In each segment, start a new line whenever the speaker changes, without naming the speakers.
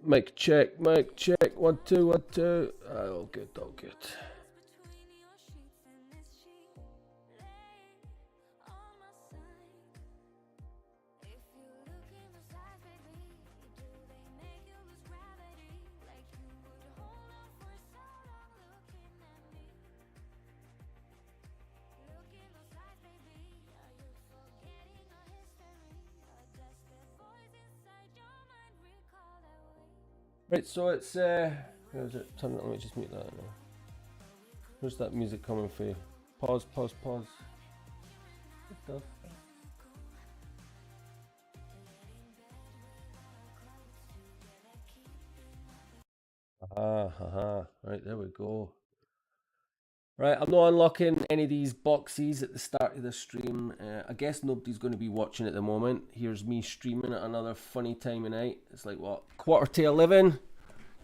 Mic check, mic check. 1 2 1 2. All good, all good. Right, so it's where's it? Turn it. Let me just mute that now. Where's that music coming for you? Pause, pause, pause. Good stuff. Right, there we go. Right, I'm not unlocking any of these boxes at the start of the stream. I guess nobody's going to be watching at the moment. Here's me streaming at another funny time of night. It's like what, 11:15,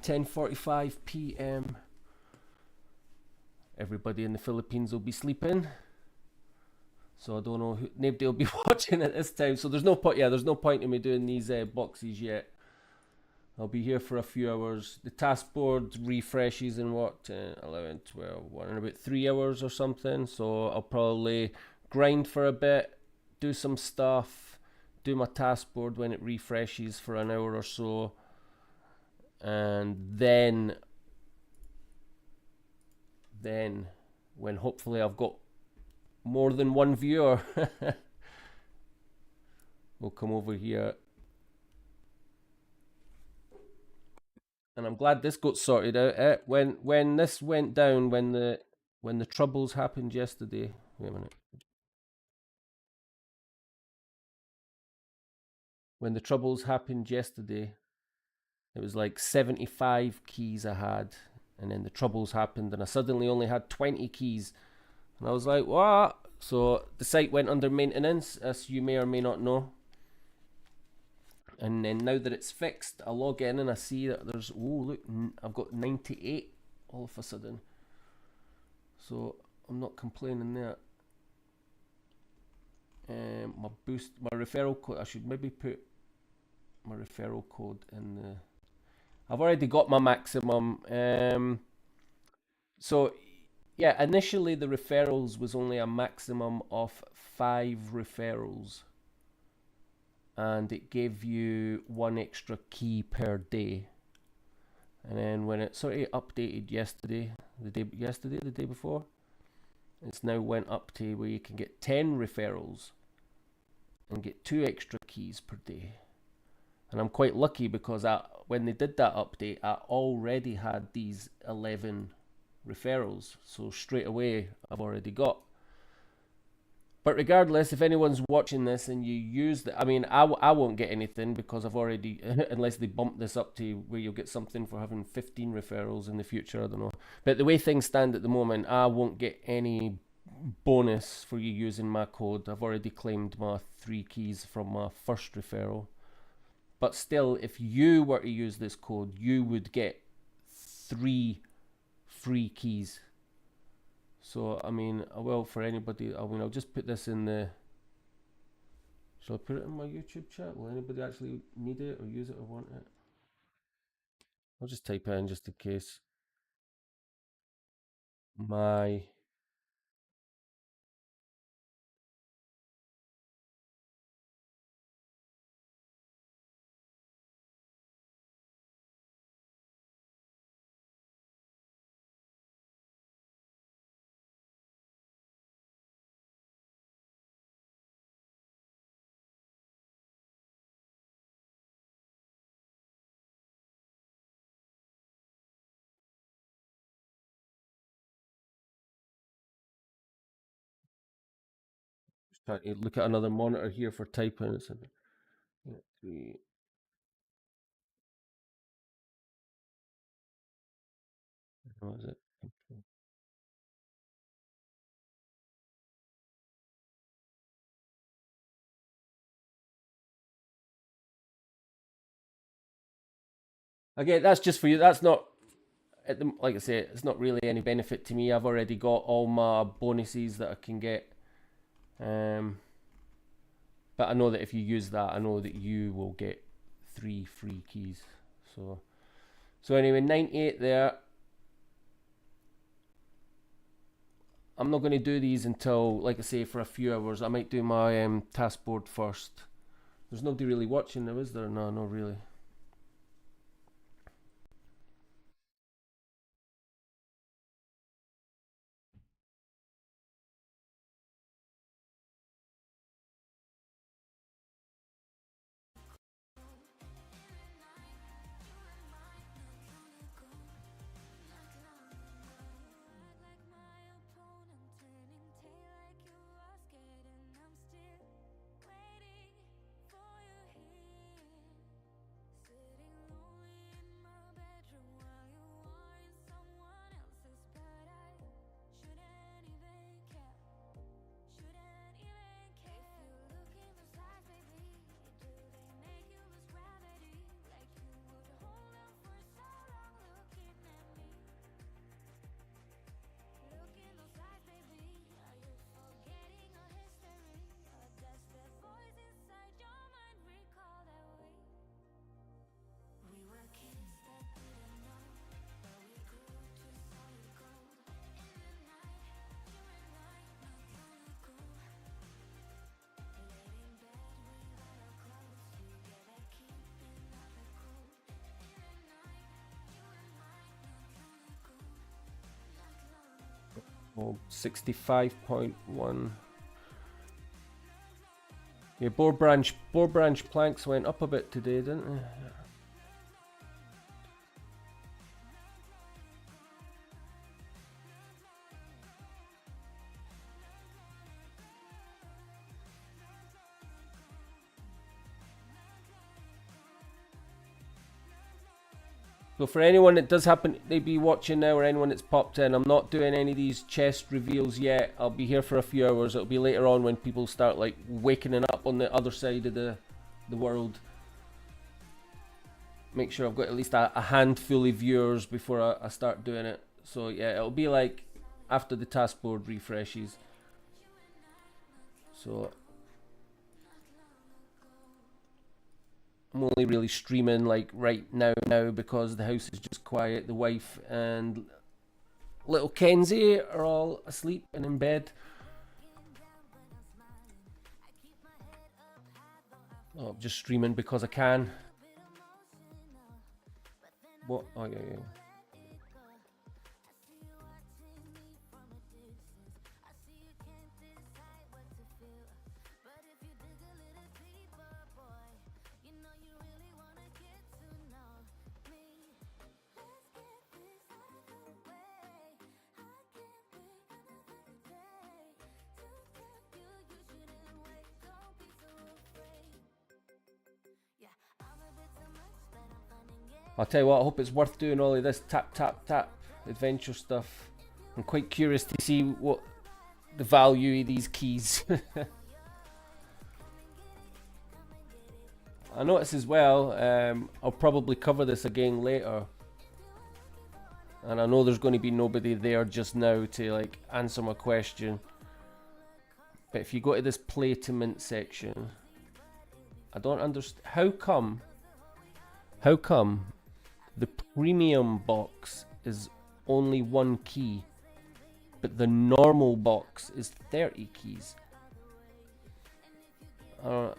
10:45 p.m. Everybody in the Philippines will be sleeping, so I don't know who. Nobody will be watching at this time. So there's no point. Yeah, there's no point in me doing these boxes yet. I'll be here for a few hours. The task board refreshes in what, 10, 11, 12, 1 in about 3 hours or something. So I'll probably grind for a bit, do some stuff, do my task board when it refreshes for an hour or so. And then when hopefully I've got more than one viewer, we'll come over here. And I'm glad this got sorted out. When this went down, when the troubles happened yesterday. Wait a minute. When the troubles happened yesterday, it was like 75 keys I had, and then the troubles happened, and I suddenly only had 20 keys, and I was like, what? So the site went under maintenance, as you may or may not know. And then now that it's fixed, I log in and I see that there's, oh look, I've got 98 all of a sudden. So I'm not complaining there. My boost, my referral code, I should maybe put my referral code in the, I've already got my maximum. So yeah, initially the referrals was only a maximum of 5 referrals, and it gave you 1 extra key per day. And then when it sort of updated yesterday, the day before, it's now went up to where you can get 10 referrals and get 2 extra keys per day. And I'm quite lucky because when they did that update, I already had these 11 referrals. So straight away, I've already got. But regardless, if anyone's watching this and you use the, I mean, I won't get anything because I've already, unless they bump this up to where you'll get something for having 15 referrals in the future, I don't know. But the way things stand at the moment, I won't get any bonus for you using my code. I've already claimed my 3 keys from my first referral. But still, if you were to use this code, you would get 3 free keys. So, I mean, well, for anybody, I mean, I'll just put this in the, shall I put it in my YouTube chat? Will anybody actually need it or use it or want it? I'll just type in just in case. My just trying to look at another monitor here for typing. It's 3. What is it? Again, that's just for you. That's not, like I say, it's not really any benefit to me. I've already got all my bonuses that I can get. But I know that if you use that, I know that you will get 3 free keys. So anyway, 98 there. I'm not going to do these until, like I say, for a few hours. I might do my task board first. There's nobody really watching now, is there? No, not really. Oh, 65.1. Yeah, board branch planks went up a bit today, didn't they? So for anyone that does happen to be watching now, or anyone that's popped in, I'm not doing any of these chest reveals yet. I'll be here for a few hours. It'll be later on when people start like waking up on the other side of the world. Make sure I've got at least a handful of viewers before I start doing it. So yeah, it'll be like after the task board refreshes. So I'm only really streaming like right now because the house is just quiet. The wife and little Kenzie are all asleep and in bed. Oh, I'm just streaming because I can. What? Oh yeah. I'll tell you what, I hope it's worth doing all of this tap adventure stuff. I'm quite curious to see what the value of these keys. I notice as well, I'll probably cover this again later. And I know there's going to be nobody there just now to like answer my question. But if you go to this play to mint section, I don't understand. How come the premium box is only 1 key, but the normal box is 30 keys? And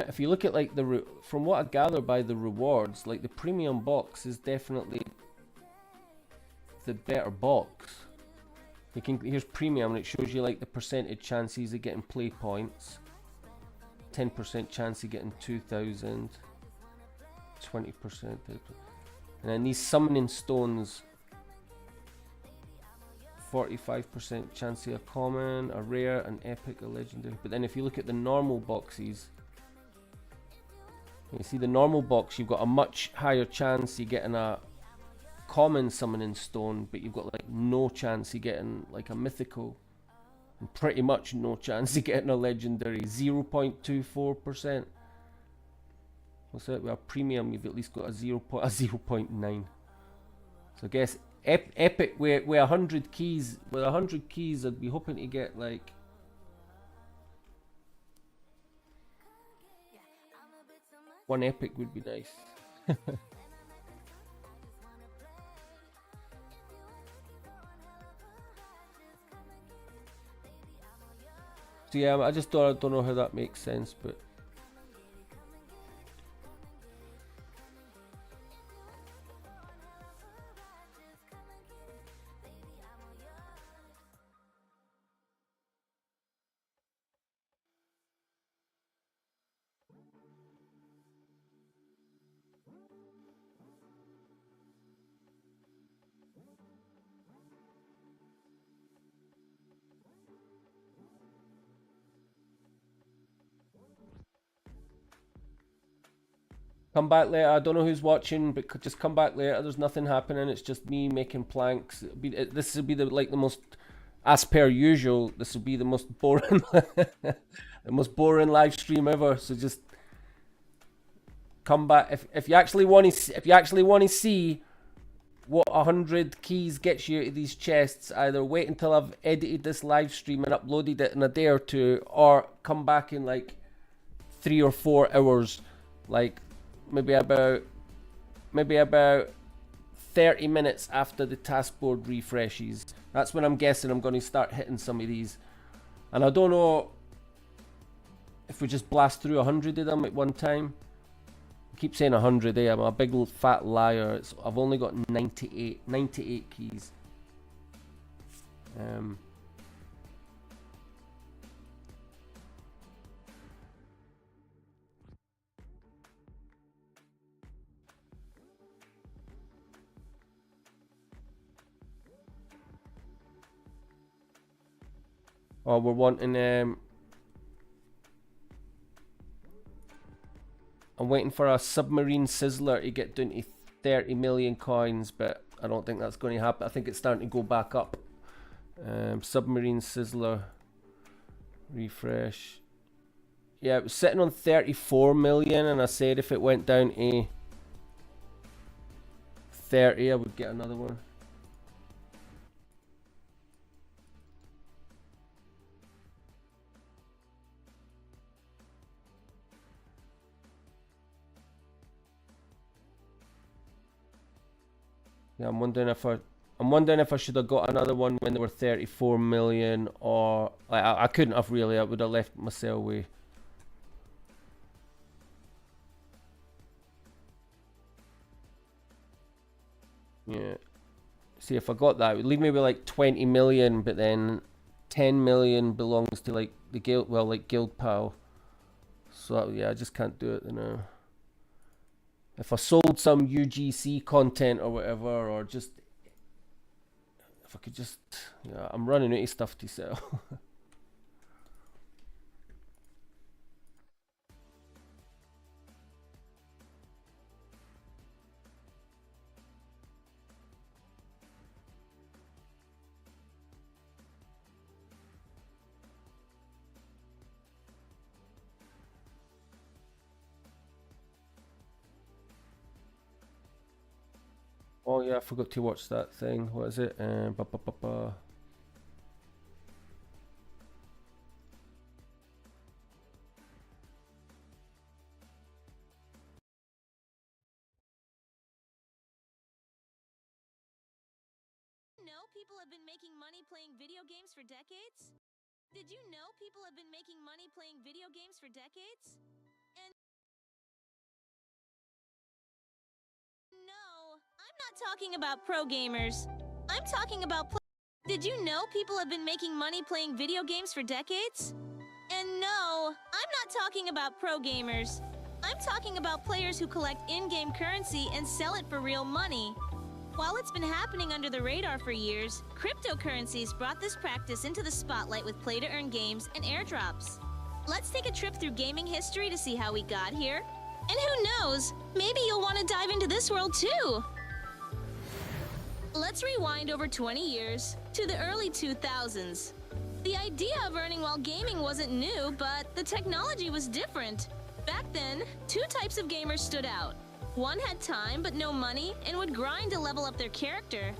if you look at like from what I gather by the rewards, like the premium box is definitely the better box. Here's premium and it shows you like the percentage chances of getting play points. 10% chance of getting 2,000, 20%, and then these summoning stones, 45% chance of a common, a rare, an epic, a legendary. But then if you look at the normal boxes, you see the normal box, you've got a much higher chance of getting a common summoning stone, but you've got like no chance of getting like a mythical. And pretty much no chance of getting a legendary, 0.24%. What's that? With a premium, you've at least got a 0.9. So I guess epic with 100 keys. With 100 keys, I'd be hoping to get like One epic would be nice. So yeah, I just don't know how that makes sense, but come back later. I don't know who's watching, but just come back later. There's nothing happening. It's just me making planks. This will be the most, as per usual. This will be the most boring, the most boring live stream ever. So just come back if you actually want to see what 100 keys gets you out of these chests. Either wait until I've edited this live stream and uploaded it in a day or two, or come back in like 3 or 4 hours, like maybe about 30 minutes after the taskboard refreshes. That's when I'm guessing I'm going to start hitting some of these. And I don't know if we just blast through 100 of them at one time. I keep saying 100, I'm a big old fat liar. I've only got 98 keys. Oh, we're wanting I'm waiting for a submarine sizzler to get down to 30 million coins, but I don't think that's going to happen. I think it's starting to go back up. Submarine sizzler refresh. Yeah, it was sitting on 34 million, and I said if it went down to 30, I would get another one. Yeah, I'm wondering if I should have got another one when they were 34 million, or I couldn't have really. I would have left myself with. Yeah. See, if I got that, it would leave me with like 20 million, but then 10 million belongs to like the guild, well, like Guild Pal. So yeah, I just can't do it now. If I sold some UGC content or whatever, or just if I could just, yeah, I'm running out of stuff to sell. Oh yeah, I forgot to watch that thing. What is it?
Know people have been making money playing video games for decades? Did you know people have been making money playing video games for decades? And no, I'm not talking about pro gamers. I'm talking about Did you know people have been making money playing video games for decades? And no, I'm not talking about pro gamers. I'm talking about players who collect in-game currency and sell it for real money. While it's been happening under the radar for years, cryptocurrencies brought this practice into the spotlight with play-to-earn games and airdrops. Let's take a trip through gaming history to see how we got here. And who knows, maybe you'll want to dive into this world too. Let's rewind over 20 years to the early 2000s. The idea of earning while gaming wasn't new, but the technology was different. Back then, 2 types of gamers stood out. One had time but no money and would grind to level up their character.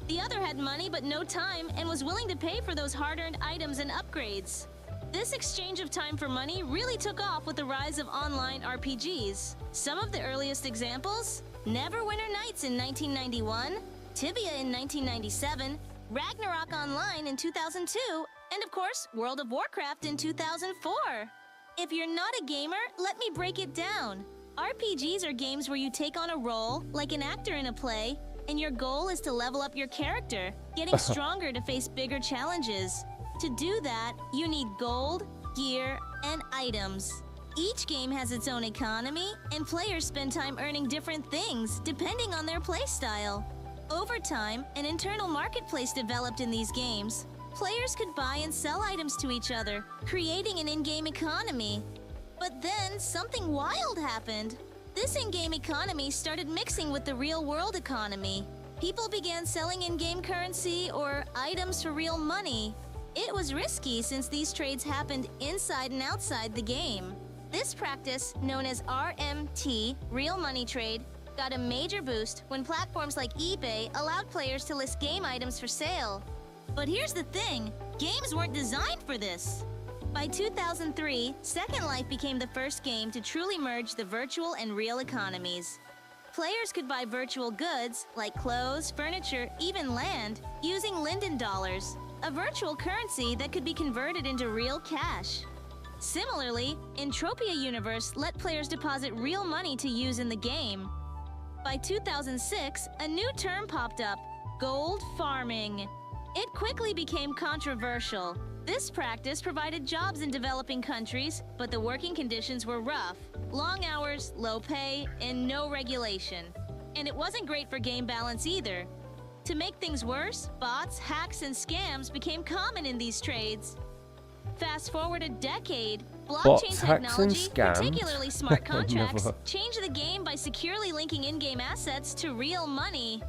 The other had money but no time and was willing to pay for those hard-earned items and upgrades. This exchange of time for money really took off with the rise of online RPGs. Some of the earliest examples: Neverwinter Nights in 1991, Tibia in 1997, Ragnarok Online in 2002, and of course, World of Warcraft in 2004. If you're not a gamer, let me break it down. RPGs are games where you take on a role, like an actor in a play, and your goal is to level up your character, getting stronger to face bigger challenges. To do that, you need gold, gear, and items. Each game has its own economy, and players spend time earning different things depending on their playstyle. Over time, an internal marketplace developed in these games. Players could buy and sell items to each other, creating an in-game economy. But then, something wild happened. This in-game economy started mixing with the real-world economy. People began selling in-game currency or items for real money. It was risky since these trades happened inside and outside the game. This practice, known as RMT, real money trade, got a major boost when platforms like eBay allowed players to list game items for sale. But here's the thing, games weren't designed for this. By 2003, Second Life became the first game to truly merge the virtual and real economies. Players could buy virtual goods, like clothes, furniture, even land, using Linden dollars, a virtual currency that could be converted into real cash. Similarly, Entropia Universe let players deposit real money to use in the game. By 2006, a new term popped up, gold farming. It quickly became controversial. This practice provided jobs in developing countries, but the working conditions were rough. Long hours, low pay, and no regulation. And it wasn't great for game balance either. To make things worse, bots, hacks, and scams became common in these trades. Fast forward a decade, blockchain technology, particularly smart contracts, changed the game by securely linking in-game assets to real money.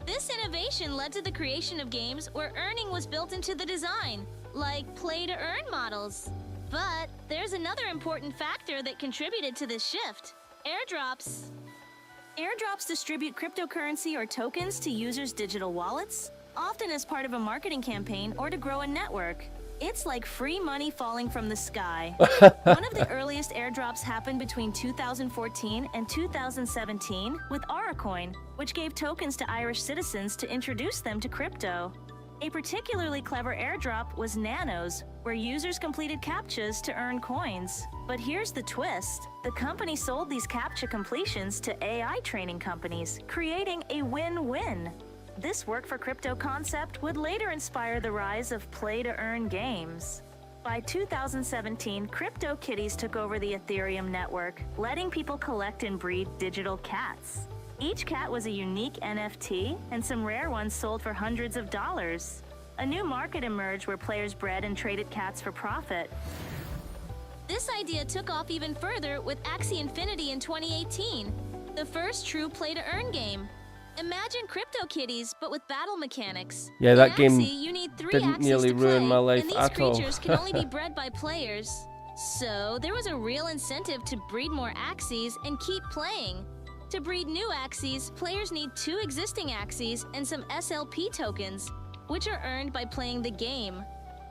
This innovation led to the creation of games where earning was built into the design, like play-to-earn models. But there's another important factor that contributed to this shift: airdrops. Airdrops distribute cryptocurrency or tokens to users' digital wallets, often as part of a marketing campaign or to grow a network. It's like free money falling from the sky. One of the earliest airdrops happened between 2014 and 2017 with Aracoin, which gave tokens to Irish citizens to introduce them to crypto. A particularly clever airdrop was Nanos, where users completed CAPTCHAs to earn coins. But here's the twist. The company sold these CAPTCHA completions to AI training companies, creating a win-win. This work for crypto concept would later inspire the rise of play-to-earn games. By 2017, CryptoKitties took over the Ethereum network, letting people collect and breed digital cats. Each cat was a unique NFT, and some rare ones sold for hundreds of dollars. A new market emerged where players bred and traded cats for profit. This idea took off even further with Axie Infinity in 2018, the first true play-to-earn game. Imagine CryptoKitties, but with battle mechanics.
Yeah, that
In
game
Axie, you need 3
didn't
Axies
nearly
to
ruin
play,
my life
and these
at all.
creatures can only be bred by players. So there was a real incentive to breed more Axies and keep playing. To breed new Axies, players need 2 existing Axies and some SLP tokens, which are earned by playing the game.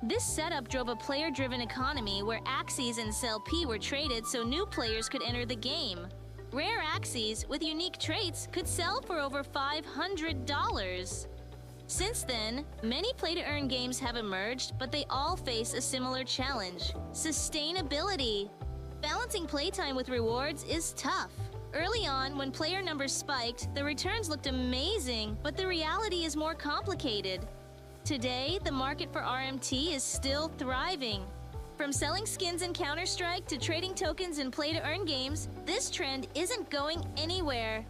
This setup drove a player-driven economy where Axies and SLP were traded so new players could enter the game. Rare Axies with unique traits could sell for over $500. Since then, many play-to-earn games have emerged, but they all face a similar challenge: sustainability. Balancing playtime with rewards is tough. Early on, when player numbers spiked, the returns looked amazing, but the reality is more complicated. Today, the market for RMT is still thriving. From selling skins in Counter-Strike to trading tokens in play-to-earn games, this trend isn't going anywhere.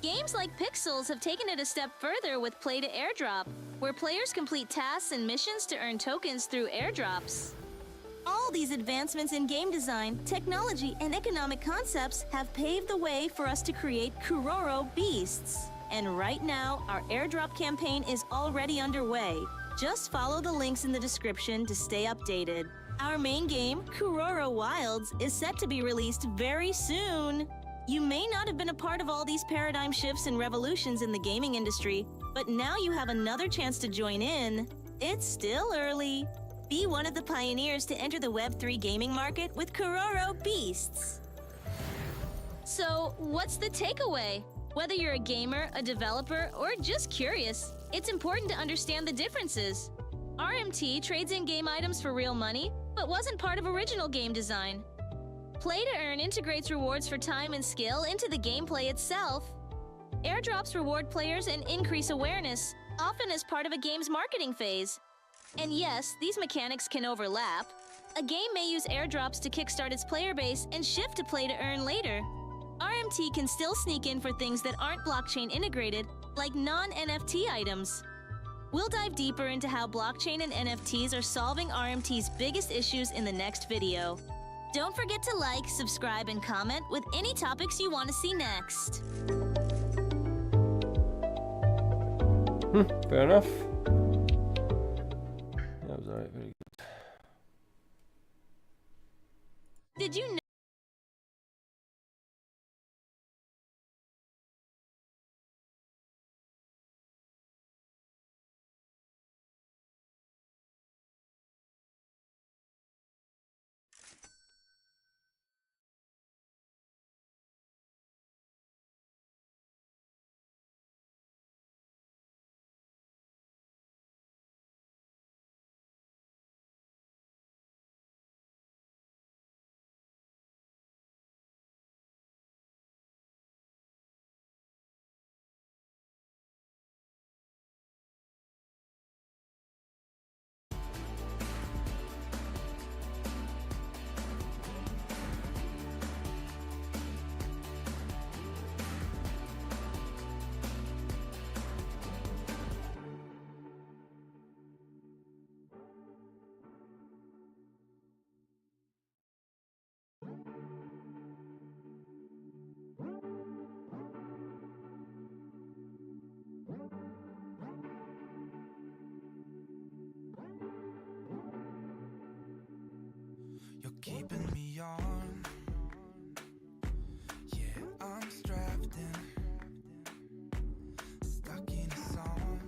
Games like Pixels have taken it a step further with play-to-airdrop, where players complete tasks and missions to earn tokens through airdrops. All these advancements in game design, technology, and economic concepts have paved the way for us to create Kuroro beasts. And right now, our airdrop campaign is already underway. Just follow the links in the description to stay updated. Our main game, Kuroro Wilds, is set to be released very soon. You may not have been a part of all these paradigm shifts and revolutions in the gaming industry, but now you have another chance to join in. It's still early. Be one of the pioneers to enter the Web3 gaming market with Kororo Beasts. So, what's the takeaway? Whether you're a gamer, a developer, or just curious, it's important to understand the differences. RMT trades in-game items for real money, but wasn't part of original game design. Play to Earn integrates rewards for time and skill into the gameplay itself. Airdrops reward players and increase awareness, often as part of a game's marketing phase. And yes, these mechanics can overlap. A game may use airdrops to kickstart its player base and shift to Play to Earn later. RMT can still sneak in for things that aren't blockchain integrated, like non-NFT items. We'll dive deeper into how blockchain and NFTs are solving RMT's biggest issues in the next video. Don't forget to like, subscribe, and comment with any topics you want to see next.
Fair enough. That was alright, very good.
Did you know?
You're keeping me on. Yeah, I'm strapped in, stuck in a song.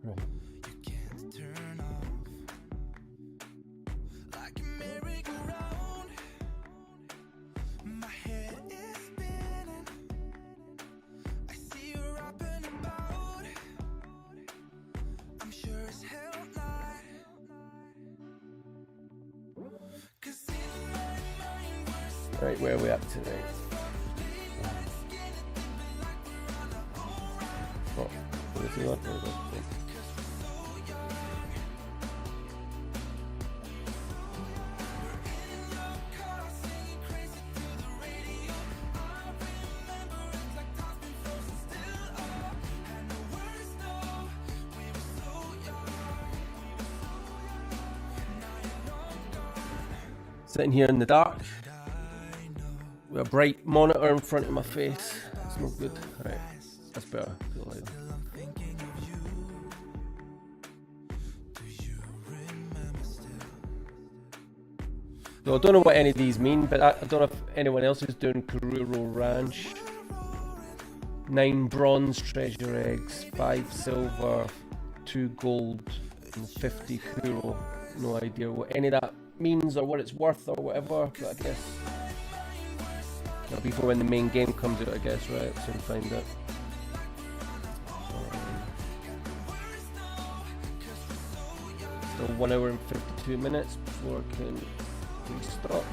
You can't turn off. Like a merry-go-round, my head is spinning. I see you rapping about. I'm sure as hell not.
Right, where are we up to now? Oh, what is he on? There we go. Sitting here in the dark with a bright monitor in front of my face. It's not good. Right, that's better. Feel like that. So I don't know what any of these mean, but I don't know if anyone else is doing Kururo Ranch. 9 bronze treasure eggs, 5 silver, 2 gold, and 50 Kuro. No idea what any of that means or what it's worth or whatever, but I guess that'll be for when the main game comes out, I guess, right? So we'll find out. Still 1 hour and 52 minutes before I can restock.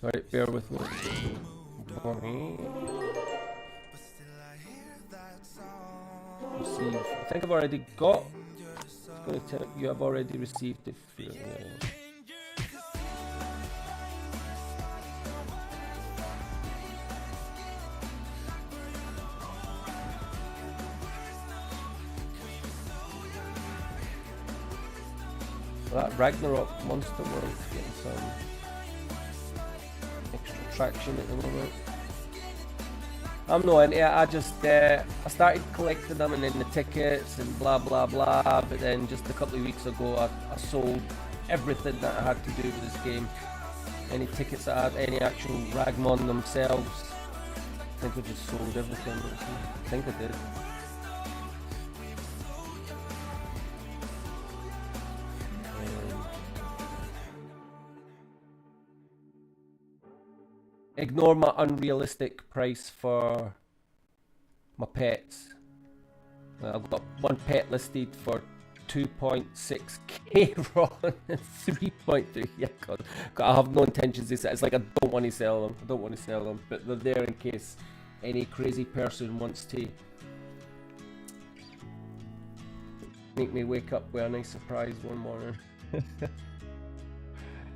Alright, bear with me. Receive. I think I've already got. It's going to tell you I've already received it. that Ragnarok Monster World's getting some extra traction at the moment. I'm not into it. I just I started collecting them and then the tickets and blah blah blah. But then just a couple of weeks ago, I sold everything that I had to do with this game. Any tickets I had, any actual Ragmon themselves. I think I just sold everything. I think I did. Ignore my unrealistic price for my pets. I've got one pet listed for 2.6k Ronin and 3.3. Yeah, God, I have no intentions to sell. It's like I don't want to sell them. I don't want to sell them, but they're there in case any crazy person wants to make me wake up with a nice surprise one morning.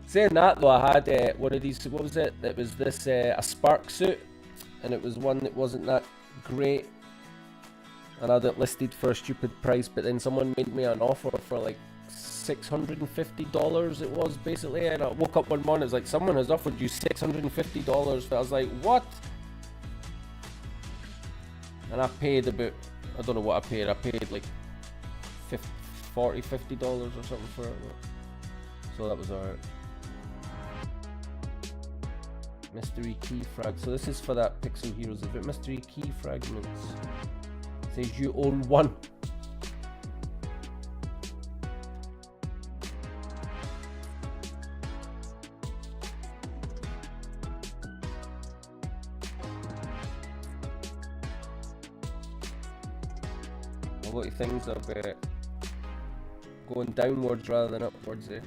Saying that though, I had one of these, what was it? It was this, a Spark suit, and it was one that wasn't that great, and I had it listed for a stupid price, but then someone made me an offer for like $650 it was basically, and I woke up one morning, it's like, someone has offered you $650, but I was like, what? And I paid about, I don't know what I paid like $40, $50 or something for it, so that was alright. Mystery key frag. So this is for that Pixel Heroes event. Mystery key fragments. It says you own one. A lot of things are going downwards rather than upwards there.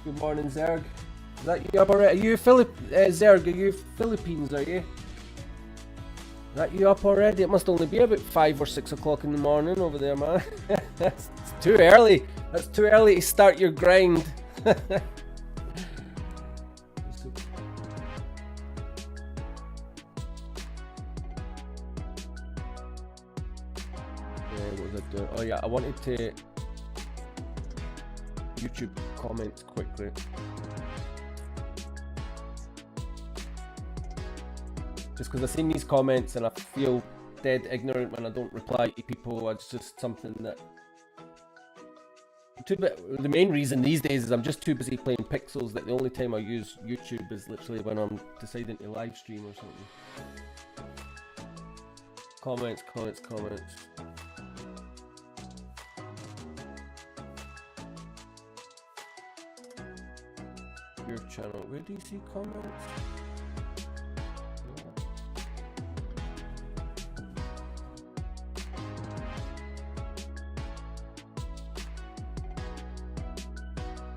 Good morning, Zerg. Is that you up already? Are you Zerg, are you Philippines, are you? Is that you up already? It must only be about 5 or 6 o'clock in the morning over there, man. That's too early. That's too early to start your grind. What was I doing? Oh yeah, I wanted to YouTube comments quickly. Just because I've seen these comments and I feel dead ignorant when I don't reply to people. It's just something that the main reason these days is I'm just too busy playing Pixels that the only time I use YouTube is literally when I'm deciding to live stream or something. Comments. Your channel. Where do you see comments?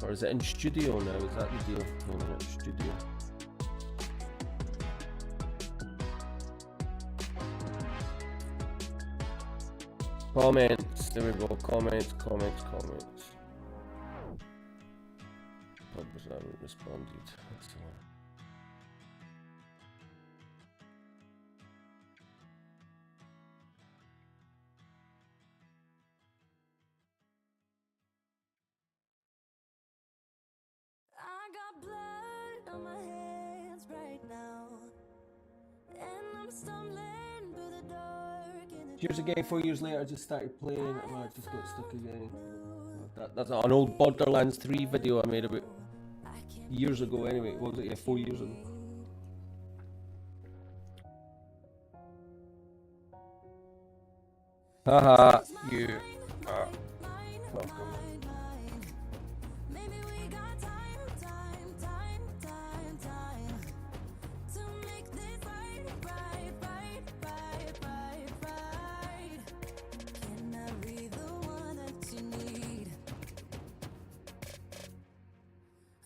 Or is it in studio now? Is that the deal? No, not studio. Comments. There we go. Comments. I haven't responded. That's the one.
I got blood on my hands right now, and I'm stumbling through the dark.
Here's again. 4 years later, I just started playing it. I just got stuck again. That's an old Borderlands 3 video I made about years ago. Anyway, what was it? Yeah, 4 years ago. Haha, you are welcome.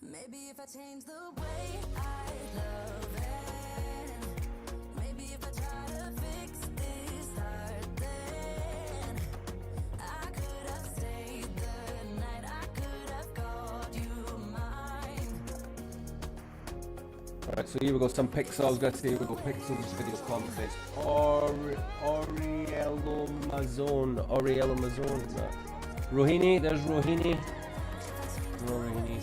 Maybe if I change the way I love it,
Alright, so here we go, some Pixels, gotta say, here we go, Pixels video comments. Oriello Mazone, is that? Rohini, there's Rohini. Rohini.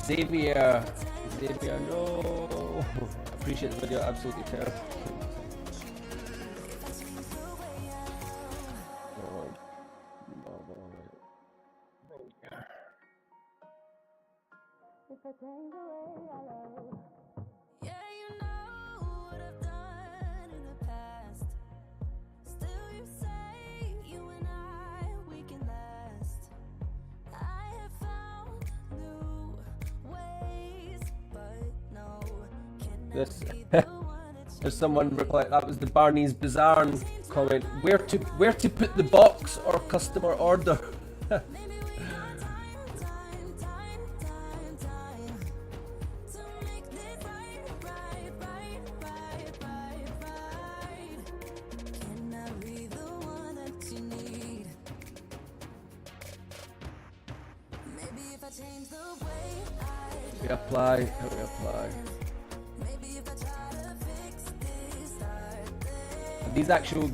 Xavier, no. Appreciate the video, absolutely terrible.
Yeah, you know what I've done in the past. Still, you say you and we can last. I have found new ways, but no, can
This,
never be the one that
there's someone replied, that was the Barney's Bazaar comment. Where to put the box or customer order?
maybe we got time to make this right. Can I be the one that you need? Maybe if I change the way I
Reapply.
maybe if I try to fix this, start this.
These actual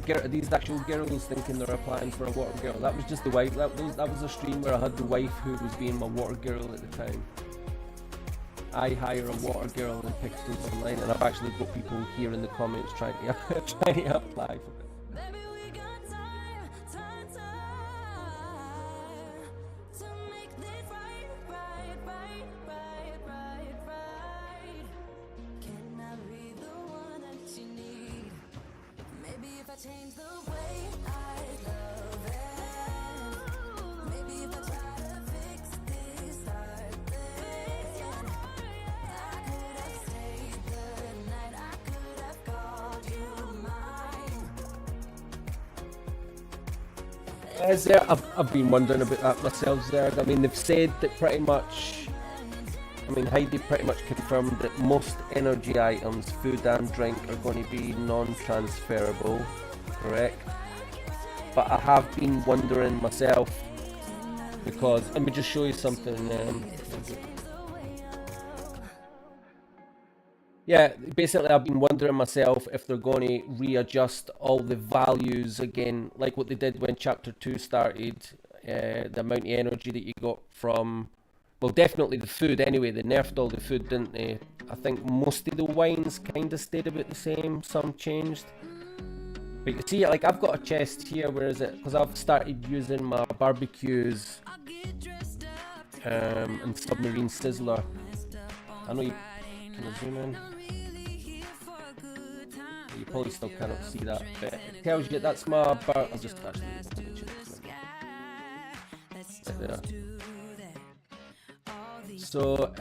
girls thinking they're applying for a water girl. That was just the wife. That was a stream where I had the wife who was being my water girl at the time. I hire a water girl in Pixels Online, and I've actually got people here in the comments trying to apply for it.
Maybe we got time to make this right. Can I be the one that you need? Maybe if I change the way I love it. Maybe if I try to fix this, start this. I could have stayed the night. I could have called you mine.
Is there? I've been wondering about that myself, there. I mean, they've said that pretty much. I mean, Heidi pretty much confirmed that most energy items, food and drink, are going to be non-transferable, correct? But I have been wondering myself, because let me just show you something. Yeah, basically I've been wondering myself if they're going to readjust all the values again, like what they did when Chapter 2 started, the amount of energy that you got from, well, definitely the food anyway. They nerfed all the food, didn't they? I think most of the wines kind of stayed about the same, some changed. But you see, like, I've got a chest here, where is it? Because I've started using my barbecues and Submarine Sizzler. I know you can zoom in. You probably still cannot see that, but it tells you that's my bar. I'll just actually right there. So,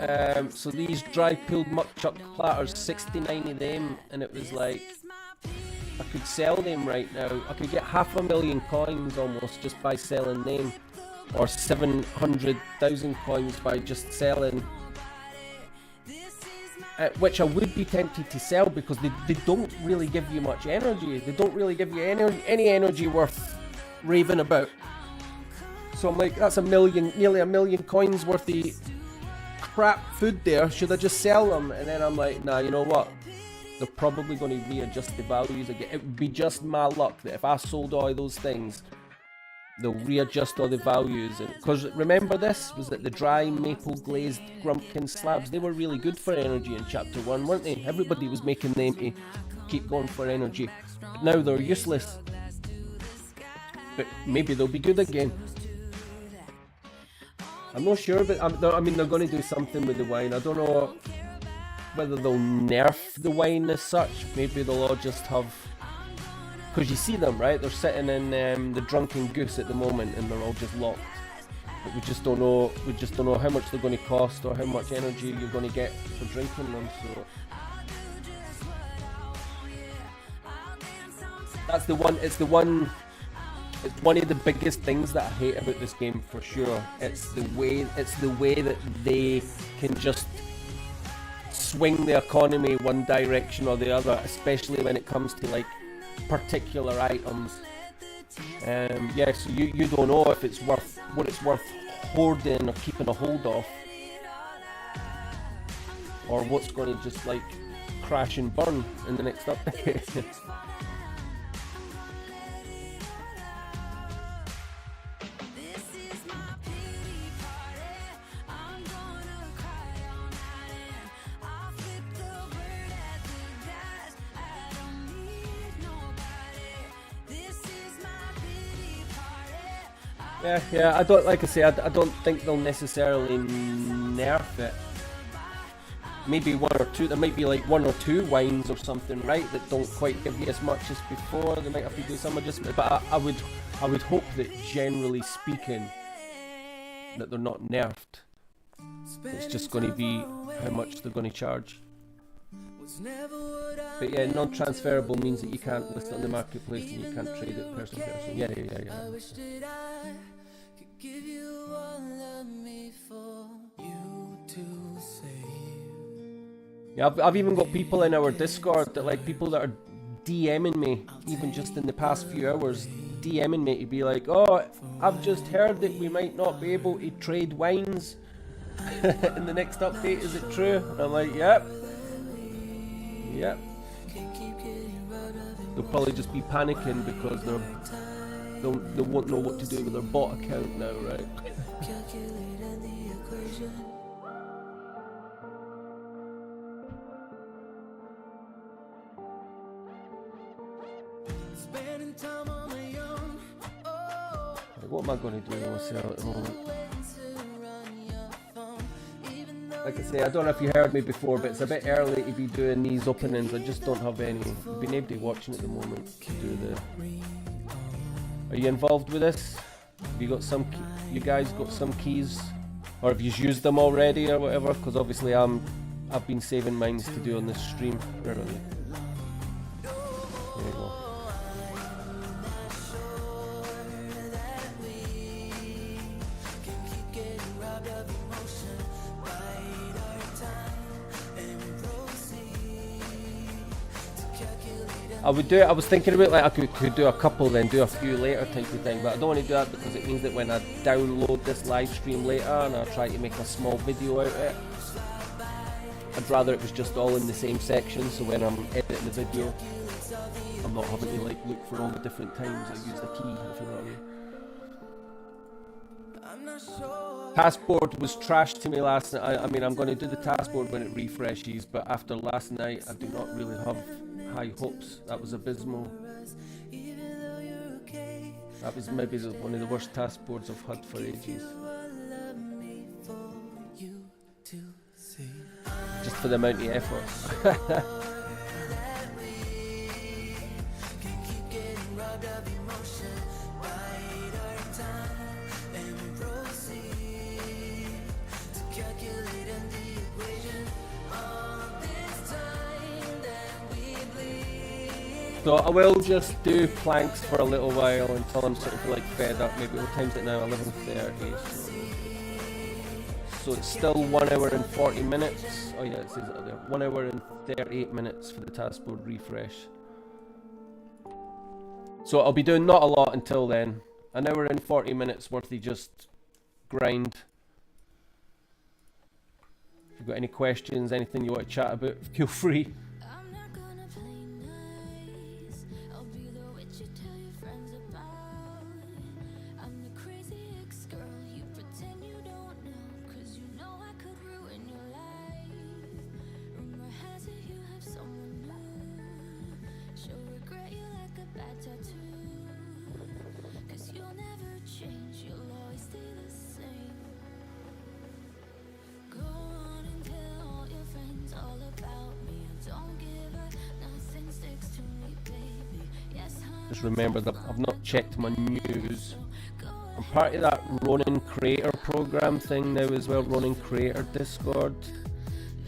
so these dry peeled muck chuck platters, 69 of them, and it was like, I could sell them right now. I could get 500,000 coins almost just by selling them, or 700,000 coins by just selling. Which I would be tempted to sell, because they don't really give you much energy. They don't really give you any energy worth raving about. So I'm like, that's nearly a million coins worth of crap food there. Should I just sell them? And then I'm like, nah, you know what? They're probably going to readjust the values again. It would be just my luck that if I sold all those things, they'll readjust all the values. Because remember, this was that the dry maple glazed grumpkin slabs, they were really good for energy in Chapter 1, weren't they? Everybody was making them to keep going for energy. But now they're useless. But maybe they'll be good again. I'm not sure, but I mean, they're going to do something with the wine. I don't know whether they'll nerf the wine as such. Maybe they'll all just have... Because you see them, right? They're sitting in the Drunken Goose at the moment, and they're all just locked. But we just don't know. We just don't know how much they're going to cost or how much energy you're going to get for drinking them. So that's the one. It's the one. It's one of the biggest things that I hate about this game, for sure. It's the way that they can just swing the economy one direction or the other, especially when it comes to like particular items. Yeah, so you don't know if it's worth what it's worth hoarding or keeping a hold of. or what's going to just like crash and burn in the next update.
This is my pity party. I'm gonna cry all night and I'll flip the bird at the guys. I don't need nobody. This is my pity party.
Yeah, I don't, like I say, I don't think they'll necessarily nerf it. Maybe one or two, there might be like one or two wines or something, right, that don't quite give you as much as before. They might have to do some adjustment, but I would hope that generally speaking that they're not nerfed. It's just going to be how much they're going to charge. But yeah, non-transferable means that you can't list it on the marketplace and you can't trade it person to person. Yeah.
I wish that I could give you all of me for you to save.
Yeah, I've even got people in our Discord that like people that are DMing me, even just in the past few hours, DMing me to be like, oh, I've just heard that we might not be able to trade wines in the next update, is it true? And I'm like, yep. They'll probably just be panicking because they won't know what to do with their bot account now, right?
Spending time on my own. Oh,
Like, what am I going to do with myself at the moment? Like I say, I don't know if you heard me before, but it's a bit early to be doing these openings. I just don't have any. I've been able to watching at the moment to do the. Are you involved with this? Have you got some? You guys got some keys, or have you used them already, or whatever? Because obviously I've been saving mines to do on this stream. Where are they? There you go. I would do it. I was thinking about like I could do a couple, then do a few later type of thing, but I don't want to do that because it means that when I download this live stream later and I try to make a small video out of it, I'd rather it was just all in the same section. So when I'm editing the video, I'm not having to like look for all the different times I use the key. If you know what I mean.
I'm not sure.
Taskboard was trash to me last night. I mean, I'm going to do the taskboard when it refreshes, but after last night, I do not really have high hopes. That was abysmal. That was maybe one of the worst taskboards I've had for ages. Just for the amount of effort. So I will just do planks for a little while until I'm sort of like fed up. Maybe what time's it now? 11:30. So it's still 1 hour and 40 minutes. Oh yeah, it says it up there. 1 hour and 38 minutes for the taskboard refresh. So I'll be doing not a lot until then. 1 hour and 40 minutes worth of just grind. If you've got any questions, anything you want to chat about, feel free.
I'm not gonna play nice. I'll be the witch you tell your friends about. I'm the crazy ex-girl you pretend you don't know, 'cause you know I could ruin your life. Rumor has it you have someone new. She'll regret you like a bad tattoo, 'cause you'll never change, you'll always stay the same. Go on and tell all your friends all about me. Don't give up, nothing sticks to me, baby. Yes, honey.
Just remember that I've not checked my news. I'm part of that Ronin Creator program thing now as well, Ronin Creator Discord.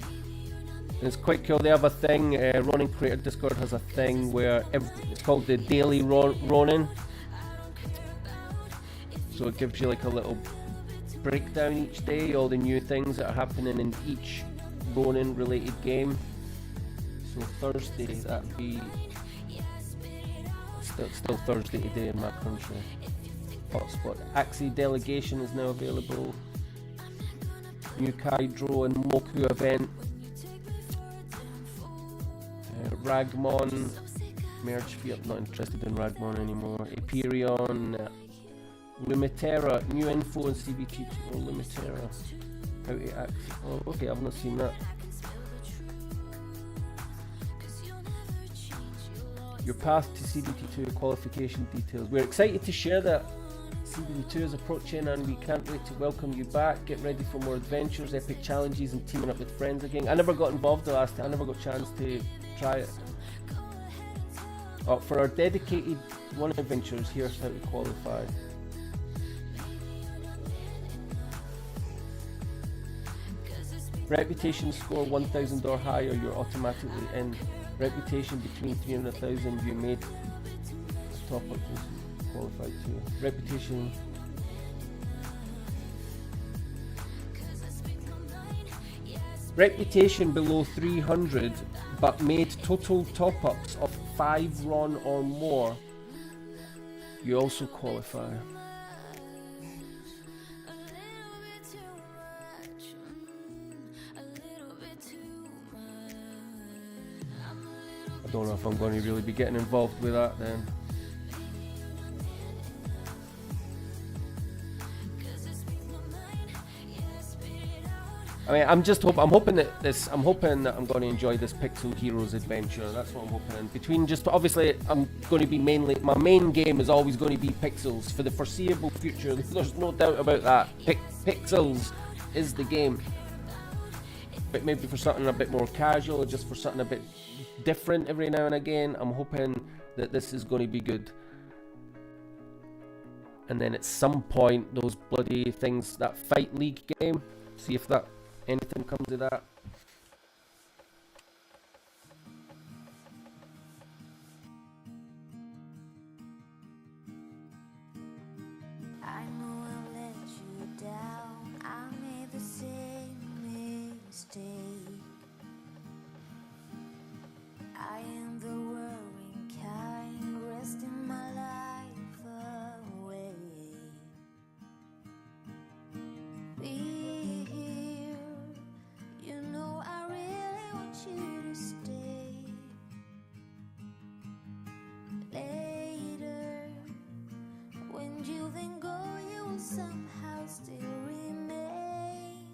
And it's quite cool, they have a thing, Ronin Creator Discord has a thing where it's called the Daily Ronin. So it gives you like a little breakdown each day, all the new things that are happening in each Ronin related game. So Thursday, that'd be still Thursday today in my country. Hotspot. Axie Delegation is now available. New Kaidro and Moku event. Ragmon, Merge Fiat, not interested in Ragmon anymore. Aperion, Lumitera, new info on CBT2. Oh, Lumitera. How to act. Oh, okay, I've not seen that. Your path to CBT2 qualification details. We're excited to share that. CBT2 is approaching and we can't wait to welcome you back. Get ready for more adventures, epic challenges and teaming up with friends again. I never got involved the last time. I never got a chance to try it. For our dedicated one adventures, here's how to qualify. Reputation score 1000 or higher, you're automatically in. Reputation between 3 and 1000, you made top up qualified too. Reputation. Reputation below 300 but made total top ups of 5 RON or more, you also qualify. I don't know if I'm going to really be getting involved with that then. I mean, I'm hoping that I'm going to enjoy this Pixel Heroes adventure. That's what I'm hoping. Between just, obviously, I'm going to be mainly, my main game is always going to be Pixels for the foreseeable future. There's no doubt about that. Pixels is the game. But maybe for something a bit more casual, or just for something a bit different every now and again, I'm hoping that this is going to be good. And then at some point, those bloody things, that Fight League game, see if that anything comes of that.
I know I let you down. I made the same mistake. I am the worrying kind, resting my life away. Be here, you know I really want you to stay. Later, when you then go, you will somehow still remain.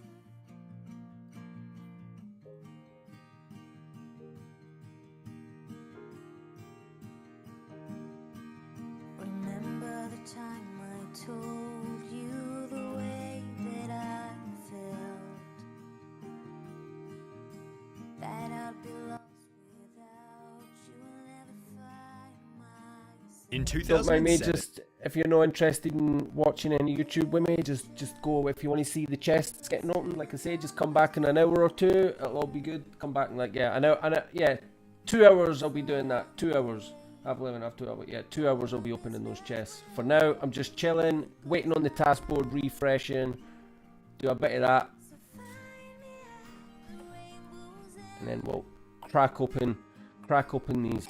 Remember the time I told you the way that I felt, that I'd be lost without you and never find myself.
In
Don't mind me,
2007,
just if you're not interested in watching any YouTube with me, just go. If you want to see the chests getting open, like I say, just come back in an hour or two. It'll all be good. Come back and I know, yeah, 2 hours I'll be doing that. 2 hours. Half 11, half 2 hours. Yeah, 2 hours I'll be opening those chests. For now, I'm just chilling, waiting on the taskboard, refreshing, do a bit of that, and then we'll crack open these.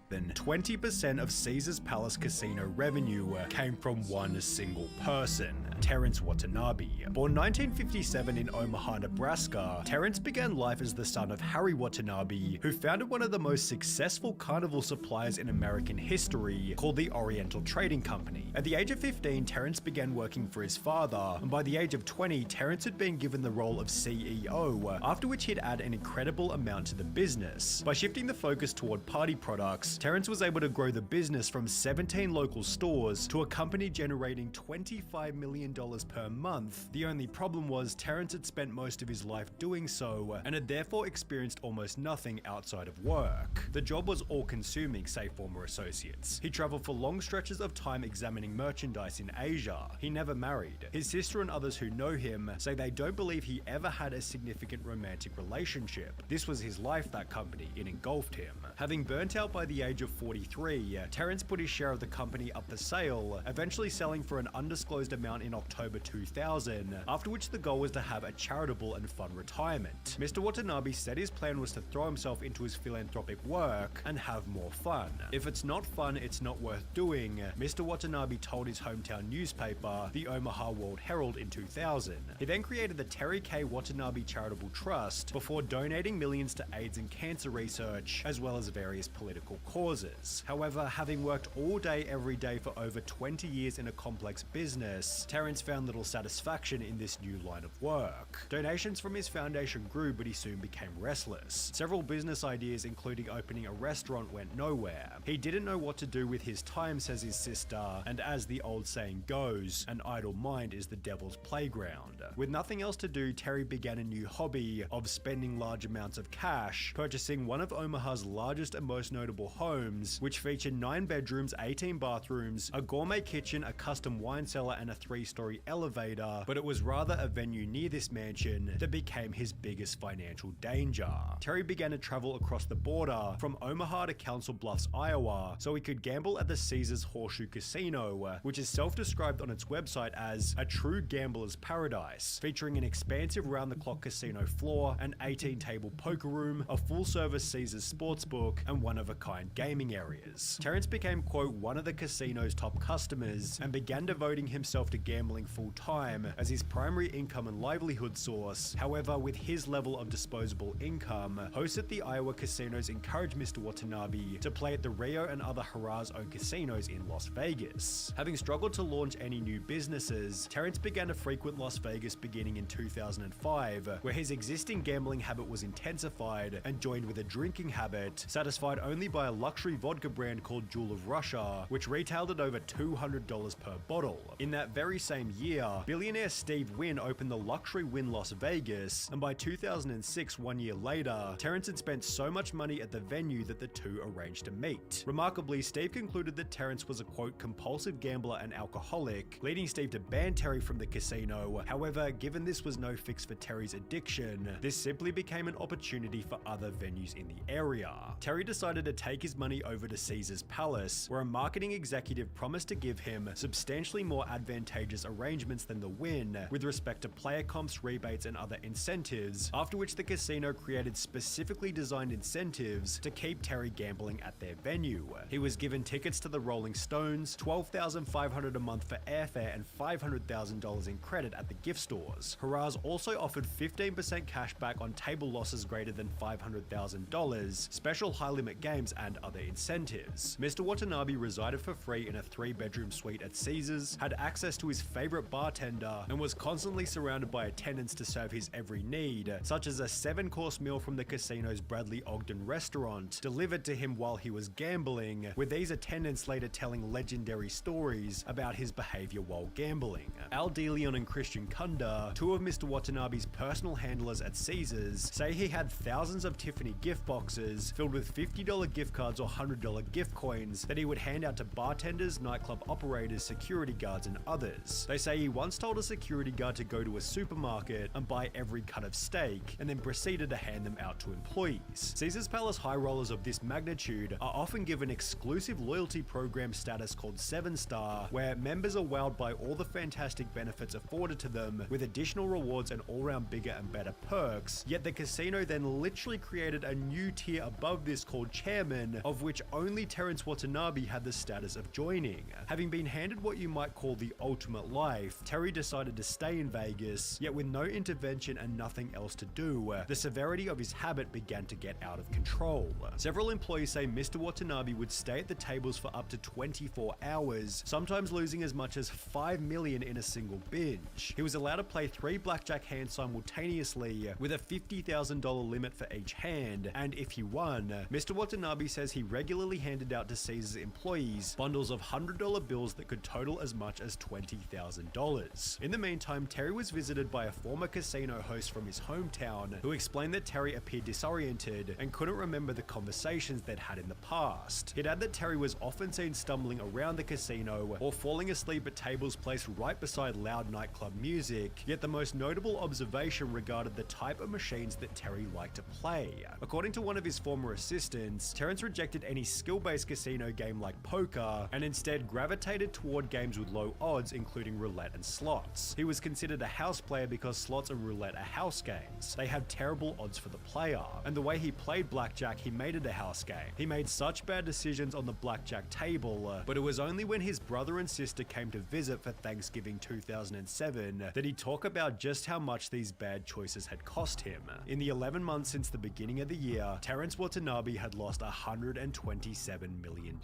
20% of Caesar's Palace Casino revenue came from one single person, Terrence Watanabe. Born 1957 in Omaha, Nebraska, Terrence began life as the son of Harry Watanabe, who founded one of the most successful carnival suppliers in American history, called the Oriental Trading Company. At the age of 15, Terrence began working for his father, and by the age of 20, Terrence had been given the role of CEO, after which he'd add an incredible amount to the business. By shifting the focus toward party products, Terrence was able to grow the business from 17 local stores to a company generating $25 million per month. The only problem was Terrence had spent most of his life doing so, and had therefore experienced almost nothing outside of work. The job was all-consuming, say former associates. He traveled for long stretches of time examining merchandise in Asia. He never married. His sister and others who know him say they don't believe he ever had a significant romantic relationship. This was his life, that company. It engulfed him. Having burnt out by the age of 43, Terrence put his share of the company up for sale, eventually selling for an undisclosed amount in October 2000, after which the goal was to have a charitable and fun retirement. Mr. Watanabe said his plan was to throw himself into his philanthropic work and have more fun. If it's not fun, it's not worth doing, Mr. Watanabe told his hometown newspaper, the Omaha World Herald, in 2000. He then created the Terry K. Watanabe Charitable Trust before donating millions to AIDS and cancer research, as well as various political causes. However, having worked all day every day for over 20 years in a complex business, Terrence found little satisfaction in this new line of work. Donations from his foundation grew, but he soon became restless. Several business ideas, including opening a restaurant, went nowhere. He didn't know what to do with his time, says his sister, and as the old saying goes, an idle mind is the devil's playground. With nothing else to do, Terry began a new hobby of spending large amounts of cash, purchasing one of Omaha's largest and most notable homes, which featured 9 bedrooms, 18 bathrooms, a gourmet kitchen, a custom wine cellar, and a 3-story elevator, but it was rather a venue near this mansion that became his biggest financial danger. Terry began to travel across the border from Omaha to Council Bluffs, Iowa, so he could gamble at the Caesars Horseshoe Casino, which is self-described on its website as a true gambler's paradise, featuring an expansive round-the-clock casino floor, an 18-table poker room, a full-service Caesars sportsbook, and one-of-a-kind gaming areas. Terrence became, quote, one of the casino's top customers and began devoting himself to gambling full-time as his primary income and livelihood source. However, with his level of disposable income, hosts at the Iowa casinos encouraged Mr. Watanabe to play at the Rio and other Harrah's-owned casinos in Las Vegas. Having struggled to launch any new businesses, Terrence began to frequent Las Vegas beginning in 2005, where his existing gambling habit was intensified and joined with a drinking habit, satisfied only by a luxury vodka brand called Jewel of Russia, which retailed at over $200 per bottle. In that very same year, billionaire Steve Wynn opened the luxury Wynn Las Vegas, and by 2006, 1 year later, Terrence had spent so much money at the venue that the two arranged to meet. Remarkably, Steve concluded that Terrence was a, quote, compulsive gambler and alcoholic, leading Steve to ban Terry from the casino. However, given this was no fix for Terry's addiction, this simply became an opportunity for other venues in the area. Terry decided to take his money over to Caesars Palace, where a marketing executive promised to give him substantially more advantageous arrangements than the Wynn with respect to player comps, rebates, and other incentives, after which the casino created specifically designed incentives to keep Terry gambling at their venue. He was given tickets to the Rolling Stones, $12,500 a month for airfare, and $500,000 in credit at the gift stores. Harrah's also offered 15% cash back on table losses greater than $500,000, special high-limit games, and other incentives. Mr. Watanabe resided for free in a 3-bedroom suite at Caesars, had access to his favorite bartender, and was constantly surrounded by attendants to serve his every need, such as a 7-course meal from the casino's Bradley Ogden restaurant, delivered to him while he was gambling, with these attendants later telling legendary stories about his behavior while gambling. Al DeLeon and Christian Kunda, 2 of Mr. Watanabe's personal handlers at Caesars, say he had thousands of Tiffany gift boxes filled with $50 gift cards or $100 gift coins that he would hand out to bartenders, nightclub operators, security guards, and others. They say he once told a security guard to go to a supermarket and buy every cut of steak, and then proceeded to hand them out to employees. Caesars Palace high rollers of this magnitude are often given exclusive loyalty program status called 7-Star, where members are wowed by all the fantastic benefits afforded to them, with additional rewards and all-round bigger and better perks, yet the casino then literally created a new tier above this called Chairman, of which only Terrence Watanabe had the status of joining. Having been handed what you might call the ultimate life, Terry decided to stay in Vegas, yet with no intervention and nothing else to do, the severity of his habit began to get out of control. Several employees say Mr. Watanabe would stay at the tables for up to 24 hours, sometimes losing as much as $5 million in a single binge. He was allowed to play 3 blackjack hands simultaneously, with a $50,000 limit for each hand, and if he won, Mr. Watanabe says he regularly handed out to Caesars employees bundles of $100 bills that could total as much as $20,000. In the meantime, Terry was visited by a former casino host from his hometown, who explained that Terry appeared disoriented and couldn't remember the conversations they'd had in the past. He'd add that Terry was often seen stumbling around the casino or falling asleep at tables placed right beside loud nightclub music, yet the most notable observation regarded the type of machines that Terry liked to play. According to one of his former assistants, Terrence rejected any skill-based casino game like poker and instead gravitated toward games with low odds, including roulette and slots. He was considered a house player because slots and roulette are house games. They have terrible odds for the player, and the way he played blackjack, he made it a house game. He made such bad decisions on the blackjack table, but it was only when his brother and sister came to visit for Thanksgiving 2007 that he talked about just how much these bad choices had cost him. In the 11 months since the beginning of the year, Terrence Watanabe had lost $127 million.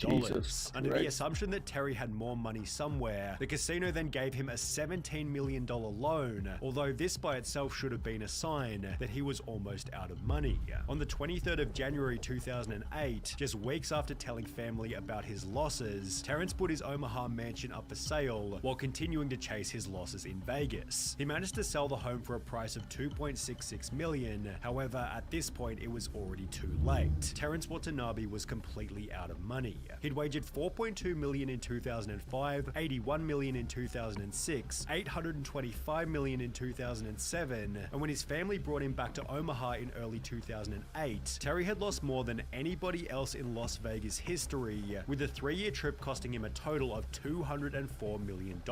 Under the assumption that Terry had more money somewhere, the casino then gave him a $17 million loan, although this by itself should have been a sign that he was almost out of money. On the 23rd of January 2008, just weeks after telling family about his losses, Terrence put his Omaha mansion up for sale while continuing to chase his losses in Vegas. He managed to sell the home for a price of $2.66 million. However, at this point, it was already too late. Terrence Watanabe was completely out of money. He'd wagered $4.2 million in 2005, $81 million in 2006, $825 million in 2007, and when his family brought him back to Omaha in early 2008, Terry had lost more than anybody else in Las Vegas history, with a 3-year trip costing him a total of $204 million.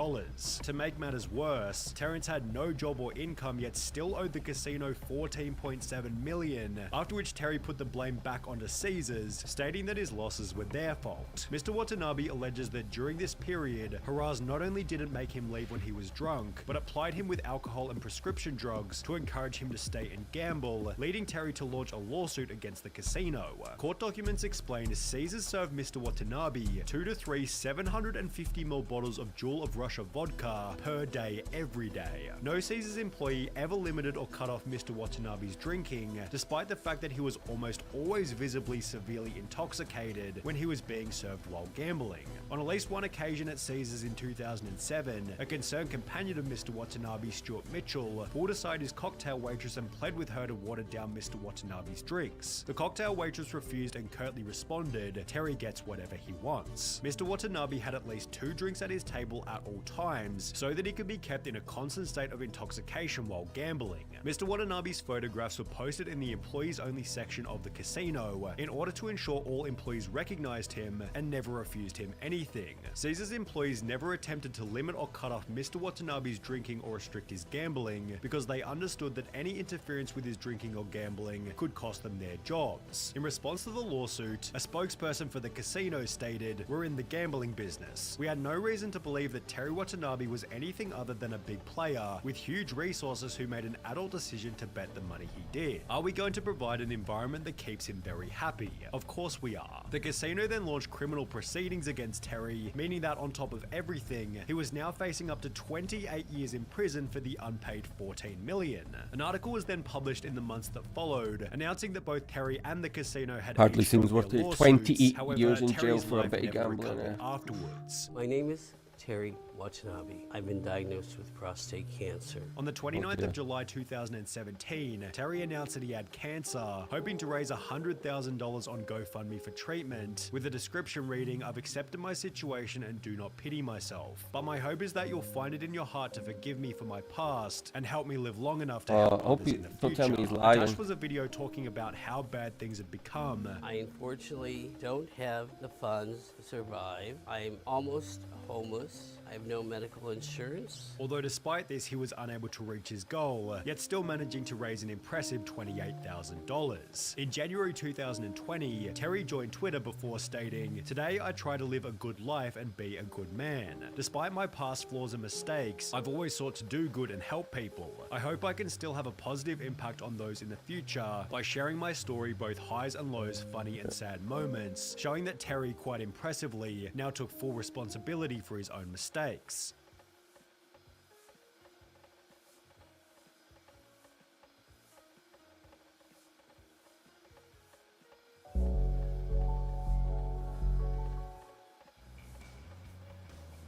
To make matters worse, Terrence had no job or income yet still owed the casino $14.7 million, after which Terry put the blame back onto Caesars, stating that his losses were their fault. Mr. Watanabe alleges that during this period, Haraz not only didn't make him leave when he was drunk, but applied him with alcohol and prescription drugs to encourage him to stay and gamble, leading Terry to launch a lawsuit against the casino. Court documents explain Caesars served Mr. Watanabe 2 to 3 750ml bottles of Jewel of Russia vodka per day every day. No Caesars employee ever limited or cut off Mr. Watanabe's drinking, despite the fact that he was almost always visibly severely intoxicated when he was being served while gambling. On at least one occasion at Caesars in 2007, a concerned companion of Mr. Watanabe, Stuart Mitchell, pulled aside his cocktail waitress and pled with her to water down Mr. Watanabe's drinks. The cocktail waitress refused and curtly responded, "Terry gets whatever he wants." Mr. Watanabe had at least 2 drinks at his table at all times, so that he could be kept in a constant state of intoxication while gambling. Mr. Watanabe's photographs were posted in the employees only section of the casino in order to ensure all employees recognized him and never refused him anything. Caesars employees never attempted to limit or cut off Mr. Watanabe's drinking or restrict his gambling because they understood that any interference with his drinking or gambling could cost them their jobs. In response to the lawsuit, a spokesperson for the casino stated, "We're in the gambling business. We had no reason to believe that Terry Watanabe was anything other than a big player with huge resources who made an adult decision to bet the money he did. Are we going to provide an environment that keeps him very happy? Of course we are." The casino then launched criminal proceedings against Terry, meaning that on top of everything, he was now facing up to 28 years in prison for the unpaid $14 million. An article was then published in the months that followed, announcing that both Terry and the casino had
Hardly
each
seems
dropped
worth
their
it. 28
lawsuits.
years in
However,
jail
Terry's
for a
life
bit of
never
gambling,
recovered
eh?
afterwards.
My name is Terry Watanabe. I've been diagnosed with prostate cancer.
On the 29th
Okay.
of July 2017, Terry announced that he had cancer, hoping to raise $100,000 on GoFundMe for treatment, with a description reading, "I've accepted my situation and do not pity myself. But my hope is that you'll find it in your heart to forgive me for my past and help me live long enough to help
hope
others
you
in the
don't
future."
tell me he's lying.
Attached was a video talking about how bad things have become.
I unfortunately don't have the funds to survive. I'm almost homeless. I have no medical insurance.
Although despite this, he was unable to reach his goal, yet still managing to raise an impressive $28,000. In January 2020, Terry joined Twitter before stating, "Today I try to live a good life and be a good man. Despite my past flaws and mistakes, I've always sought to do good and help people. I hope I can still have a positive impact on those in the future by sharing my story, both highs and lows, funny and sad moments," showing that Terry, quite impressively, now took full responsibility for his own mistakes.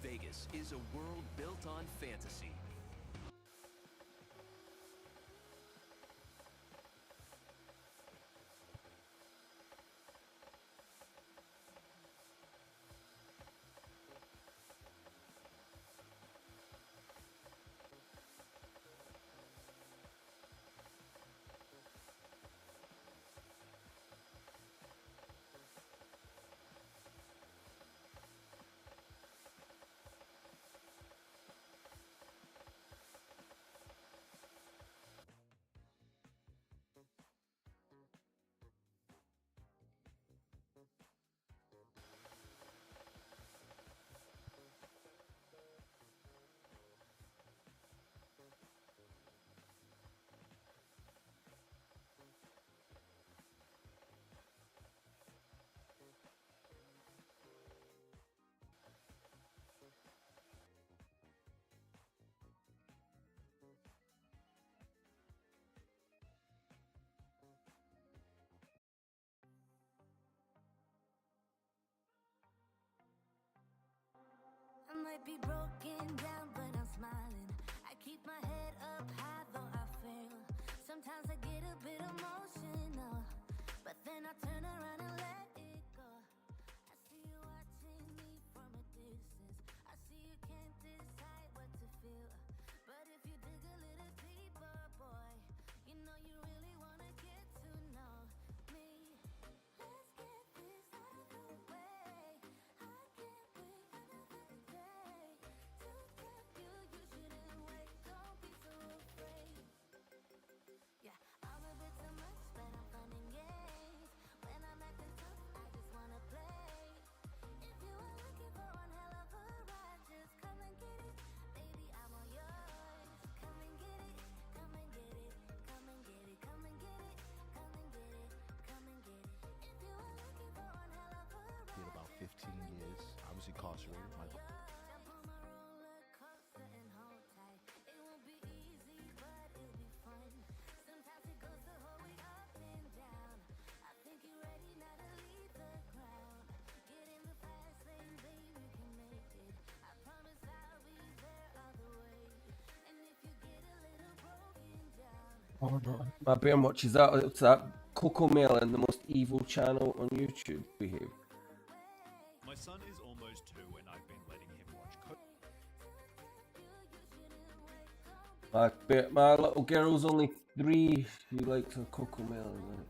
Vegas is a world built on fantasy.
might be broken down, but I'm smiling. I keep my head up high, though I fail. Sometimes I get a bit emotional, but then I turn around and let it go. I see you watching me from a distance. I see you can't decide what to feel, but if you dig a little deeper, boy, you know you really wanna get to know me. Let's get this out of the way. I can't wait another day to tell you you shouldn't wait. Don't be so afraid. Yeah, I'm a bit too much, but I'm fun and games. When I'm acting tough, I just wanna play. If you are looking for one hell of a ride, just come and get it. Baby, I'm all yours. Come and get it, come and get it, come and get it, come and get it, come and get it, come and get it. If you are looking for one hell of a ride,
Did about 15 years. I was incarcerated.
jump on my roller coaster and hold tight. It won't be easy, but it'll be fun. Sometimes it goes the whole way up and down. I think you're ready now to leave the ground. Get in the fast lane, baby, you can make it. I promise I'll be there all the way. And if you get a little broken down,
My bear watches that. It's that Coco Melon, the most evil channel on YouTube. Behave.
My son is almost 2 and I've been letting him watch
My little girl's only 3. She likes her Coco Melon. Right?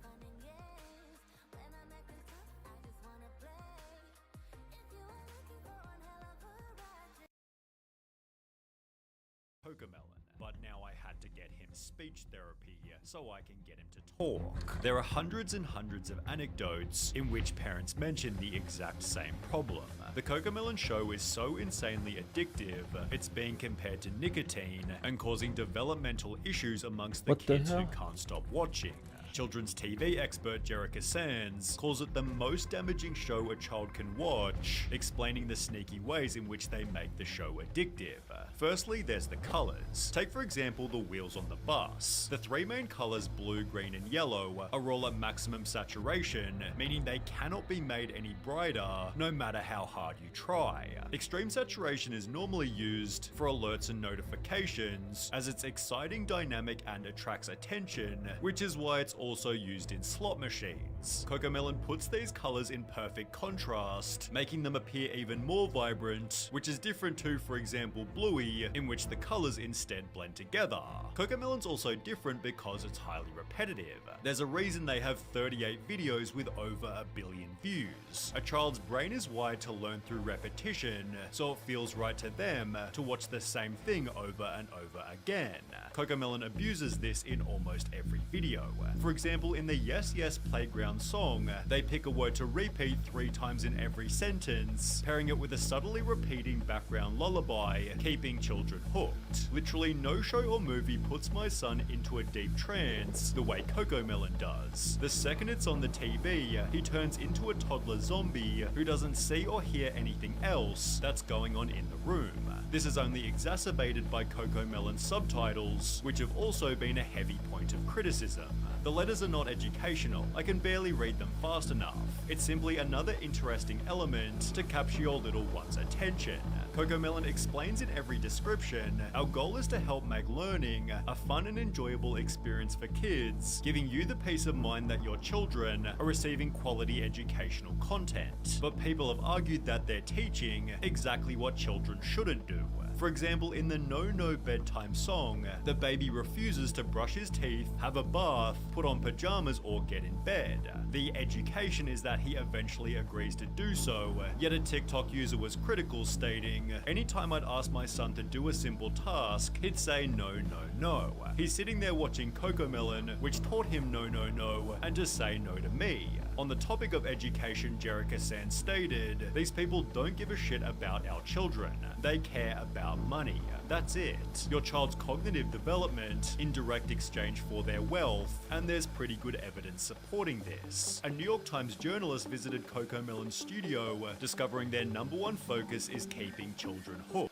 Cocomelon, but now I had to get him speech therapy so I can get him to talk. There are hundreds and hundreds of anecdotes in which parents mention the exact same problem. The Cocomelon show is so insanely addictive, it's being compared to nicotine and causing developmental issues amongst the
What the
kids who
hell?
can't stop watching. Children's TV expert Jerica Sands calls it the most damaging show a child can watch, explaining the sneaky ways in which they make the show addictive. Firstly, there's the colors. Take for example the wheels on the bus. The 3 main colors, blue, green and yellow, are all at maximum saturation, meaning they cannot be made any brighter no matter how hard you try. Extreme saturation is normally used for alerts and notifications, as it's exciting, dynamic and attracts attention, which is why it's also used in slot machines. Cocomelon puts these colors in perfect contrast, making them appear even more vibrant, which is different to, for example, Bluey, in which the colors instead blend together. Cocomelon's also different because it's highly repetitive. There's a reason they have 38 videos with over 1 billion views. A child's brain is wired to learn through repetition, so it feels right to them to watch the same thing over and over again. Cocomelon abuses this in almost every video. For example, in the Yes Yes Playground song, they pick a word to repeat 3 times in every sentence, pairing it with a subtly repeating background lullaby, keeping children hooked. Literally no show or movie puts my son into a deep trance the way Cocomelon does. The second it's on the TV, he turns into a toddler zombie who doesn't see or hear anything else that's going on in the room. This is only exacerbated by Cocomelon's subtitles, which have also been a heavy point of criticism. The letters are not educational, I can barely read them fast enough. It's simply another interesting element to capture your little one's attention. Cocomelon explains in every description, our goal is to help make learning a fun and enjoyable experience for kids, giving you the peace of mind that your children are receiving quality educational content. But people have argued that they're teaching exactly what children shouldn't do. For example, in the No No Bedtime song, the baby refuses to brush his teeth, have a bath, put on pajamas or get in bed. The education is that he eventually agrees to do so, yet a TikTok user was critical, stating, anytime I'd ask my son to do a simple task, he'd say no, no, no. He's sitting there watching Cocomelon, which taught him no, no, no, and to say no to me. On the topic of education, Jerica Sands stated, these people don't give a shit about our children. They care about money. That's it. Your child's cognitive development in direct exchange for their wealth, and there's pretty good evidence supporting this. A New York Times journalist visited Cocomelon's studio, discovering their #1 focus is keeping children hooked.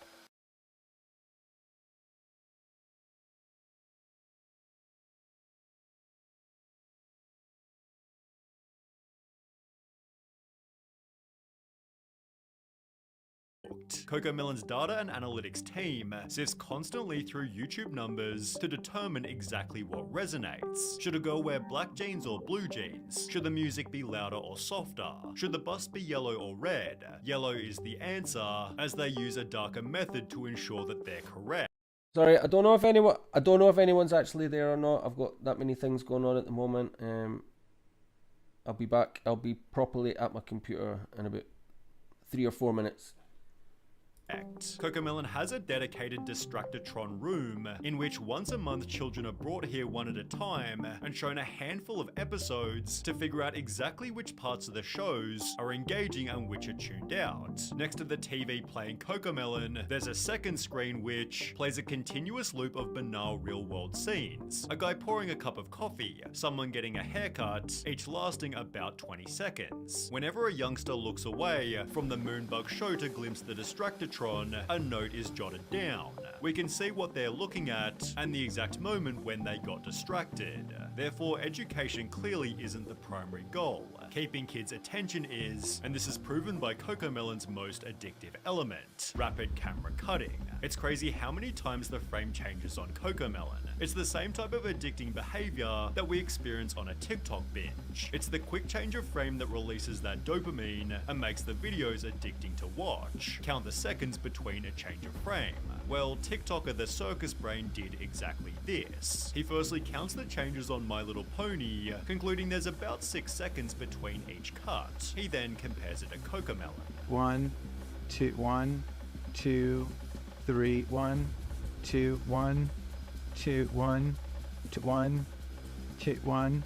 Cocomelon's data and analytics team sifts constantly through YouTube numbers to determine exactly what resonates. Should a girl wear black jeans or blue jeans? Should the music be louder or softer? Should the bus be yellow or red? Yellow is the answer, as they use a darker method to ensure that they're correct.
Sorry, I don't know if anyone's actually there or not. I've got that many things going on at the moment. I'll be back. I'll be properly at my computer in about 3 or 4 minutes.
Cocomelon has a dedicated Distractotron room in which once a month children are brought here one at a time and shown a handful of episodes to figure out exactly which parts of the shows are engaging and which are tuned out. Next to the TV playing Cocomelon, there's a second screen which plays a continuous loop of banal real-world scenes. A guy pouring a cup of coffee, someone getting a haircut, each lasting about 20 seconds. Whenever a youngster looks away from the Moonbug show to glimpse the Distractotron, a note is jotted down. We can see what they're looking at and the exact moment when they got distracted. Therefore, education clearly isn't the primary goal. Keeping kids' attention is, and this is proven by Cocomelon's most addictive element, rapid camera cutting. It's crazy how many times the frame changes on Cocomelon. It's the same type of addicting behavior that we experience on a TikTok binge. It's the quick change of frame that releases that dopamine and makes the videos addicting to watch. Count the seconds between a change of frame. Well, TikToker the Circus Brain did exactly this. He firstly counts the changes on My Little Pony, concluding there's about 6 seconds between each cut. He then compares it to Cocomelon.
1, 2, 1, 2, 3, 1, 2, 1, 2, 1, 2, 1, 2, 1,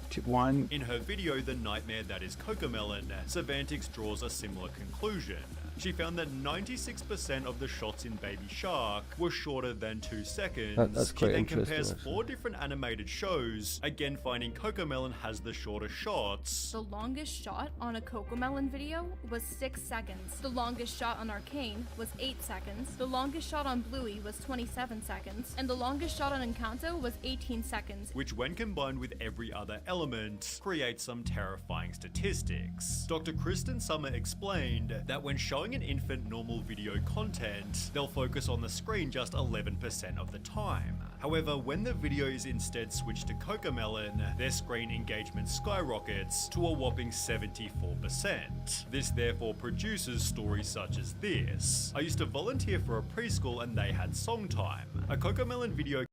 2, 1.
In her video, The Nightmare That Is Cocomelon, Savantix draws a similar conclusion. She found that 96% of the shots in Baby Shark were shorter than 2 seconds.
That's quite
she then
interesting,
compares
actually.
4 different animated shows, again finding Cocomelon has the shorter shots.
The longest shot on a Cocomelon video was 6 seconds. The longest shot on Arcane was 8 seconds. The longest shot on Bluey was 27 seconds. And the longest shot on Encanto was 18 seconds.
Which when combined with every other element, creates some terrifying statistics. Dr. Kristen Summer explained that when showing an infant normal video content, they'll focus on the screen just 11% of the time. However, when the video is instead switched to Cocomelon, their screen engagement skyrockets to a whopping 74%. This therefore produces stories such as this. I used to volunteer for a preschool and they had song time. A Cocomelon video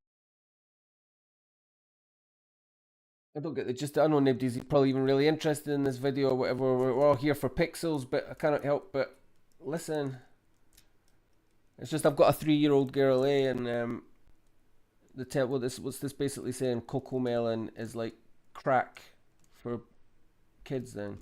I don't get it. Just I know nobody's probably even really interested in this video or whatever. We're all here for pixels, but I cannot help but listen. It's just I've got a 3-year-old girl, and what's this basically saying? Cocomelon is like crack for kids then.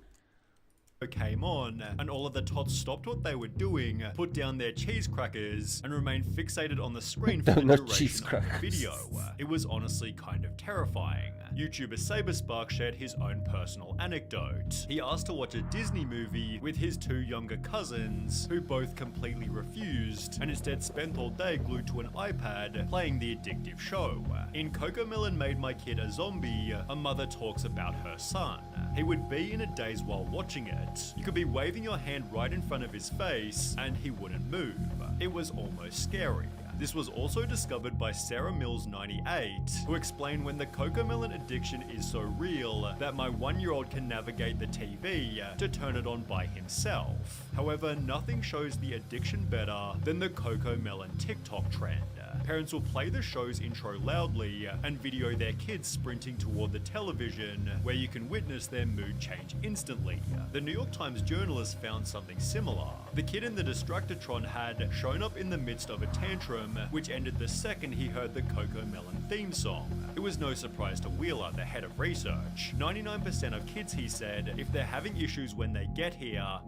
came on, and all of the tots stopped what they were doing, put down their cheese crackers, and remained fixated on the screen for the duration of the video. It was honestly kind of terrifying. YouTuber Saberspark shared his own personal anecdote. He asked to watch a Disney movie with his 2 younger cousins, who both completely refused, and instead spent all day glued to an iPad playing the addictive show. In Cocomelon Made My Kid a Zombie, a mother talks about her son. He would be in a daze while watching it. You could be waving your hand right in front of his face, and he wouldn't move. It was almost scary. This was also discovered by Sarah Mills 98, who explained when the Cocomelon addiction is so real that my 1-year-old can navigate the TV to turn it on by himself. However, nothing shows the addiction better than the Cocomelon TikTok trend. Parents will play the show's intro loudly and video their kids sprinting toward the television, where you can witness their mood change instantly. The New York Times journalist found something similar. The kid in the Distractotron had shown up in the midst of a tantrum, which ended the second he heard the Cocomelon theme song. It was no surprise to Wheeler, the head of research. 99% of kids, he said, if they're having issues when they get here,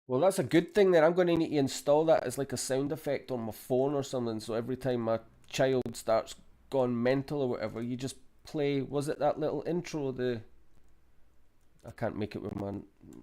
well, that's a good thing then. I'm going to need to install that as like a sound effect on my phone or something, so every time my child starts going mental or whatever, you just play, was it that little intro, I can't make it with my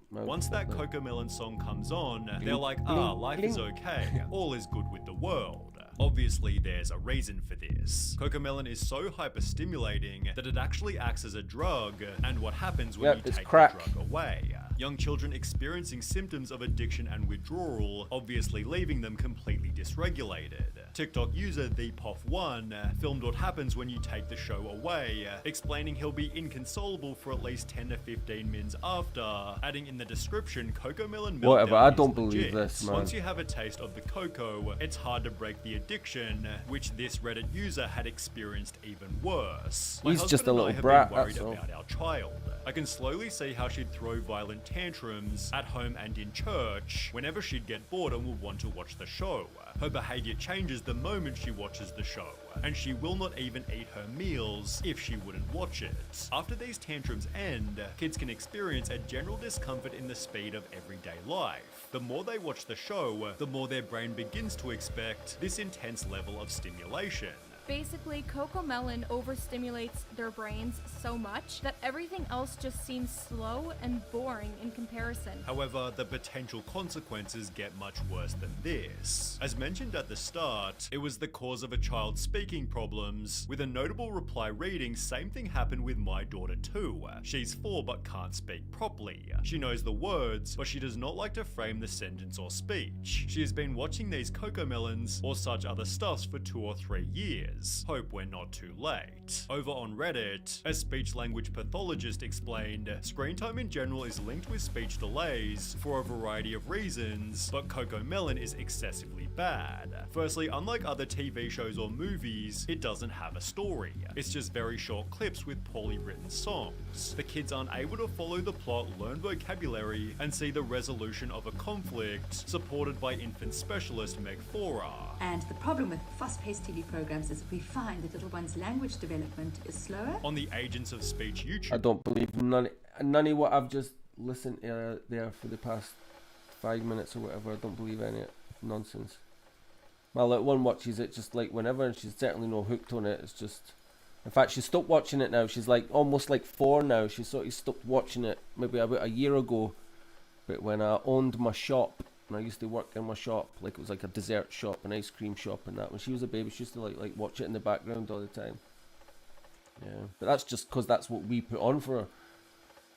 once that Cocomelon song comes on, they're like, life is okay, all is good with the world. Obviously, there's a reason for this. Cocomelon is so hyper-stimulating that it actually acts as a drug, and what happens when you take the drug away. young children experiencing symptoms of addiction and withdrawal, obviously leaving them completely dysregulated. TikTok user ThePoff1 filmed what happens when you take the show away, explaining he'll be inconsolable for at least 10 to 15 minutes after, adding in the description, Cocomelon meltdown
Whatever, I
is
don't
legit.
believe this, man.
Once you have a taste of the cocoa, it's hard to break the addiction, which this Reddit user had experienced even worse. My
He's just
husband
a
and I
little
have
brat,
been worried
that's all.
about our child. I can slowly see how she'd throw violent tantrums at home and in church whenever she'd get bored and would want to watch the show. Her behavior changes the moment she watches the show, and she will not even eat her meals if she wouldn't watch it. After these tantrums end, kids can experience a general discomfort in the speed of everyday life. The more they watch the show, the more their brain begins to expect this intense level of stimulation.
Basically, Cocomelon overstimulates their brains so much that everything else just seems slow and boring in comparison.
However, the potential consequences get much worse than this. As mentioned at the start, it was the cause of a child's speaking problems, with a notable reply reading, "Same thing happened with my daughter too. She's 4 but can't speak properly. She knows the words, but she does not like to frame the sentence or speech. She has been watching these Cocomelons or such other stuffs for 2 or 3 years. Hope we're not too late." Over on Reddit, a speech language pathologist explained, "Screen time in general is linked with speech delays for a variety of reasons, but Cocomelon is excessively bad. Firstly, unlike other TV shows or movies, it doesn't have a story. It's just very short clips with poorly written songs. The kids aren't able to follow the plot, learn vocabulary, and see the resolution of a conflict supported by infant specialist Meg Fora."
And the problem with fast-paced TV programs is we find that little one's language development is slower.
On the Agents of Speech YouTube
I don't believe none of what I've just listened to there for the past 5 minutes or whatever. I don't believe any nonsense. My little one watches it just like whenever, and she's certainly no hooked on it. It's just, in fact, she stopped watching it now. She's like almost like 4 now. She sort of stopped watching it maybe about a year ago. But when I owned my shop, and I used to work in my shop, like it was like a dessert shop, an ice cream shop, and that. When she was a baby, she used to like watch it in the background all the time. Yeah, but that's just because that's what we put on for her,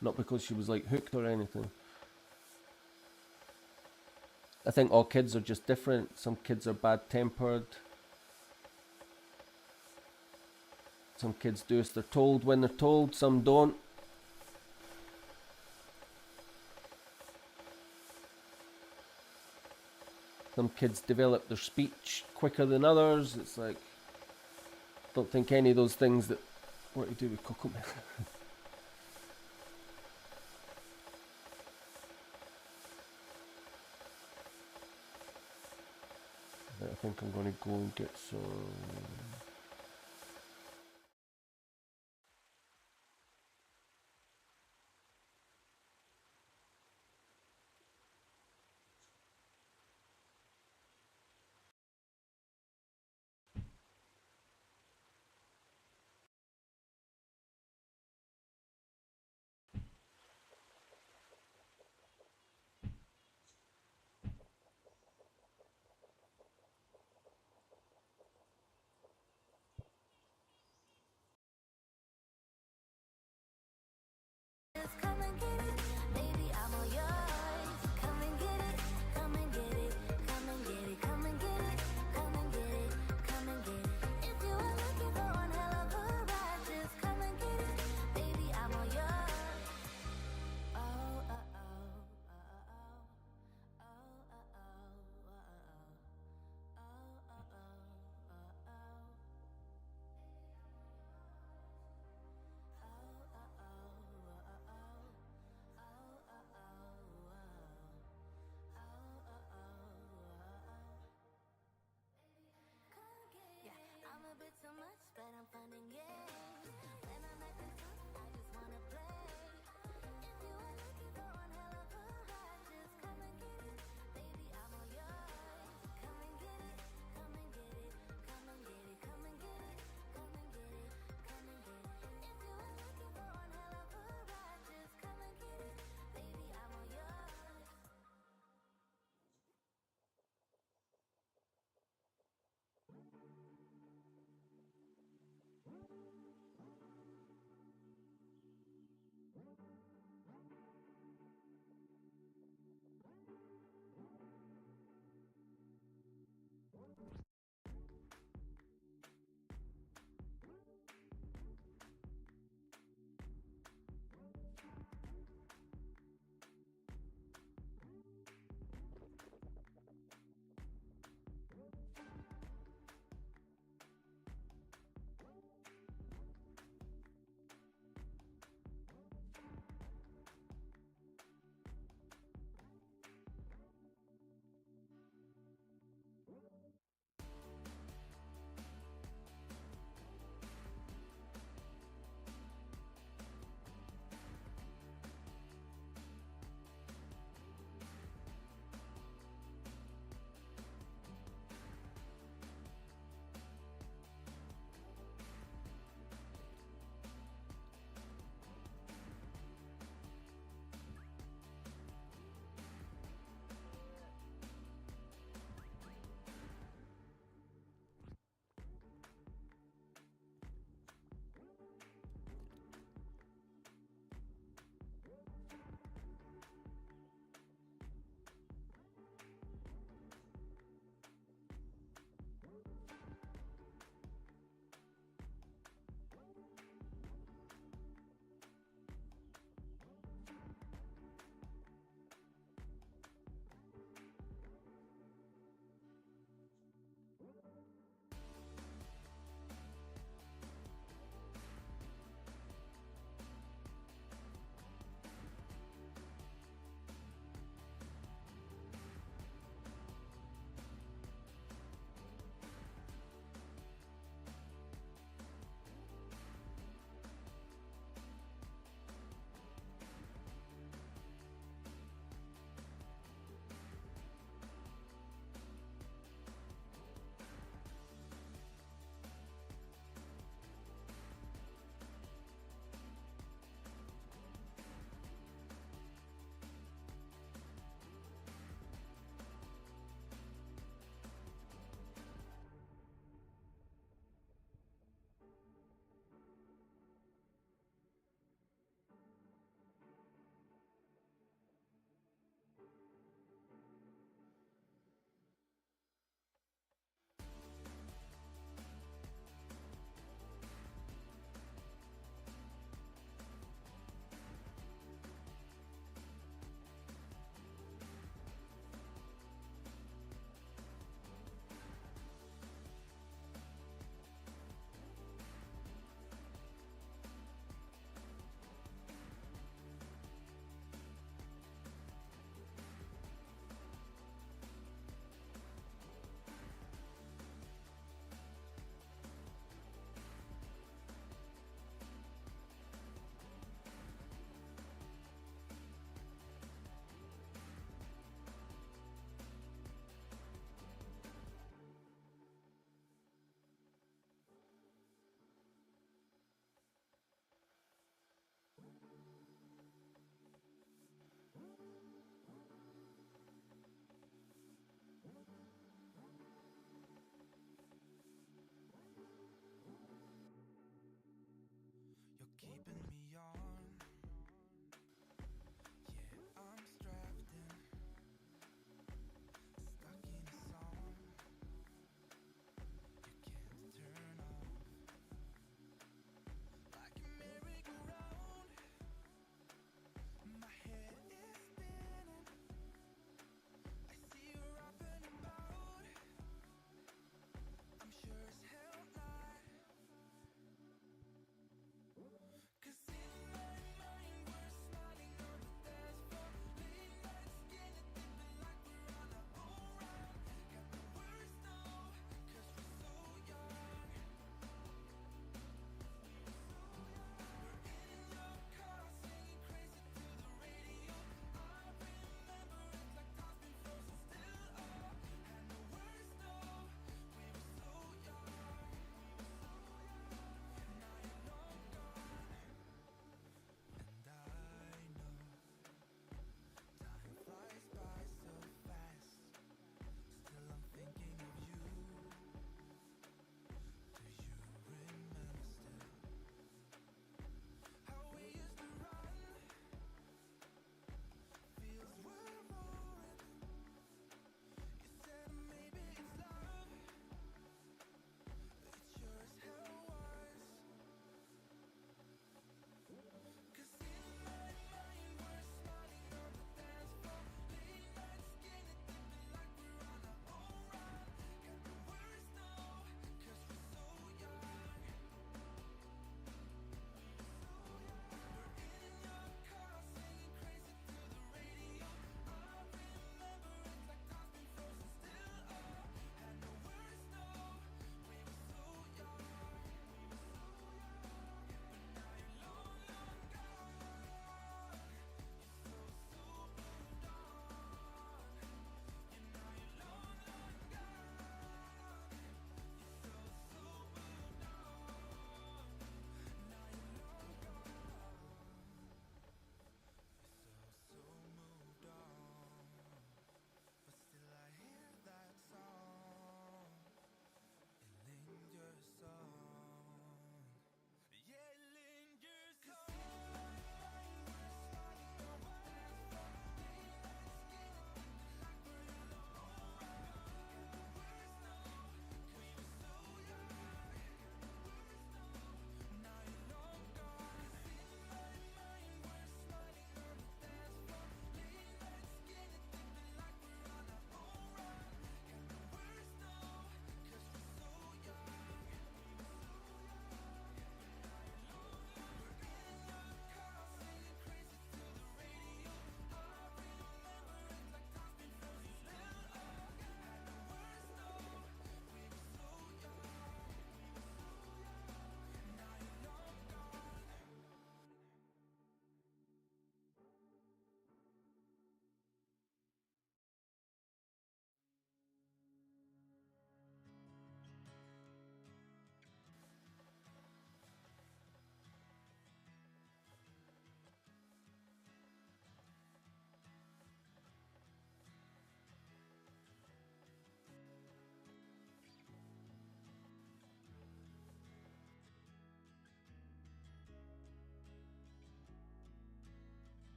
not because she was like hooked or anything. I think all kids are just different. Some kids are bad-tempered. Some kids do as they're told when they're told, some don't. Some kids develop their speech quicker than others. It's like, don't think any of those things that what you do with Cocomelon. I think I'm going to go and get some.
Just come and get it, baby, I'm all yours. Come and get it, come and get it, come and get it, come and get it, come and get it, come and get it. If you are looking for one hell of a ride, just come and get it, baby, I'm all yours. Oh, oh, oh, oh, oh, oh, oh, oh, oh, oh, oh, oh, oh, oh. I'm a bit too much, but I'm finding games. When I'm at the top, I just wanna play. If you are looking for one hell of a ride, just come and get it, baby, I'm all yours. Come and get it, come and get it, come and get it, come and get it, come and get it, come and get it. If you are looking for one hell of a ride, just come and get it, baby, I'm all yours.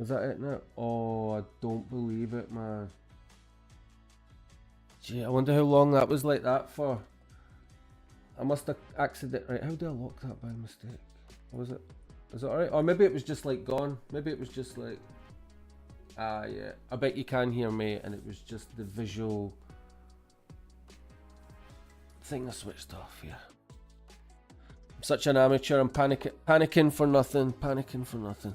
Is that it now? Oh, I don't believe it, man. Gee, I wonder how long that was like that for. I must have accidentally. Right, how did I lock that by mistake? Or was it? Is it alright? Or maybe it was just like gone. Maybe it was just like. Ah, yeah. I bet you can hear me, and it was just the visual thing I switched off. Yeah. I'm such an amateur. I'm panicking for nothing. Panicking for nothing.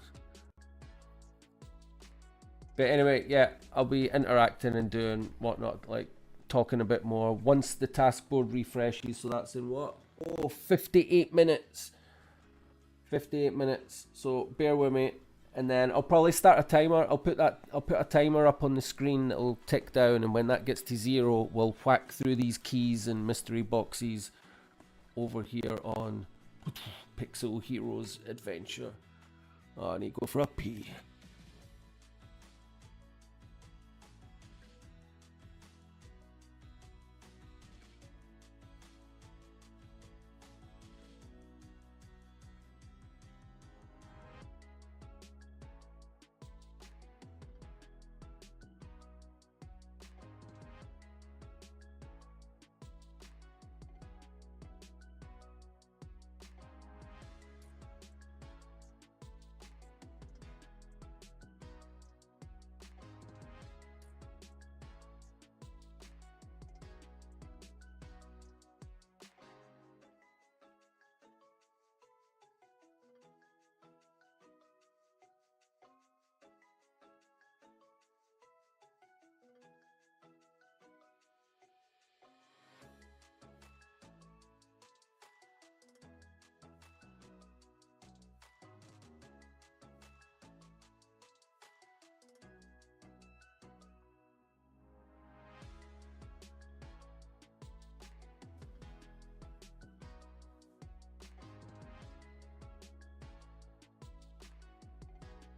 But anyway, yeah, I'll be interacting and doing whatnot, like talking a bit more once the task board refreshes. So that's in what? Oh, 58 minutes. 58 minutes. So bear with me, and then I'll probably start a timer. I'll put a timer up on the screen that'll tick down, and when that gets to 0, we'll whack through these keys and mystery boxes over here on Pixel Heroes Adventure. Oh, I need to go for a pee.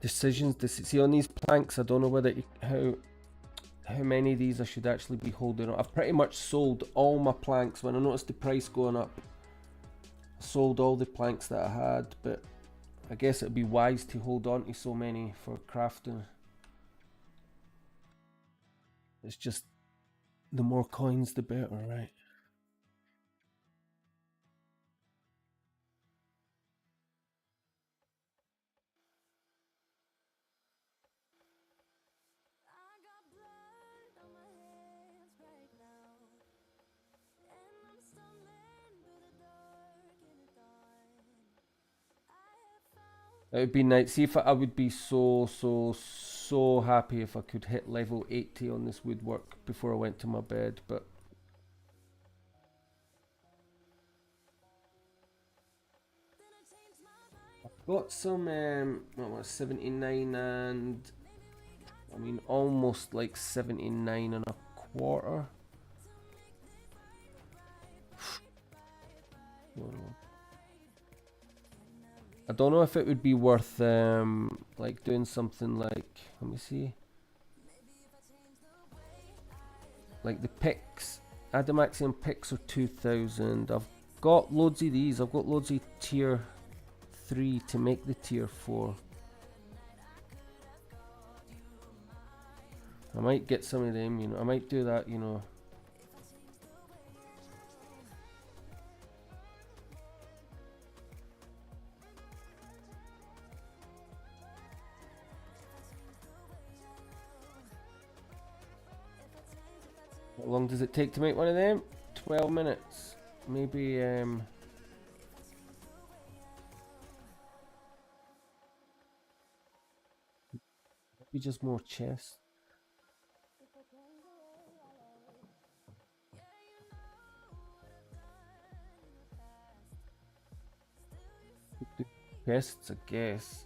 Decisions. See on these planks, I don't know whether how many of these I should actually be holding on. I've pretty much sold all my planks. When I noticed the price going up, I sold all the planks that I had, but I guess it'd be wise to hold on to so many for crafting. It's just the more coins the better, right? It would be nice. See, if I would be so happy if I could hit level 80 on this woodwork before I went to my bed, but I've got some 79 and I mean almost like 79 and a quarter. I don't know if it would be worth like doing something like, let me see, like the picks. Adamantium picks are 2,000. I've got loads of these. I've got loads of tier 3 to make the tier 4. I might get some of them, you know. I might do that, you know. How long does it take to make one of them? 12 minutes. Maybe maybe just more chests. Chests, I guess.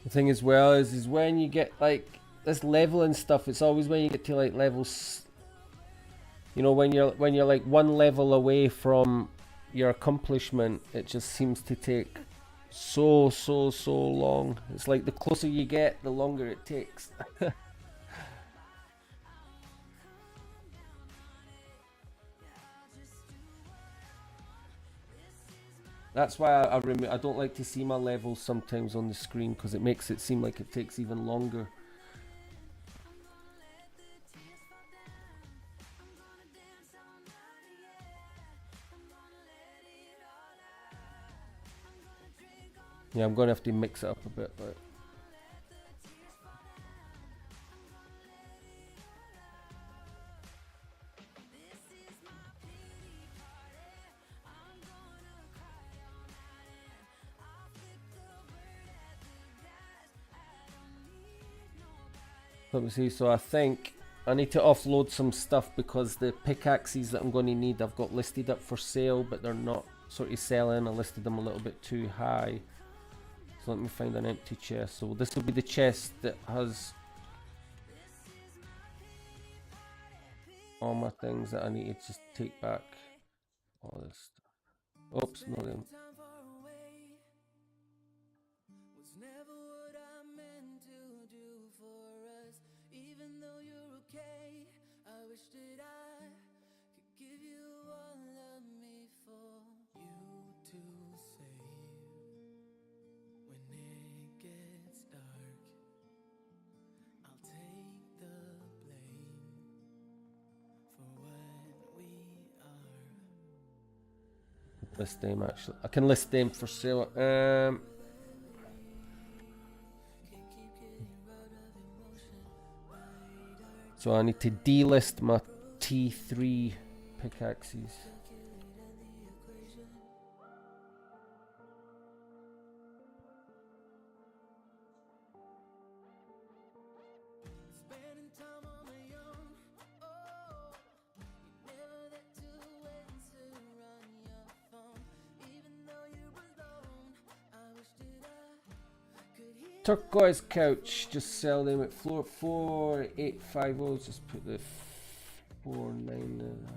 The thing as well is when you get like this level and stuff, it's always when you get to like levels, you know, when you're like one level away from your accomplishment, it just seems to take so long. It's like the closer you get, the longer it takes. That's why I don't like to see my levels sometimes on the screen, because it makes it seem like it takes even longer. Yeah, I'm gonna have to mix it up a bit, but let me see. So I think I need to offload some stuff because the pickaxes that I'm going to need I've got listed up for sale, but they're not sort of selling. I listed them a little bit too high. So let me find an empty chest. So this will be the chest that has all my things that I need to just take back. All this stuff. Oops, no them. List them actually. I can list them for sale. So I need to delist my T3 pickaxes. Turquoise couch, just sell them at floor 4850. Just put the 49 in.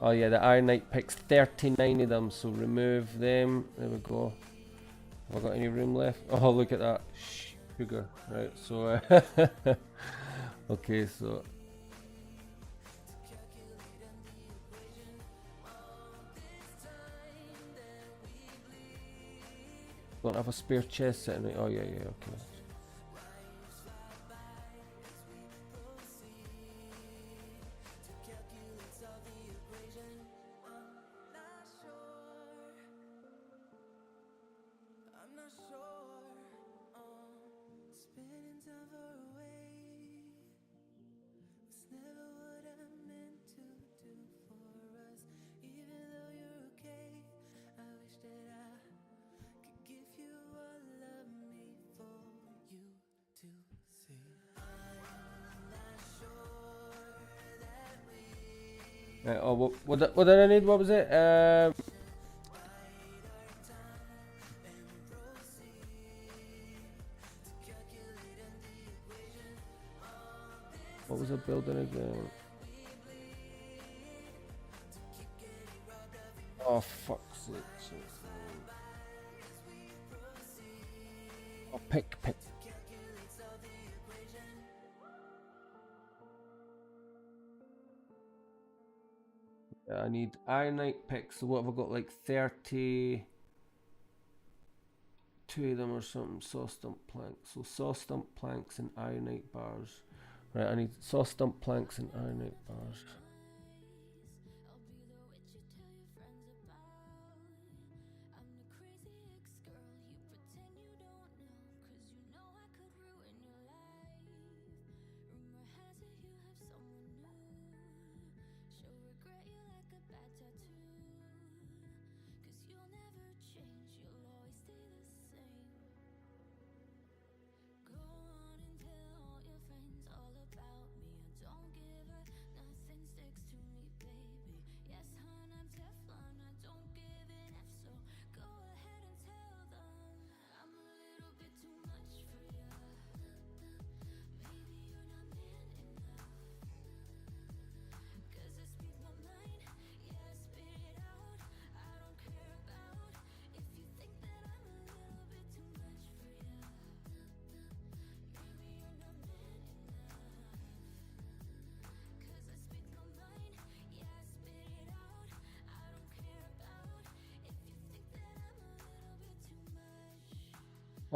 Oh yeah, the Ironite picks 39 of them, so remove them. There we go. Have I got any room left? Oh, look at that. Sugar. Right, so okay, so don't have a spare chest sitting there. Oh yeah, okay. Oh, what did I need? What was it? What was I building again? Oh, fuck's sake. Oh, pick. I need ironite picks. So what have I got? Like 32 of them or something. Saw stump planks. So saw stump planks and ironite bars. Right, I need saw stump planks and ironite bars.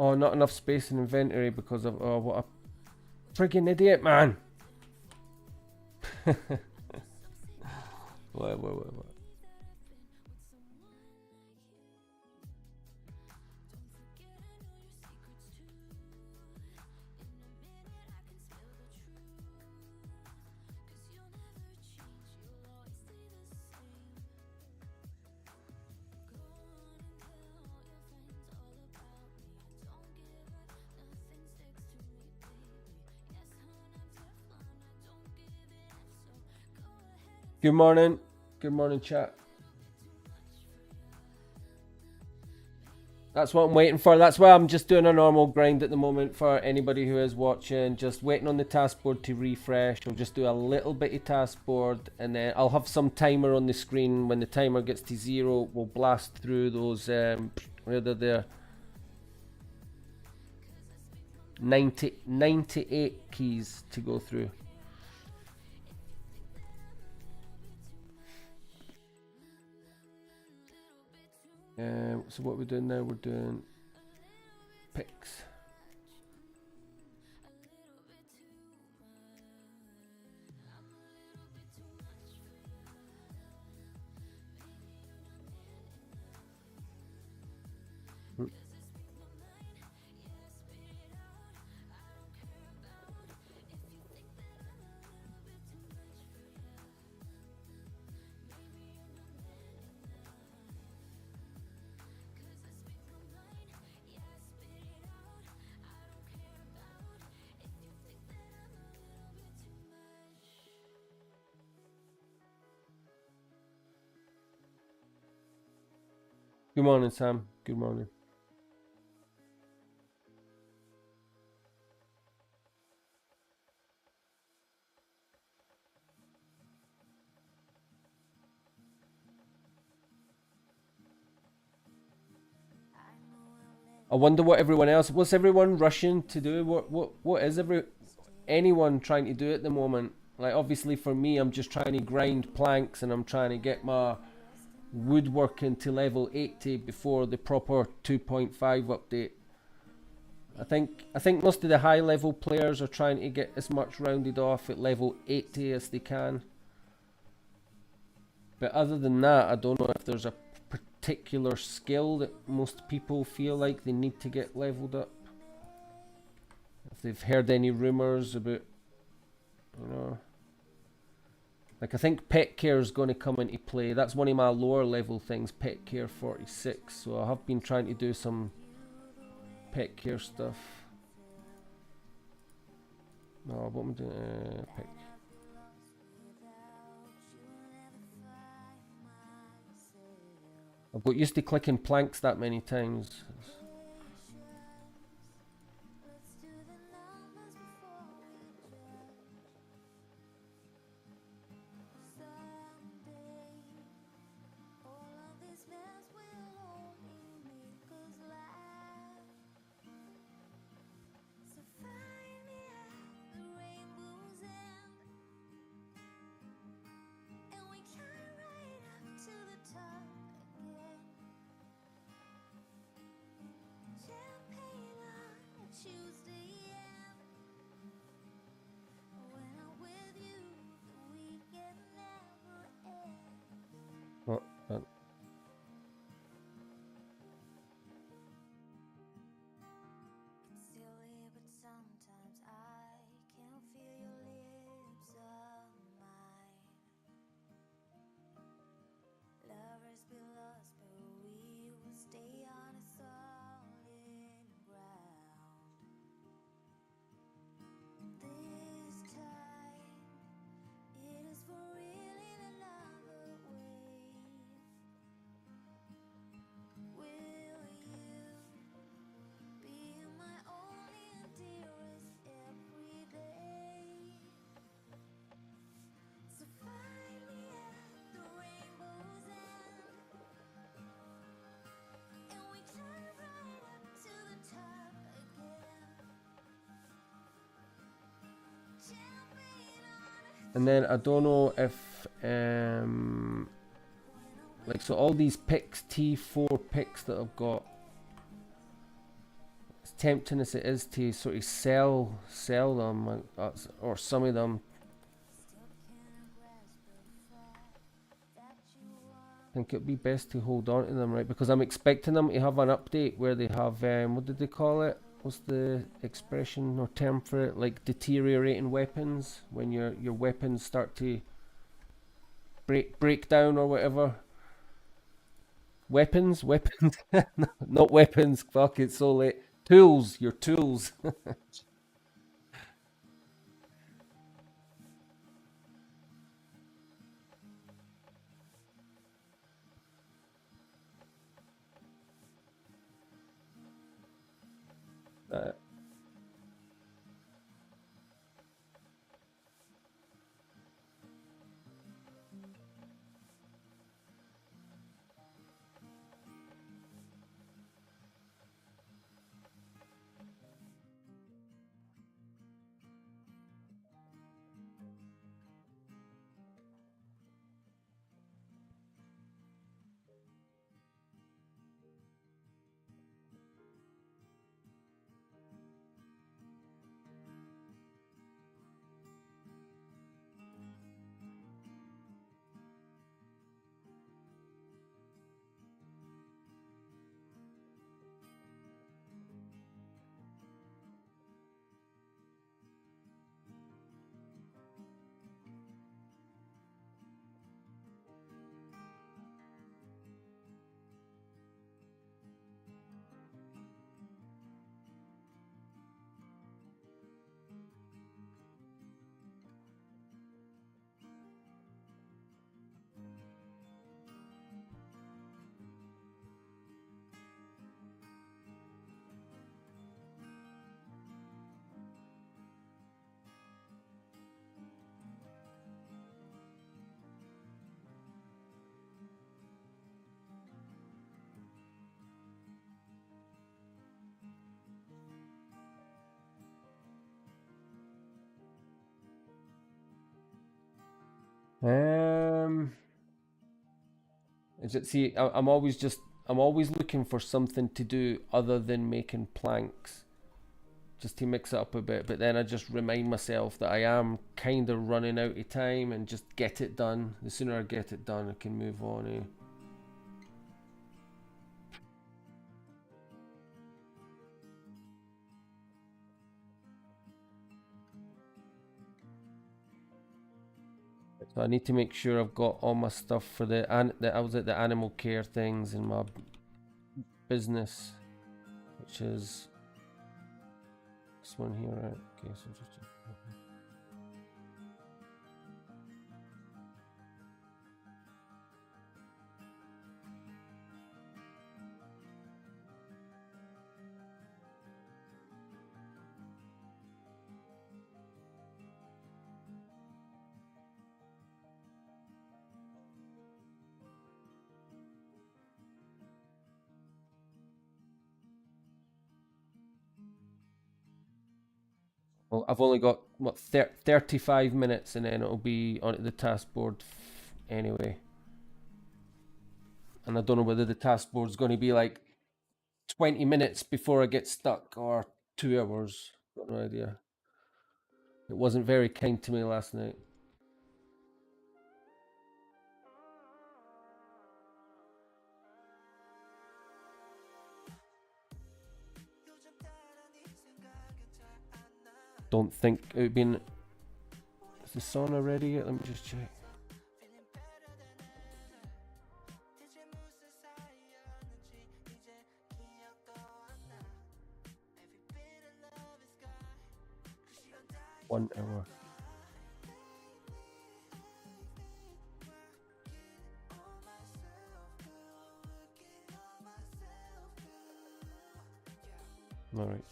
Oh, not enough space in inventory because of... Oh, what a friggin' idiot, man! What? Good morning. Good morning, chat. That's what I'm waiting for. That's why I'm just doing a normal grind at the moment for anybody who is watching. Just waiting on the taskboard to refresh. I'll just do a little bit of taskboard and then I'll have some timer on the screen. When the timer gets to 0, we'll blast through those, where they're there. 98 keys to go through. So what we're doing now, we're doing picks. Good morning, Sam. Good morning. I wonder what everyone else... What's everyone rushing to do? What is anyone trying to do at the moment? Like, obviously for me, I'm just trying to grind planks and I'm trying to get my woodworking to level 80 before the proper 2.5 update. I think most of the high level players are trying to get as much rounded off at level 80 as they can. But other than that, I don't know if there's a particular skill that most people feel like they need to get leveled up. If they've heard any rumors about, you know, like I think pet care is going to come into play. That's one of my lower level things, pet care 46. So I have been trying to do some pet care stuff. No, what am I doing? Pet. I've got used to clicking planks that many times. And then I don't know if like, so all these picks, T4 picks that I've got, it's tempting as it is to sort of sell them, or some of them, I think it'd be best to hold on to them, right? Because I'm expecting them to have an update where they have, what did they call it? What's the expression or term for it? Like deteriorating weapons, when your weapons start to break down or whatever. Weapons, not weapons. Fuck, it's so late. Tools, your tools. Is it? See, I'm always looking for something to do other than making planks, just to mix it up a bit. But then I just remind myself that I am kind of running out of time, and just get it done. The sooner I get it done, I can move on. So I need to make sure I've got all my stuff for the animal care things in my business, which is this one here, right? Okay, so just well, I've only got what 35 minutes, and then it'll be onto the task board anyway. And I don't know whether the task board's going to be like 20 minutes before I get stuck, or 2 hours. Got no idea. It wasn't very kind to me last night. Don't think it would be in... Is the sauna ready yet? Let me just check. One hour. All right.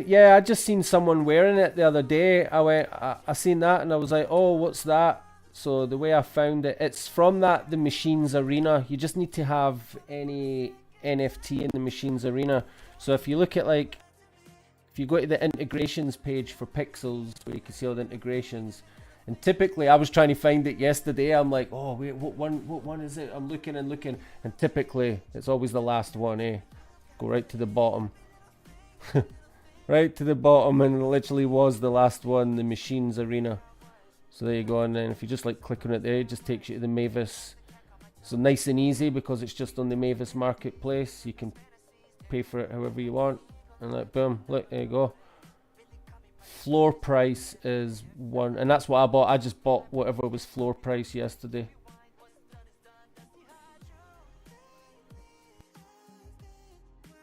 Yeah, I just seen someone wearing it the other day. I seen that and I was like, oh, what's that? So the way I found it, it's from the Machines Arena. You just need to have any NFT in the Machines Arena. So if you look at if you go to the integrations page for Pixels, where you can see all the integrations, And typically, I was trying to find it yesterday. I'm like, oh wait, what one is it? I'm looking and looking, and typically it's always the last one, eh? Go right to the bottom. Right to the bottom, and it literally was the last one, the Machines Arena. So there you go, and then if you just like click on it there, it just takes you to the Mavis. So nice and easy because it's just on the Mavis Marketplace. You can pay for it however you want, and like boom, look, there you go. Floor price is one, and that's what I bought. I just bought whatever was floor price yesterday.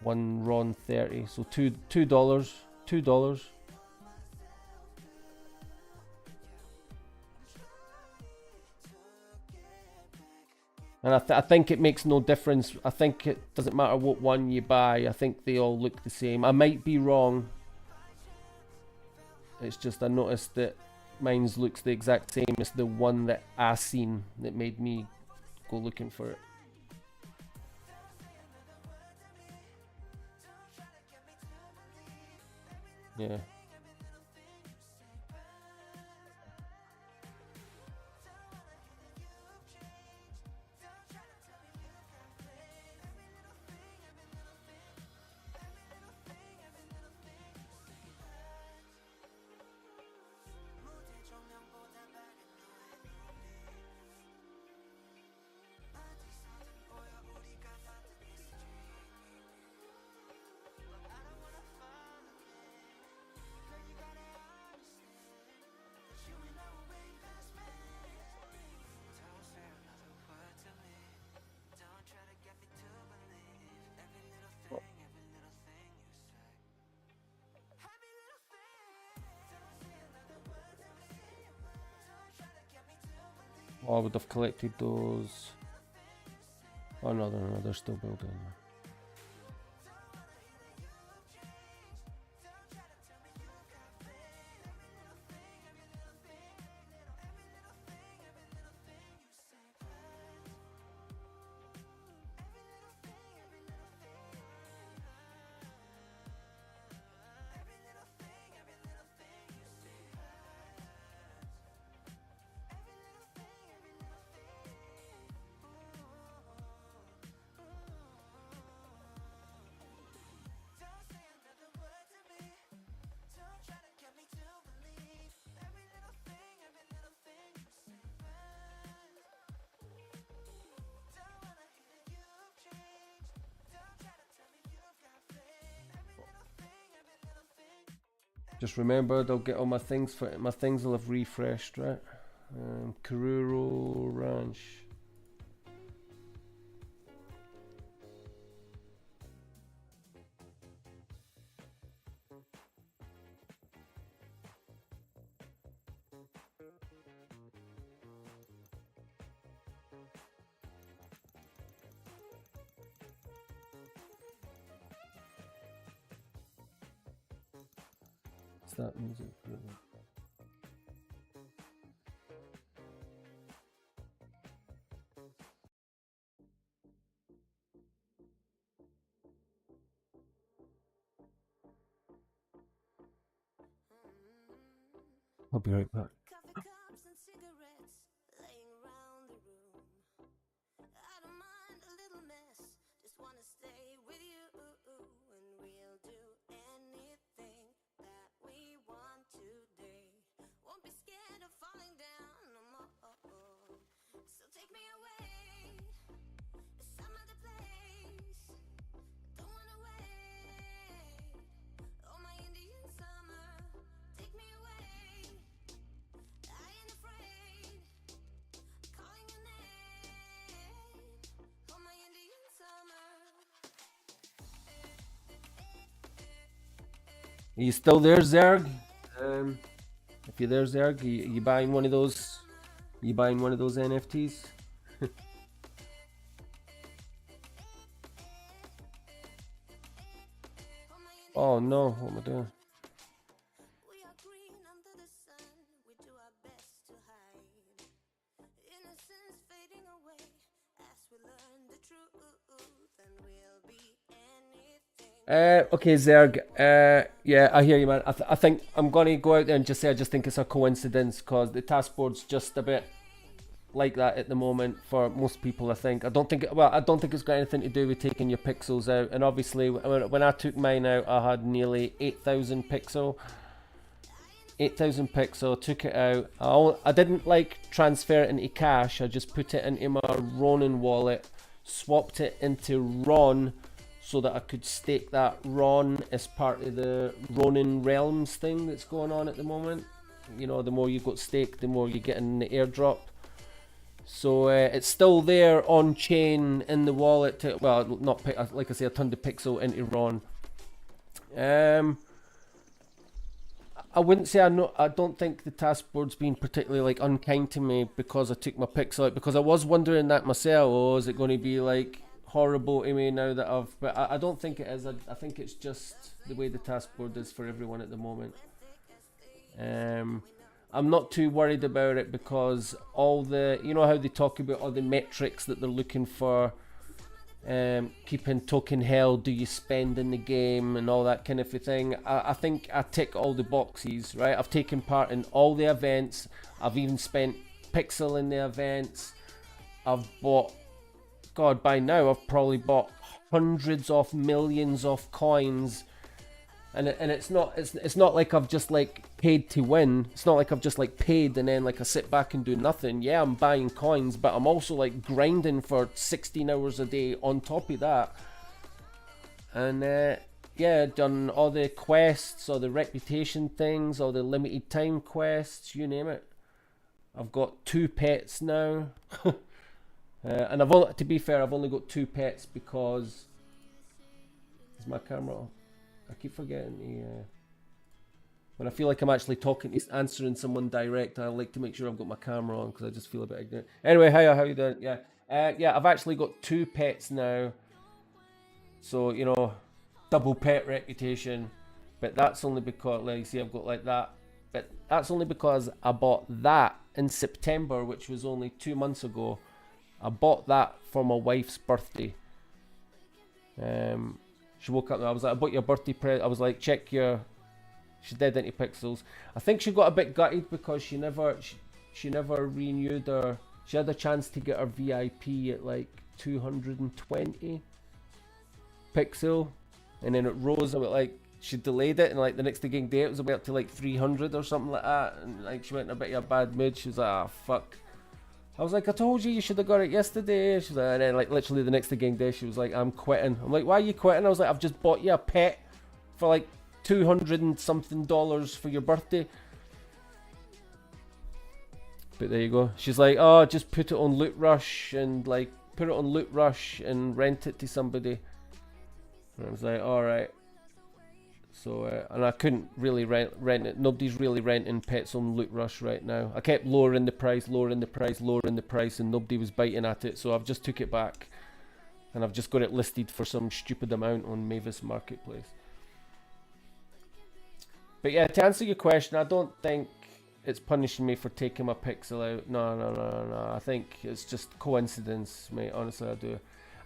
One RON 30, so $2. And I think it makes no difference. I think it doesn't matter what one you buy. I think they all look the same. I might be wrong. It's just I noticed that mine's looks the exact same as the one that I seen that made me go looking for it. Yeah. Oh, I would have collected those. Oh no, they're still building. Just remembered I'll get all my things for my things will have refreshed, right? Karuro Ranch. What's that music? I'll be right back.
Coffee cups and cigarettes laying around the room. I don't mind a little mess, just wanna stay with you, and we'll do anything that we want today. Won't be scared of falling down no more. So take me away, some other place. Don't wanna wait. Oh my Indian summer, take me away. I ain't afraid, calling your name. Oh my Indian summer.
Are you still there, Zerg? If you're there, Zerg, you buying one of those? You buying one of those NFTs? Oh no, what am I doing?
We are green under the sun, we do our best to hide. Innocence fading away as we learn the truth, and we'll be anything
Okay, Zerg. Yeah, I hear you, man. I think I'm gonna go out there and just say I just think it's a coincidence because the task board's just a bit like that at the moment for most people. I think. I don't think it's got anything to do with taking your pixels out. And obviously, when I took mine out, I had nearly 8,000 pixel. 8,000 pixel. Took it out. I didn't like transfer it into cash. I just put it into my Ronin wallet, swapped it into Ron, so that I could stake that Ron as part of the Ronin Realms thing that's going on at the moment. You know, the more you got staked, the more you get in the airdrop. So it's still there on chain in the wallet. Well, not like I say, I turned the pixel into Ron. I wouldn't say I don't think the task board's been particularly like unkind to me because I took my pixel out, because I was wondering that myself. Oh, is it going to be like horrible to me now that but I don't think it is. I think it's just the way the task board is for everyone at the moment. I'm not too worried about it because all the, you know how they talk about all the metrics that they're looking for, keeping token held, do you spend in the game and all that kind of thing. I think I tick all the boxes, right? I've taken part in all the events. I've even spent pixel in the events. I've bought, God, by now I've probably bought hundreds of millions of coins, and it's not like I've just like paid to win. It's not like I've just like paid and then like I sit back and do nothing. Yeah, I'm buying coins, but I'm also like grinding for 16 hours a day on top of that. And yeah, done all the quests, all the reputation things, all the limited time quests, you name it. I've got 2 pets now. And to be fair, I've only got 2 pets because is my camera off? I keep forgetting to when I feel like I'm actually answering someone direct, I like to make sure I've got my camera on because I just feel a bit ignorant. Anyway, how you doing? Yeah, yeah, I've actually got 2 pets now, so you know, double pet reputation. But that's only because, like you see, I've got like that. But that's only because I bought that in September, which was only 2 months ago. I bought that for my wife's birthday. She woke up and I was like, I bought your birthday present. I was like, check your... She's dead into pixels. I think she got a bit gutted because she never renewed her... She had a chance to get her VIP at like 220 pixel. And then it rose about like... She delayed it and like the next day it was about up to like 300 or something like that. And like she went in a bit of a bad mood. She was like, ah, fuck. I was like, I told you should have got it yesterday. She's like, and then like literally the next day she was like, I'm quitting. I'm like, why are you quitting? I was like, I've just bought you a pet for like $200 and something for your birthday. But there you go. She's like, oh, just put it on Loot Rush and like put it on Loot Rush and rent it to somebody. And I was like, all right. So, and I couldn't really rent it. Nobody's really renting pets on Loot Rush right now. I kept lowering the price, and nobody was biting at it. So I've just took it back. And I've just got it listed for some stupid amount on Mavis Marketplace. But yeah, to answer your question, I don't think it's punishing me for taking my pixel out. No. I think it's just coincidence, mate. Honestly, I do.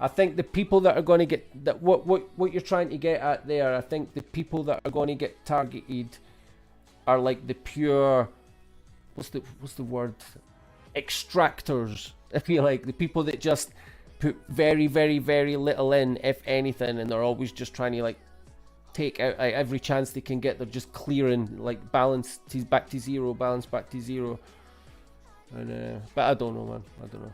I think the people that are going to get that what you're trying to get at there, I think the people that are going to get targeted are like the pure, what's the word, extractors. I feel like the people that just put very little in, if anything, and they're always just trying to like take out like, every chance they can get. They're just clearing like balance back to zero. And but I don't know, man. I don't know.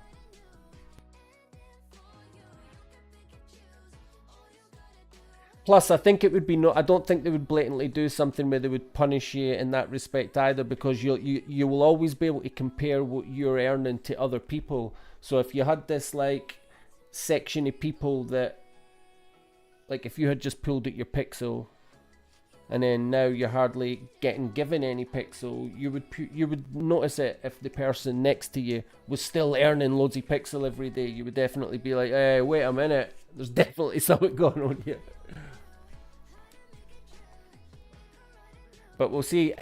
Plus, I think it would be I don't think they would blatantly do something where they would punish you in that respect either, because you will always be able to compare what you're earning to other people. So if you had this like section of people that, like, if you had just pulled out your pixel, and then now you're hardly getting given any pixel, you would notice it if the person next to you was still earning loads of pixel every day. You would definitely be like, hey, wait a minute, there's definitely something going on here. But we'll see.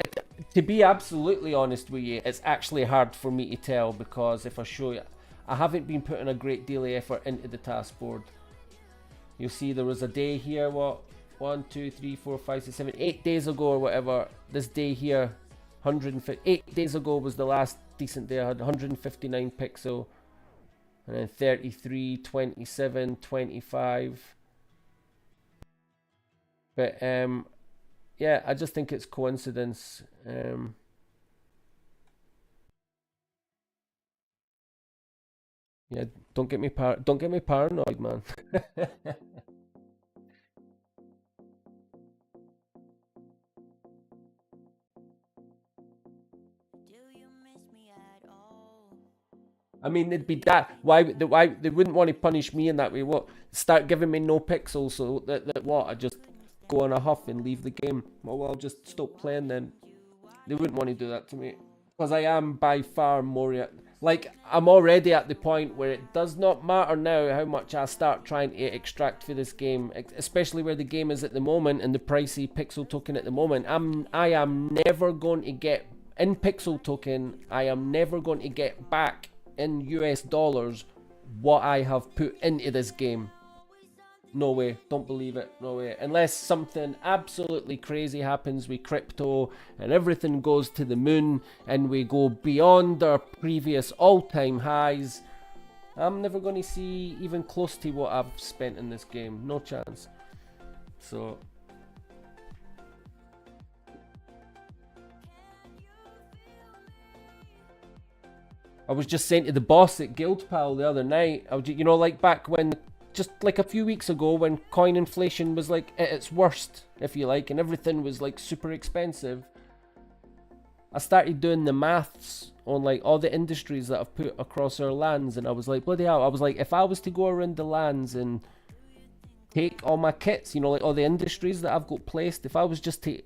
To be absolutely honest with you, it's actually hard for me to tell, because if I show you, I haven't been putting a great deal of effort into the task board. You'll see there was a day here, 1, 2, 3, 4, 5, 6, 7, 8 days ago or whatever, this day here, 8 days ago was the last decent day. I had 159 pixel, and then 33, 27, 25. But yeah, I just think it's coincidence. Yeah, don't get me paranoid, man. I mean, they'd be that. Why they wouldn't want to punish me in that way? What? Start giving me no pixels so that what? I just go on a huff and leave the game. Well, I'll just stop playing then. They wouldn't want to do that to me, because I am by far more. Like, I'm already at the point where it does not matter now how much I start trying to extract for this game, especially where the game is at the moment and the pricey pixel token at the moment. I am never going to get, in pixel token, I am never going to get back in US dollars what I have put into this game. No way. Don't believe it. No way. Unless something absolutely crazy happens with crypto and everything goes to the moon and we go beyond our previous all-time highs, I'm never going to see even close to what I've spent in this game. No chance. So I was just saying to the boss at GuildPal the other night, you know, like back when, just like a few weeks ago, when coin inflation was like at its worst, if you like, and everything was like super expensive, I started doing the maths on like all the industries that I've put across our lands, and I was like, bloody hell, I was like, if I was to go around the lands and take all my kits, you know, like all the industries that I've got placed, if I was just to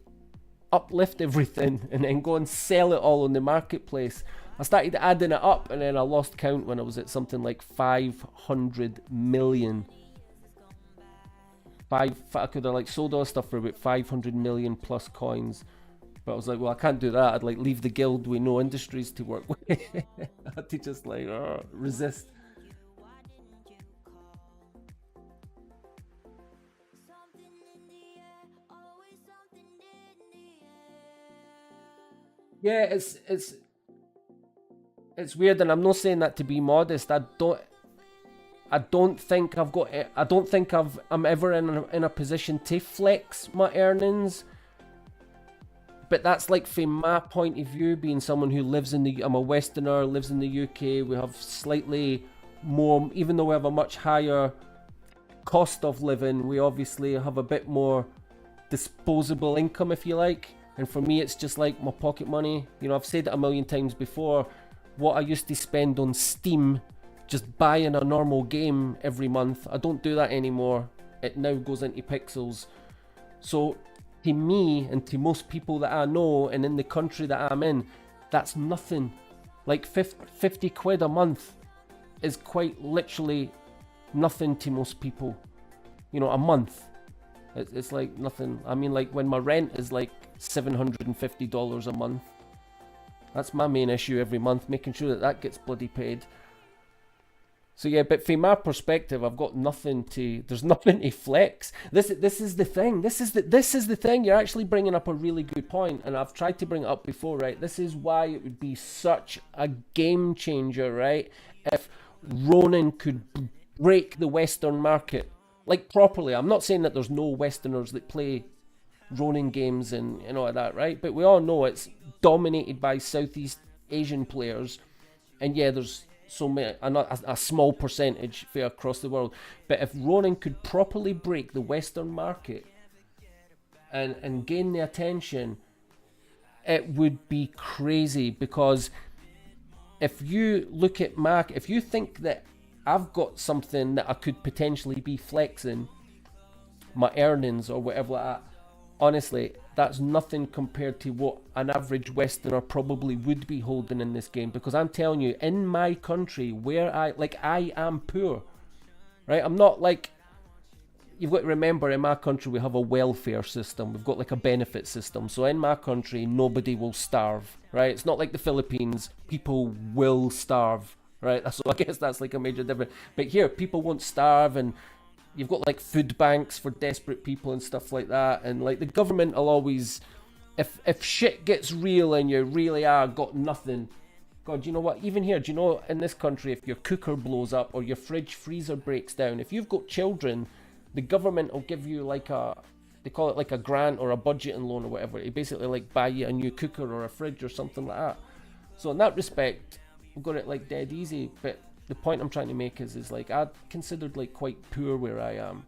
uplift everything and then go and sell it all on the marketplace, I started adding it up, and then I lost count when I was at something like 500 million. I could have like sold all stuff for about 500 million plus coins, but I was like, well, I can't do that. I'd like leave the guild with no industries to work with. I had to just like resist. Yeah, it's weird, and I'm not saying that to be modest. I don't think I'm ever in a position to flex my earnings. But that's like from my point of view, being someone who lives I'm a Westerner, lives in the UK. We have slightly more, even though we have a much higher cost of living, we obviously have a bit more disposable income, if you like. And for me, it's just like my pocket money. You know, I've said it a million times before. What I used to spend on Steam, just buying a normal game every month, I don't do that anymore. It now goes into pixels. So to me and to most people that I know and in the country that I'm in, that's nothing. Like 50 quid a month is quite literally nothing to most people. You know, a month. It's like nothing. I mean, like when my rent is like $750 a month. That's my main issue every month, making sure that gets bloody paid. So yeah, but from my perspective, I've got nothing to. There's nothing to flex. This is the thing. This is the thing. You're actually bringing up a really good point, and I've tried to bring it up before, right? This is why it would be such a game changer, right? If Ronin could break the Western market, like properly. I'm not saying that there's no Westerners that play Ronin games and all of that, right? But we all know it's dominated by Southeast Asian players, and yeah, there's so many, a small percentage fair across the world. But if Ronin could properly break the Western market and gain the attention, it would be crazy. Because if you look at if you think that I've got something that I could potentially be flexing, my earnings or whatever like that, honestly, that's nothing compared to what an average Westerner probably would be holding in this game. Because I'm telling you, in my country, where I am poor, right? I'm not like, you've got to remember, in my country we have a welfare system. We've got like a benefit system. So in my country, nobody will starve, right? It's not like the Philippines. People will starve, right? So I guess that's like a major difference. But here, people won't starve, and you've got like food banks for desperate people and stuff like that, and like the government will always, if shit gets real and you really are got nothing, God, you know what, even here, do you know in this country, if your cooker blows up or your fridge freezer breaks down, if you've got children, the government will give you like they call it like a grant or a budgeting loan or whatever. It basically like buy you a new cooker or a fridge or something like that. So in that respect, we've got it like dead easy. But the point I'm trying to make is like I'd considered like quite poor where I am.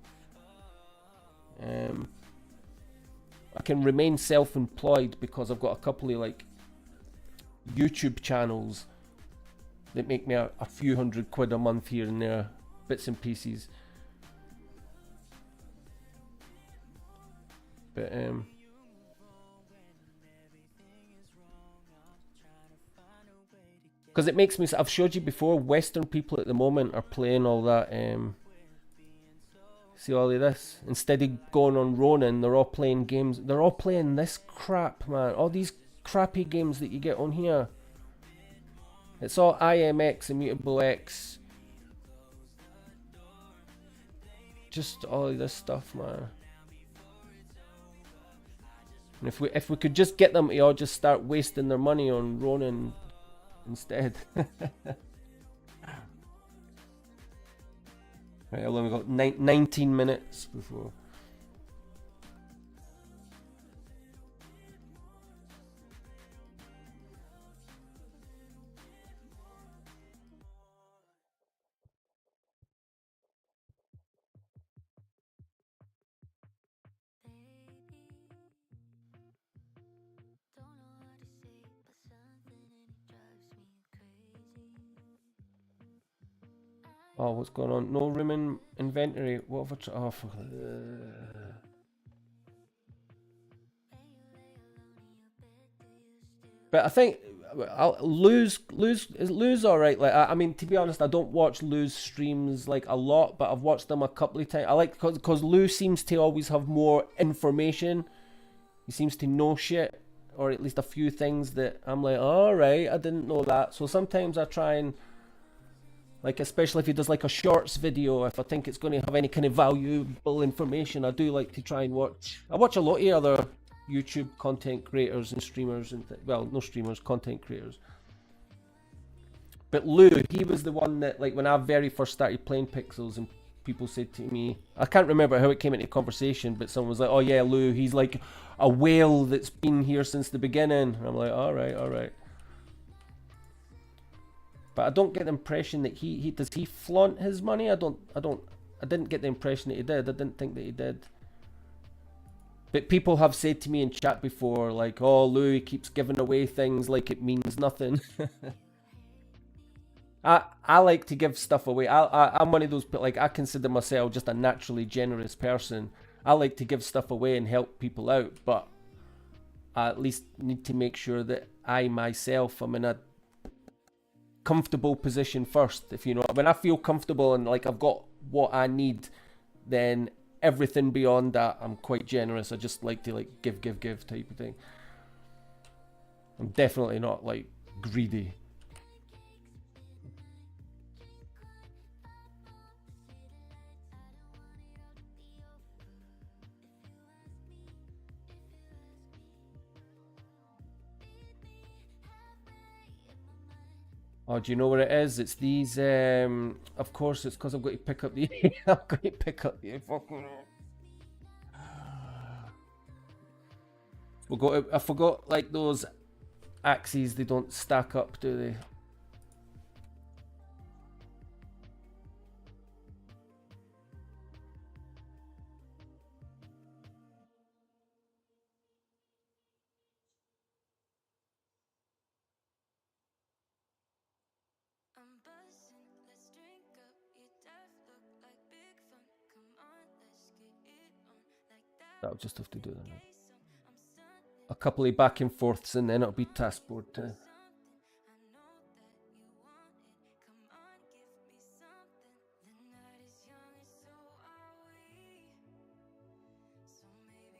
I can remain self-employed because I've got a couple of like YouTube channels that make me a few £100 a month here and there, bits and pieces. But because it makes me, I've showed you before, Western people at the moment are playing all that, see all of this, instead of going on Ronin, they're all playing games, they're all playing this crap, man, all these crappy games that you get on here. It's all IMX, Immutable X, just all of this stuff, man. And if we could just get them to all just start wasting their money on Ronin instead. Right, I've only got 19 minutes before. Oh, what's going on? No room in inventory. What have I oh, fuck. But I think I'll lose alright. Like I mean, to be honest, I don't watch Lou's streams like a lot, but I've watched them a couple of times. I like because Lou seems to always have more information. He seems to know shit, or at least a few things that I'm like, alright, I didn't know that. So sometimes I try and, like, especially if he does like a shorts video, if I think it's going to have any kind of valuable information, I do like to try and watch. I watch a lot of other YouTube content creators and streamers, and well, no streamers, content creators. But Lou, he was the one that, like, when I very first started playing Pixels, and people said to me, I can't remember how it came into conversation, but someone was like, oh yeah, Lou, he's like a whale that's been here since the beginning. And I'm like, all right. But I don't get the impression that he does he flaunt his money? I didn't get the impression that he did. I didn't think that he did. But people have said to me in chat before, like, oh, Louis keeps giving away things like it means nothing. I like to give stuff away. I'm one of those, like, I consider myself just a naturally generous person. I like to give stuff away and help people out, but I at least need to make sure that I myself am in a comfortable position first, if you know. When I feel comfortable and like I've got what I need, then everything beyond that, I'm quite generous. I just like to like give type of thing. I'm definitely not like greedy. Oh, do you know what it is? It's these, of course it's because I've got to pick up the, I've got to pick up the fucking... I forgot, like, those axes, they don't stack up, do they? I'll just have to do that now. A couple of back and forths and then it'll be taskboard time.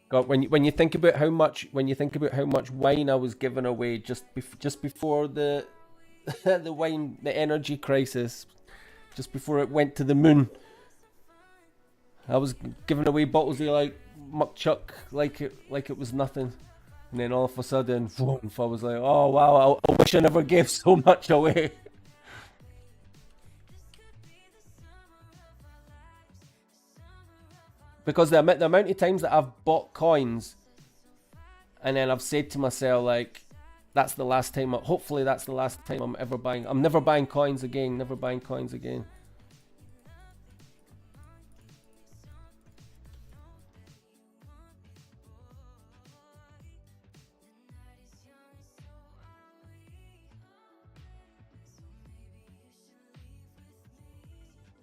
God, when you think about how much wine I was giving away just before the the energy crisis, just before it went to the moon. I was giving away bottles of like muck chuck like it was nothing. And then all of a sudden, boom, I was like, oh wow, I wish I never gave so much away. Because the amount of times that I've bought coins and then I've said to myself, like, that's the last time, hopefully that's the last time I'm ever buying. I'm never buying coins again, never buying coins again.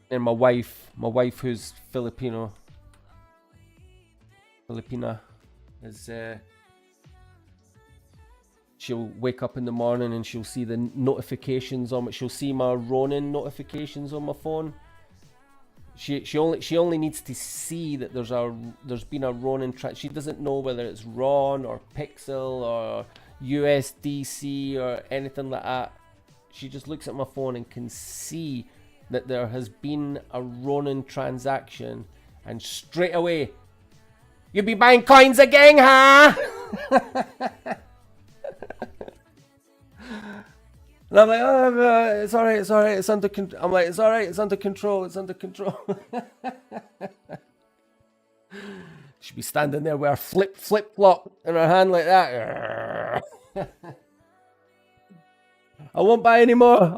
And my wife who's Filipina, is she'll wake up in the morning and she'll see the notifications on it. She'll see my Ronin notifications on my phone. She only needs to see that there's been a Ronin she doesn't know whether it's RON or Pixel or USDC or anything like that. She just looks at my phone and can see that there has been a Ronin transaction, and straight away, you be buying coins again, huh? And I'm like, oh, it's alright, it's under control. I'm like, it's alright, it's under control. She'd be standing there with her flip flop in her hand like that. I won't buy anymore.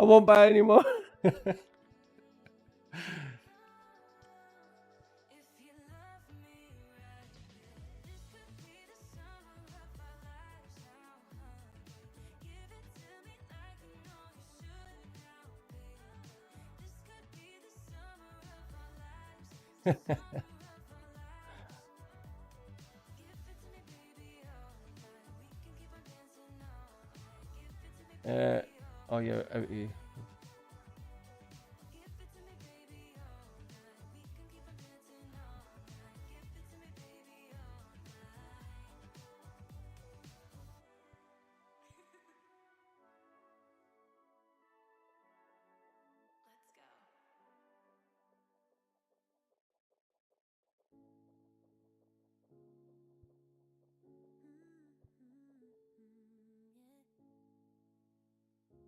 Oh yeah, out here.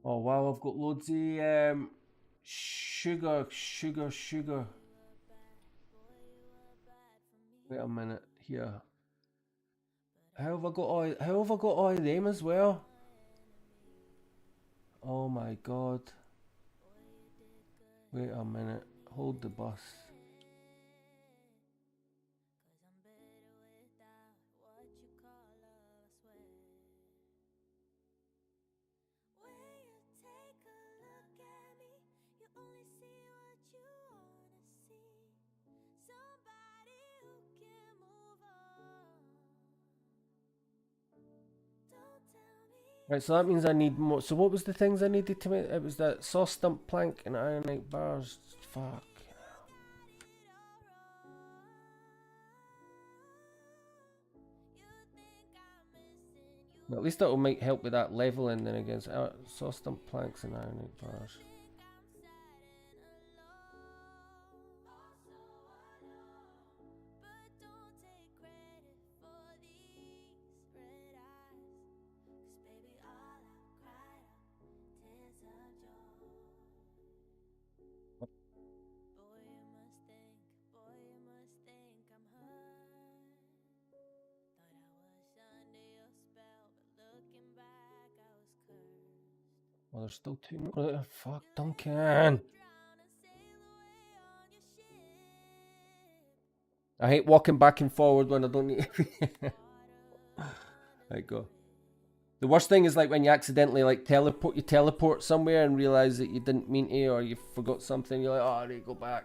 Oh wow, I've got loads of sugar. Wait a minute here. How have I got all of them as well? Oh my god. Wait a minute. Hold the bus. Right, so that means I need more. So what was the things I needed to make? It was that saw stump plank and ironite bars. Fuck. Well, at least that will might help with that leveling then against saw stump planks and ironite bars. Oh, there's still two more there. Fuck, Duncan. I hate walking back and forward when I don't need to. There you go. The worst thing is like when you accidentally like teleport somewhere and realize that you didn't mean to, or you forgot something. You're like, oh, I need to go back.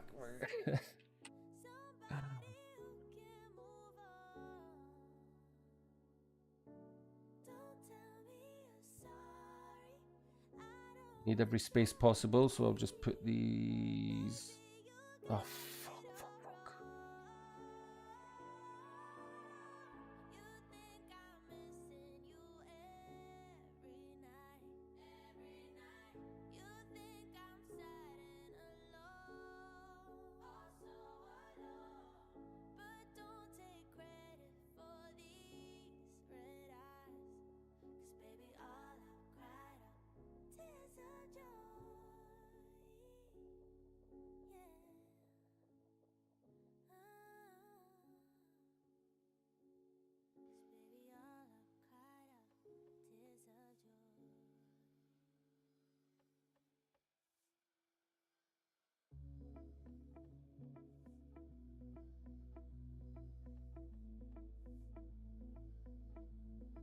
Need every space possible, so I'll just put these. Oh fuck.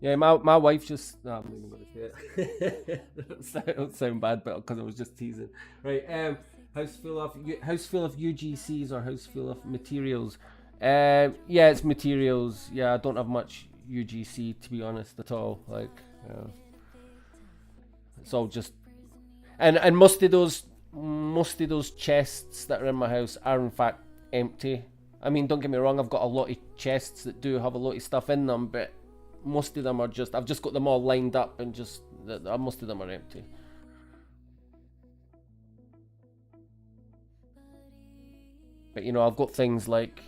Yeah, my wife just. No, I'm not even going to say it. Don't sound bad, but because I was just teasing. Right. House full of UGCs or house full of materials. Yeah, it's materials. Yeah, I don't have much UGC to be honest at all. Like, it's all just. And most of those chests that are in my house are in fact empty. I mean, don't get me wrong. I've got a lot of chests that do have a lot of stuff in them, but most of them are just, I've just got them all lined up and just, most of them are empty. But you know, I've got things like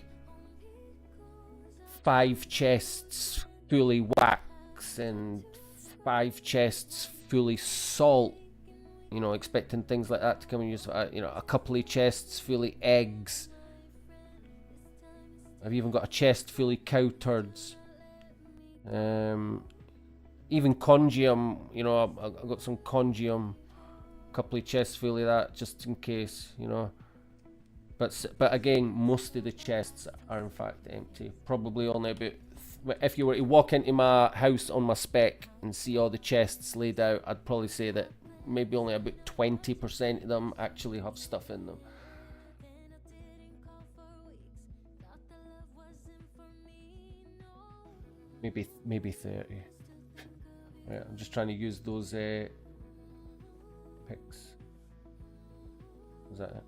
5 chests fully wax and 5 chests fully salt. You know, expecting things like that to come and use. You know, a couple of chests fully eggs. I've even got a chest fully cow turds. Even congium, you know, I've got some congium, a couple of chests full of that just in case, you know. But again, most of the chests are in fact empty. Probably only about, if you were to walk into my house on my spec and see all the chests laid out, I'd probably say that maybe only about 20% of them actually have stuff in them. Maybe 30. Right, I'm just trying to use those picks. Is that it?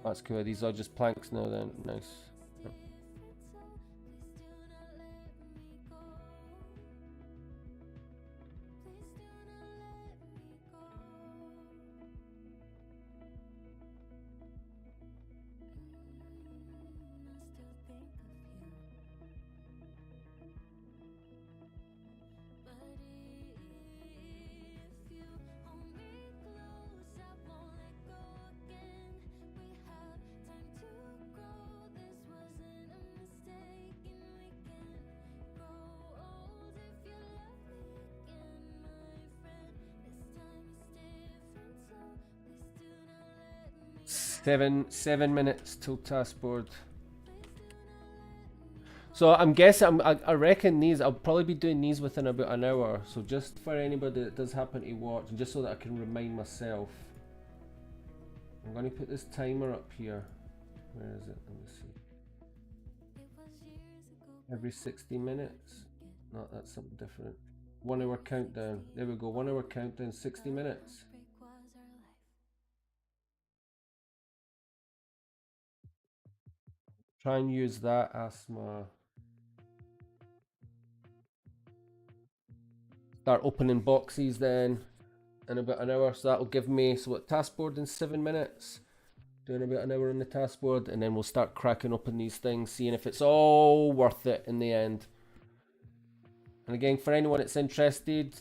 That's cool. These are just planks now then. Nice. Seven minutes till task board. So I'm guessing, I reckon these, I'll probably be doing these within about an hour. So just for anybody that does happen to watch, and just so that I can remind myself, I'm going to put this timer up here. Where is it? Let me see. Every 60 minutes. No, that's something different. 1 hour countdown. There we go. 1 hour countdown, 60 minutes. Try and use that as my... Start opening boxes then in about an hour. So that'll give me, so what, task board in 7 minutes. Doing about an hour on the task board, and then we'll start cracking open these things, seeing if it's all worth it in the end. And again, for anyone that's interested,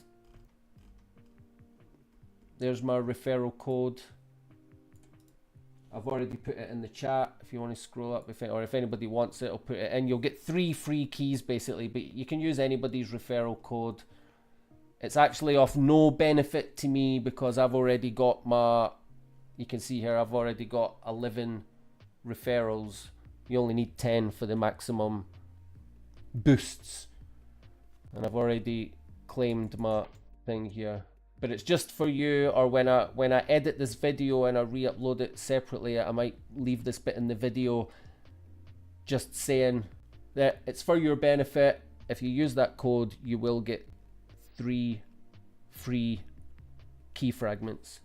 there's my referral code. I've already put it in the chat. If you want to scroll up, or if anybody wants it, I'll put it in. You'll get 3 free keys basically, but you can use anybody's referral code. It's actually of no benefit to me because I've already got my, you can see here, I've already got 11 referrals. You only need 10 for the maximum boosts. And I've already claimed my thing here. But it's just for you, or when I edit this video and I re-upload it separately, I might leave this bit in the video just saying that it's for your benefit. If you use that code, you will get 3 free key fragments.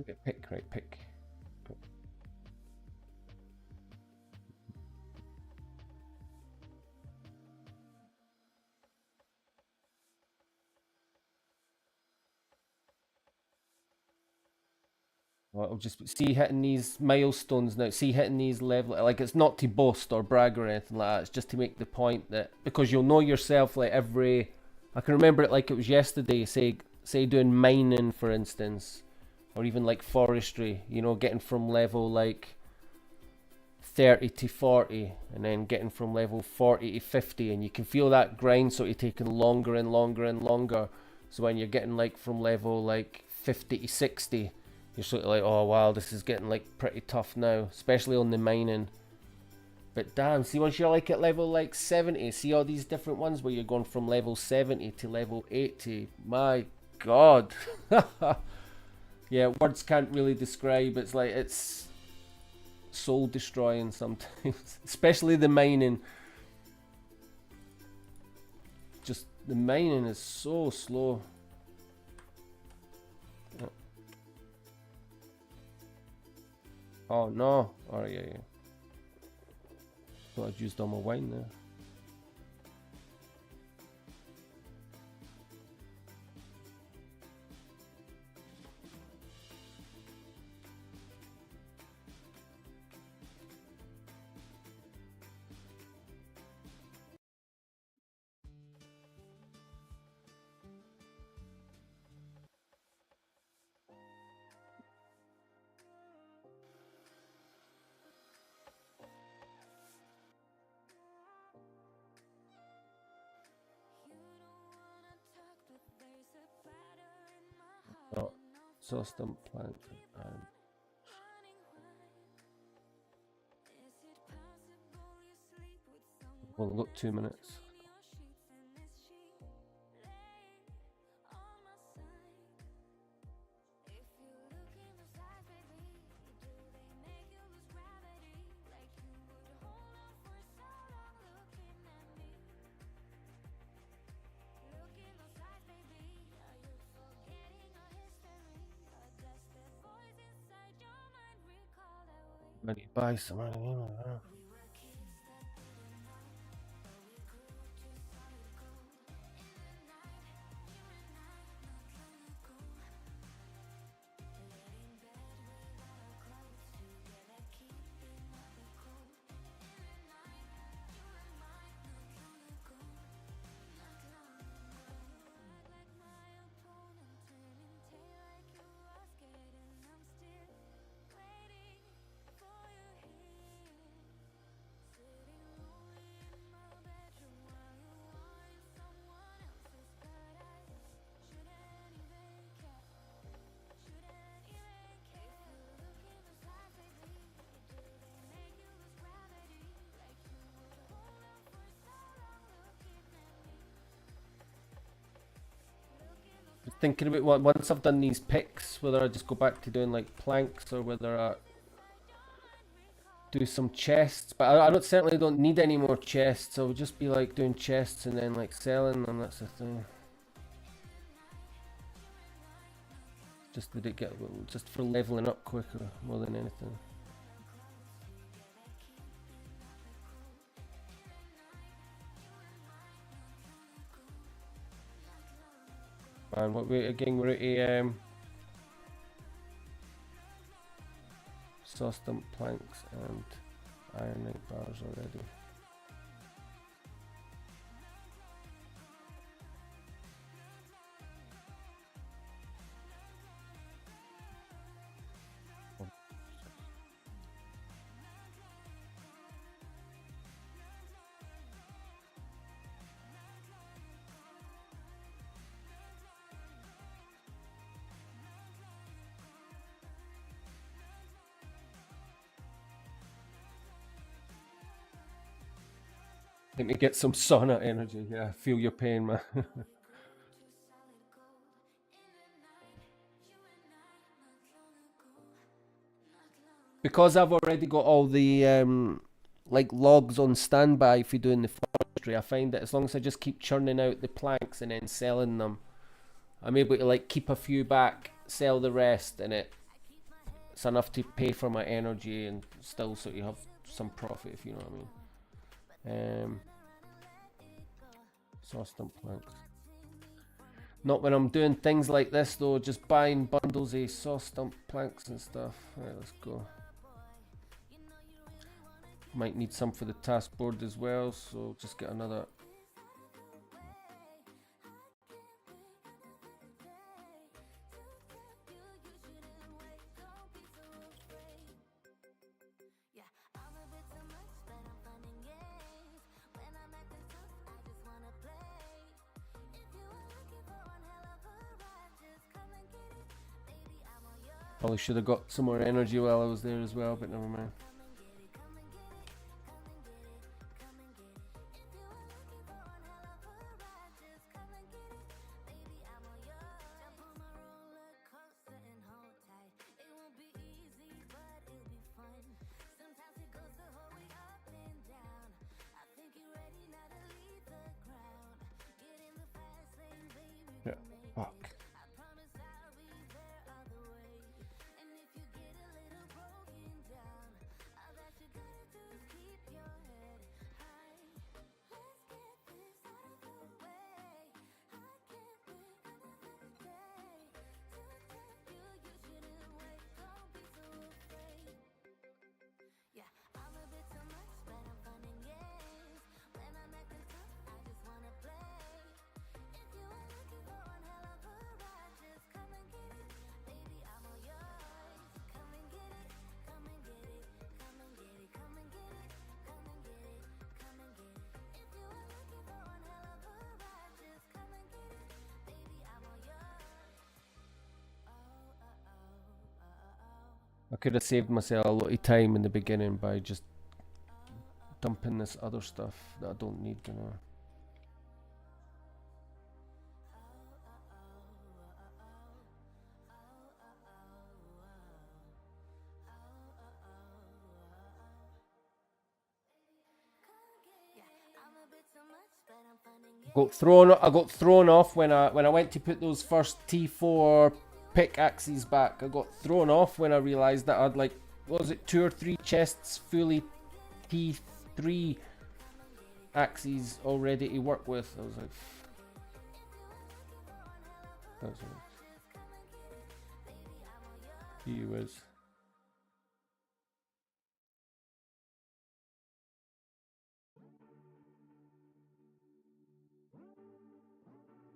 Pick, right, pick. Well, I'll just see hitting these milestones now. See hitting these level, like it's not to boast or brag or anything like that. It's just to make the point that because you'll know yourself like every. I can remember it like it was yesterday. Say doing mining for instance, or even like forestry. You know, getting from level like 30 to 40, and then getting from level 40 to 50, and you can feel that grind sort of taking longer and longer and longer. So when you're getting like from level like 50 to 60. You're sort of like, oh wow, this is getting like pretty tough now, especially on the mining. But damn, see once you're like at level like 70, see all these different ones where you're going from level 70 to level 80. My god. Yeah, words can't really describe. It's like, it's soul destroying sometimes, especially the mining. Just the mining is so slow. Oh no! Oh yeah. Thought I'd used all my wine there. Oh, so stump plant and we've only got 2 minutes. I need to buy some. I don't know. Thinking about what once I've done these picks, whether I just go back to doing like planks or whether I do some chests. But I don't certainly don't need any more chests. I would just be like doing chests and then like selling them. That's the thing. Just did it get just for leveling up quicker more than anything. And what we again, we're at a saw stump planks and ironite bars already. Let me get some sauna energy. Yeah, feel your pain, man. Because I've already got all the like logs on standby if you're doing the forestry, I find that as long as I just keep churning out the planks and then selling them, I'm able to like keep a few back, sell the rest, and it it's enough to pay for my energy and still sort of have some profit, if you know what I mean. Saw stump planks. Not when I'm doing things like this though, just buying bundles of saw stump planks and stuff. Alright, let's go. Might need some for the task board as well, so just get another. Probably should have got some more energy while I was there as well, but never mind. Yeah, fuck. I could have saved myself a lot of time in the beginning by just dumping this other stuff that I don't need, you know. I got thrown off when I went to put those first T4 pickaxes back. I got thrown off when I realised that I'd like, what was it, 2 or 3 chests fully T3 axes already to work with. I was like, that's what he was.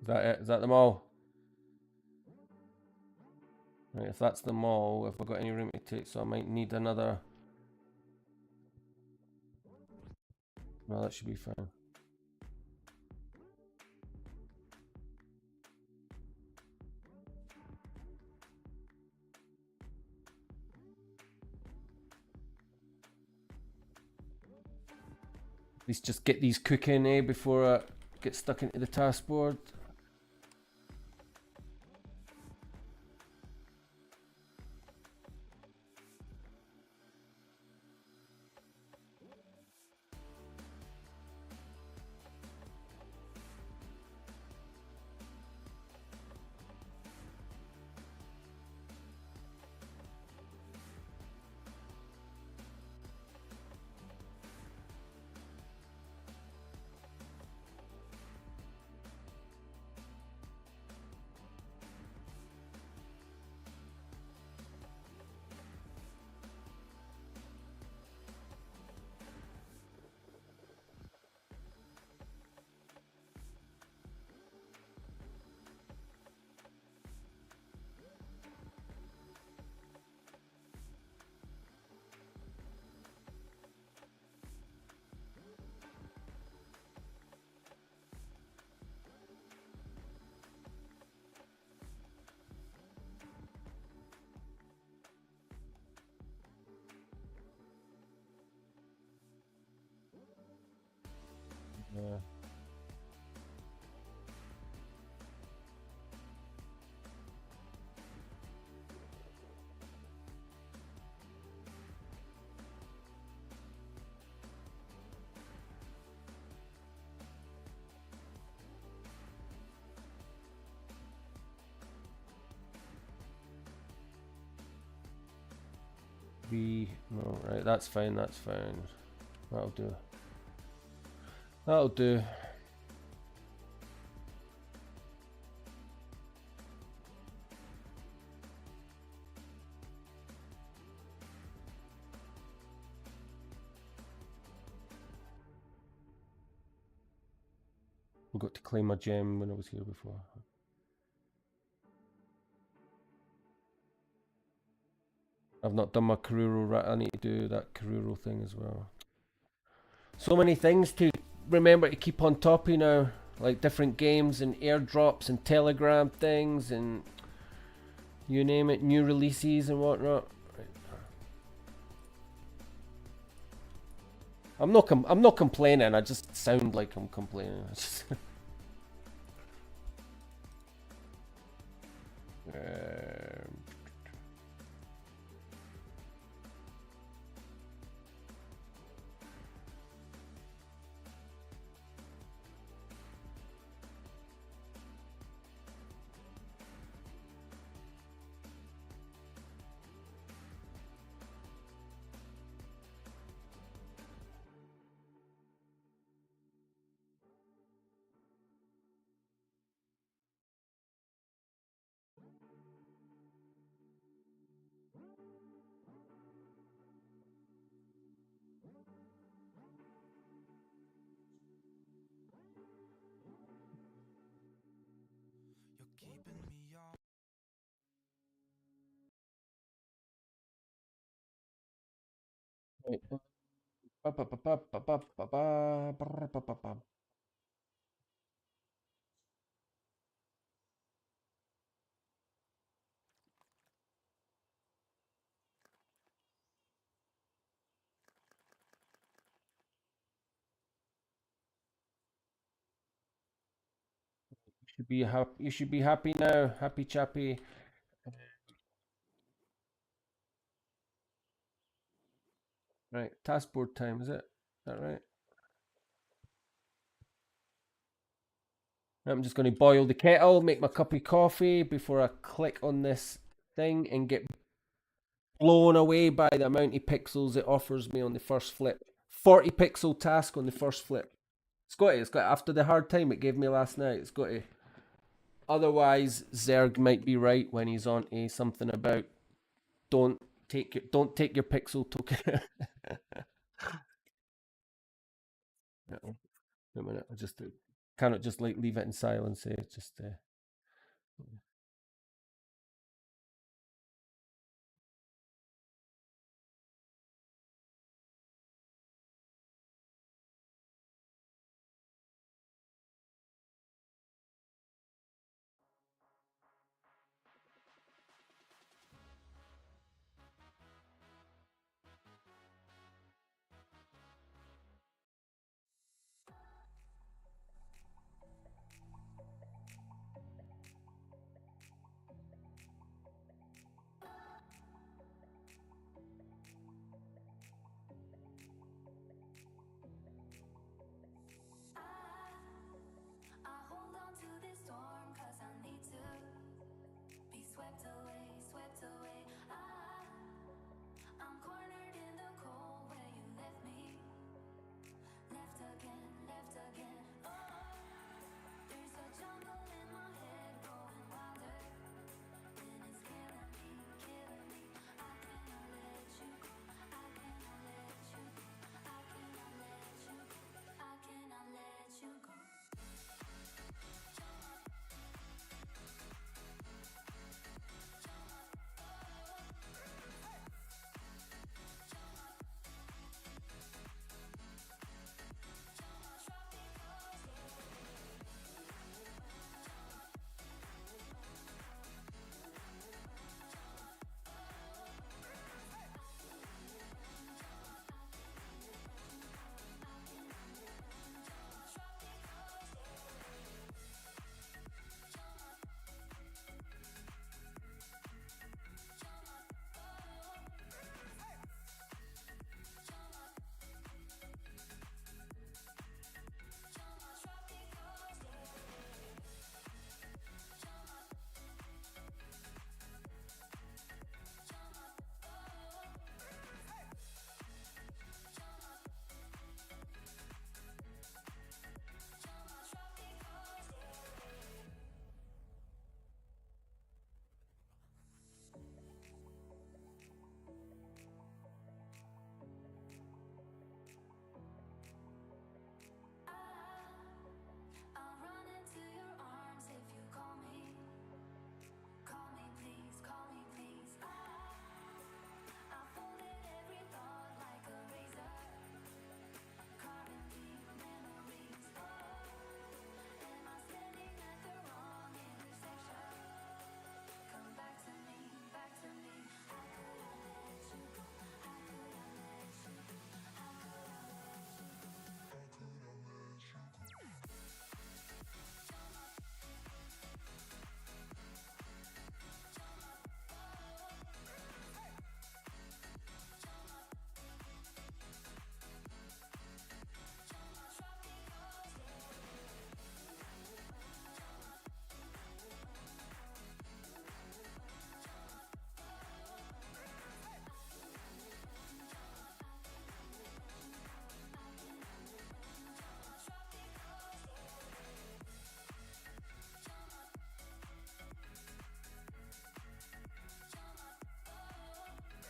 Is that it? Is that them all? Right, if that's them all, if I've got any room to take, so I might need another. No, that should be fine. At least just get these cooking, before I get stuck into the task board. 3. No, right, that's fine, that's fine. That'll do. That'll do. I got to claim a gem when I was here before. I've not done my Karuro right. I need to do that Karuro thing as well. So many things to remember to keep on top of now. Like different games and airdrops and telegram things and you name it, new releases and whatnot. I'm not complaining. I just sound like I'm complaining. Should be happy. You should be happy now, happy chappy. Right, task board time, is it? Is that right? I'm just going to boil the kettle, make my cup of coffee before I click on this thing and get blown away by the amount of pixels it offers me on the first flip. 40 pixel task on the first flip. It's got after the hard time it gave me last night. It's got to. Otherwise, Zerg might be right when he's on to something about don't take your pixel token. No, wait a minute. I just cannot just like leave it in silence. It's just.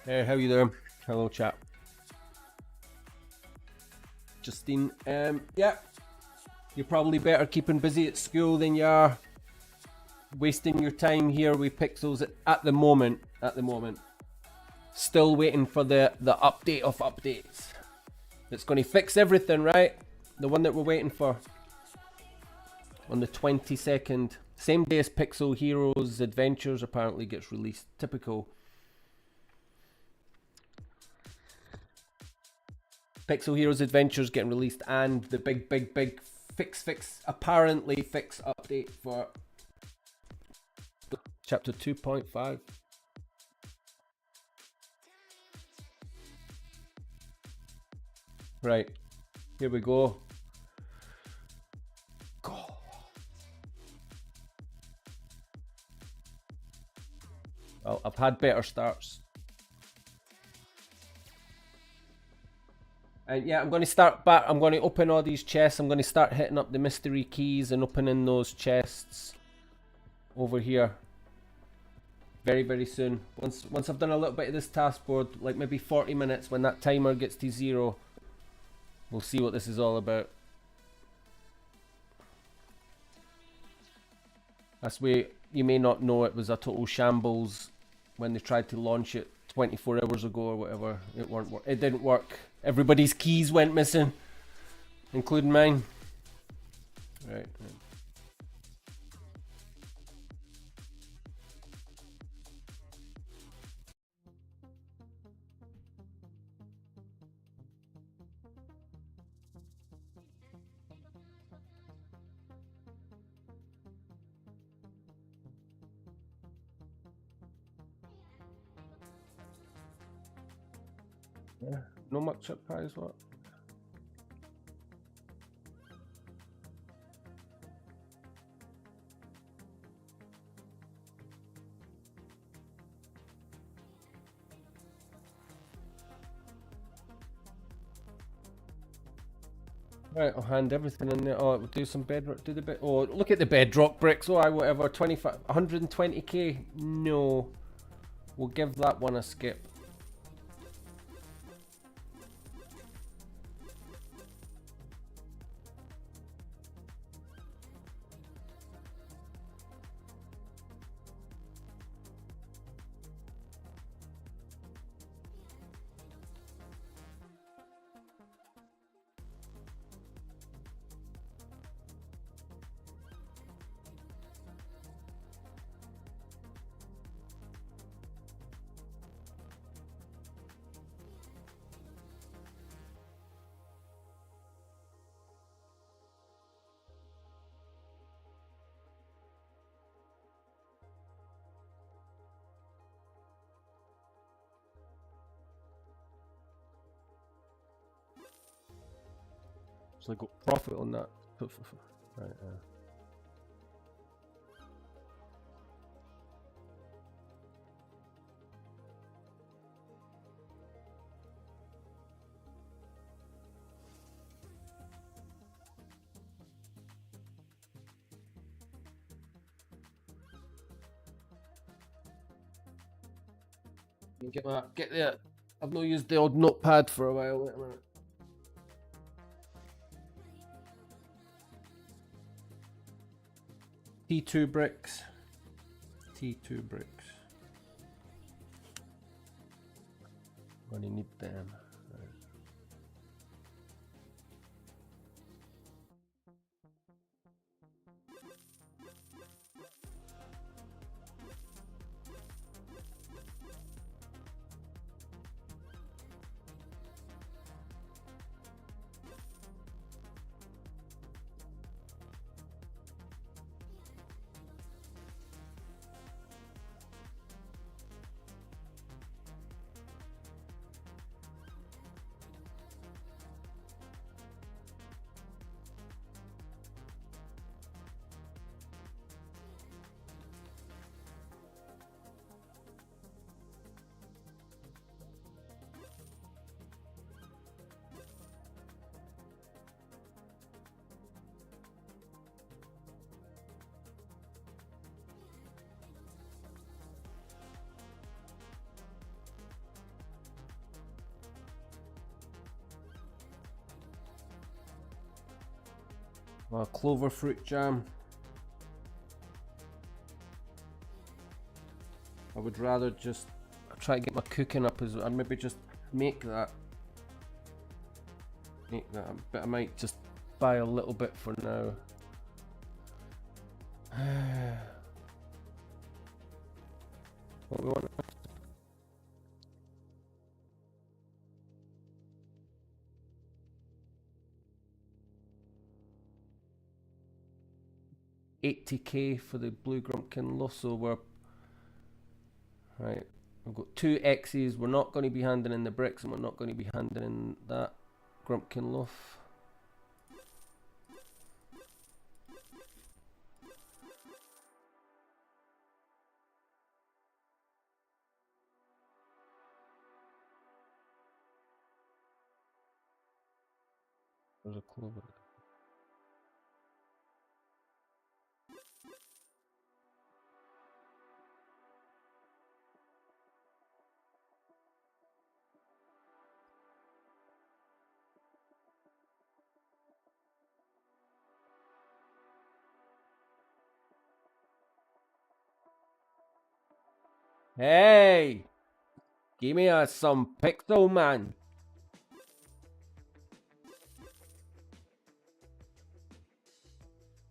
Hey, how you doing? Hello, chat. Justine, yeah. You're probably better keeping busy at school than you are wasting your time here with Pixels at the moment. Still waiting for the update of updates. It's going to fix everything, right? The one that we're waiting for. On the 22nd. Same day as Pixel Heroes Adventures apparently gets released. Typical. Pixel Heroes Adventures getting released, and the big apparently fix update for chapter 2.5. Right, here we go. Well, I've had better starts. And yeah, I'm going to start back. I'm going to open all these chests. I'm going to start hitting up the mystery keys and opening those chests over here very, very soon. Once I've done a little bit of this task board, like maybe 40 minutes, when that timer gets to 0, we'll see what this is all about. That's way you may not know it was a total shambles when they tried to launch it 24 hours ago or whatever. It didn't work. Everybody's keys went missing, including mine. Right. Yeah, no much surprise what? Right, I'll hand everything in there. Oh, we'll do some bedrock. Do the bit. Oh, look at the bedrock bricks. Oh, whatever. 120k. No, we'll give that one a skip. So I got profit on that. Right, Get there. I've not used the old notepad for a while. Wait a minute. T2 bricks. T2 bricks. Gonna need them. Right. Clover fruit jam. I would rather just try to get my cooking up as well. I'd maybe just make that. But I might just buy a little bit for now. What we want? $80k for the blue grumpkin loaf, so we're right. We've got 2 X's. We're not going to be handing in the bricks, and we're not going to be handing in that grumpkin loaf. There's a clover. Hey! Give me some pixel, man!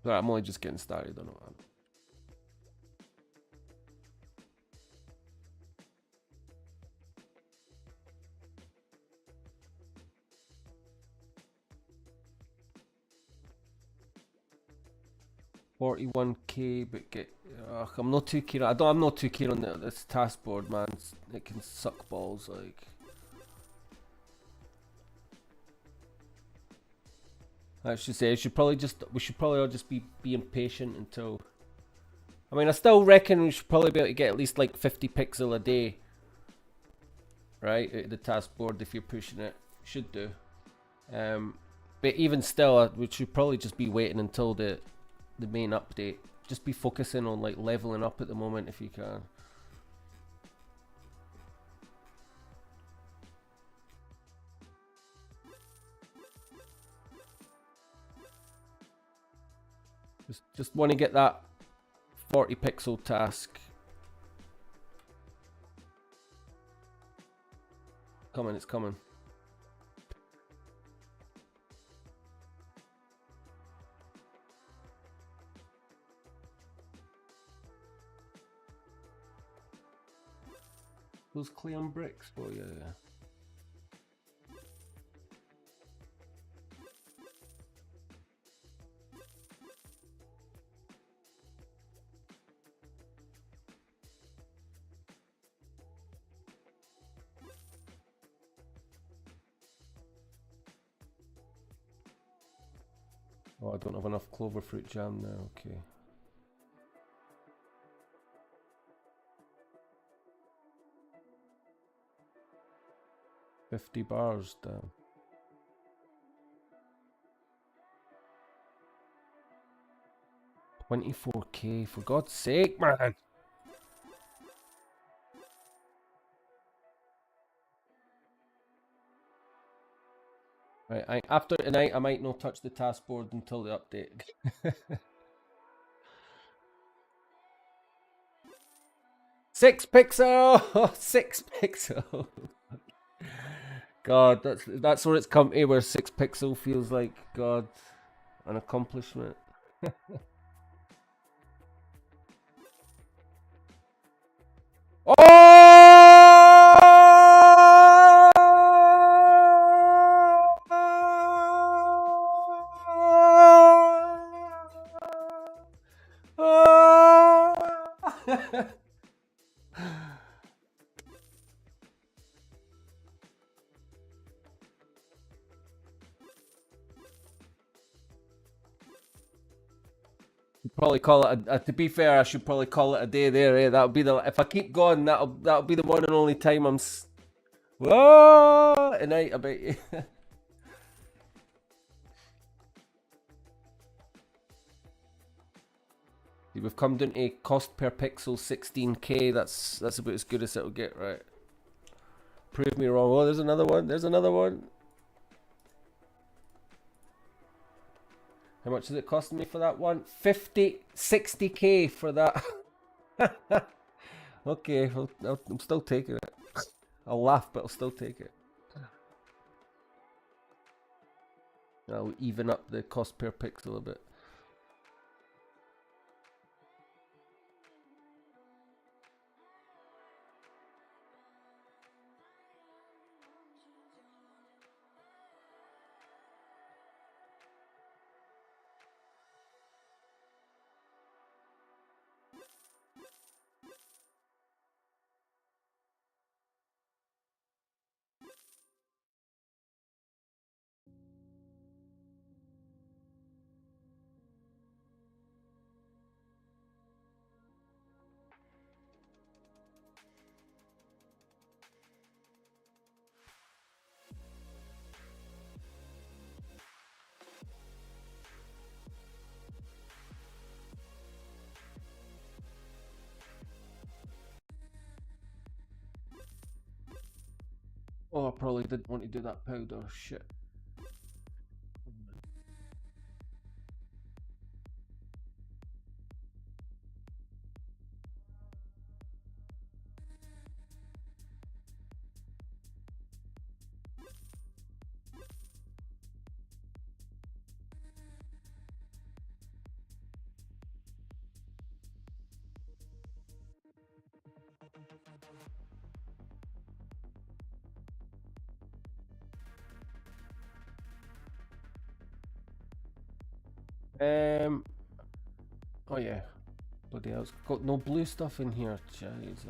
Sorry, I'm only just getting started, I don't know. 41k, but get. I'm not too keen. I'm not too keen on this task board, man. It can suck balls, like. I should say, we should probably all just be being patient until. I mean, I still reckon we should probably be able to get at least like 50 pixel a day, right? Out of the task board if you're pushing it, should do. But even still, we should probably just be waiting until the main update. Just be focusing on like leveling up at the moment if you can. Just want to get that 40 pixel task. Coming, it's coming. Those clay on bricks? Oh yeah, yeah. Oh, I don't have enough clover fruit jam now, okay. $50 down. $24k, for God's sake, man! Right, after tonight, I might not touch the task board until the update. 6 pixel! 6 pixel! God, that's where it's come to, where 6 pixel feels like, God, an accomplishment. Probably call it to be fair, I should probably call it a day there, eh? That'll be the, if I keep going, that'll be the one and only time I'm whoa tonight, I bet you. We've come down to cost per pixel 16k. That's about as good as it'll get, right? Prove me wrong. Oh, there's another one. There's another one. How much is it costing me for that one? 60k for that. Okay, I'm still taking it. I'll laugh, but I'll still take it. I'll even up the cost per pixel a bit. Oh, I probably didn't want to do that powder. Shit. Oh yeah. Bloody hell, it's got no blue stuff in here. Jesus.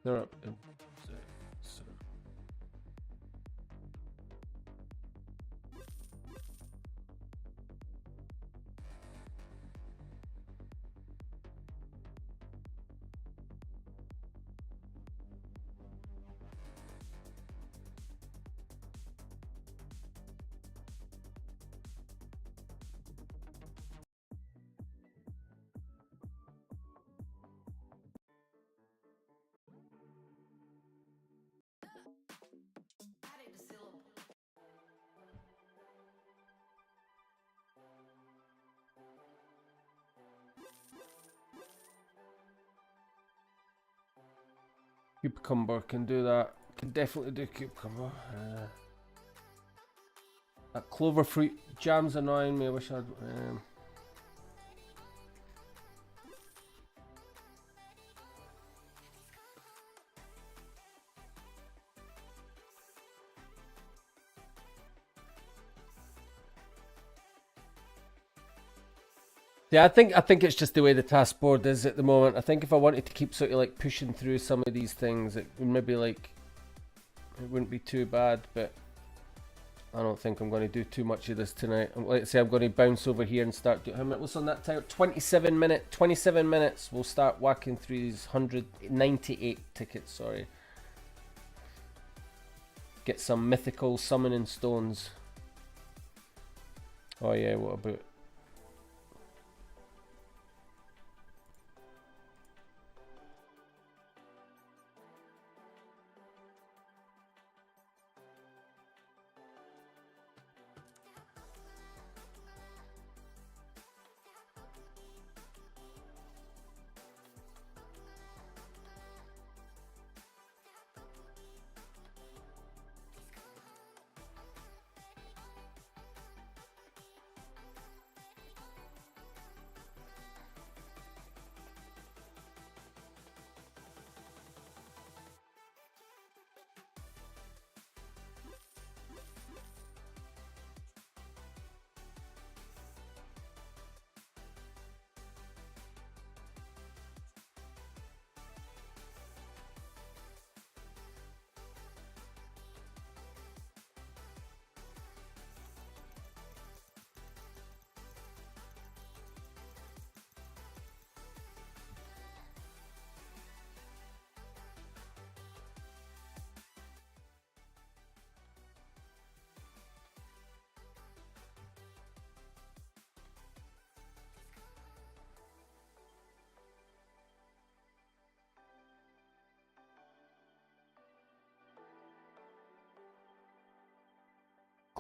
They're up. Cucumber can do that. Can definitely do cucumber. That clover fruit jam's annoying me. I wish I'd. Yeah, I think it's just the way the taskboard is at the moment. I think if I wanted to keep sort of like pushing through some of these things, it would maybe like it wouldn't be too bad. But I don't think I'm going to do too much of this tonight. Let's say I'm going to bounce over here and start doing. How much was on that time? 27 minutes. We'll start whacking through these 198 tickets. Sorry. Get some mythical summoning stones. Oh yeah, what about?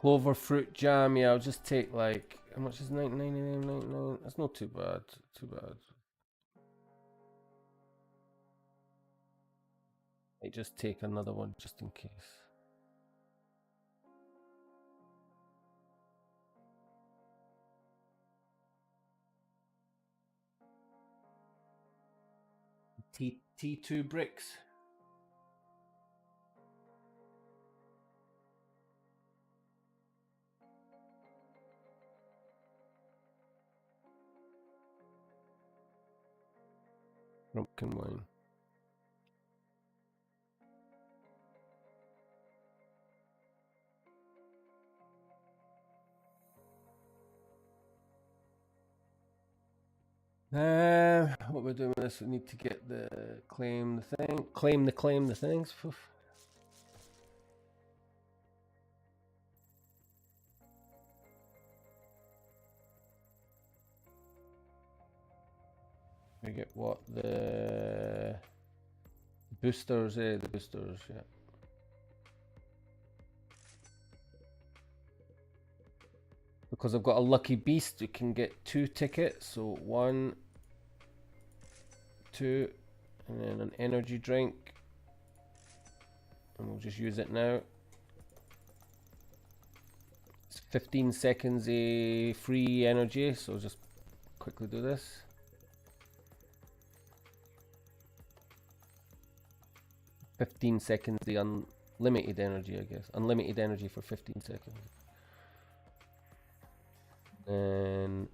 Clover fruit jam. Yeah, I'll just take like, how much is 99.99? That's not too bad. Too bad. I just take another one just in case. T2 bricks. Pumpkin wine. What we're doing with this, we need to get the claim the thing, claim the things. Oof. We get what, the boosters, the boosters, yeah. Because I've got a lucky beast, we can get 2 tickets. So 1, 2, and then an energy drink. And we'll just use it now. It's 15 seconds free energy, so I'll just quickly do this. "15 seconds, the unlimited energy, I guess. Unlimited energy for 15 seconds. And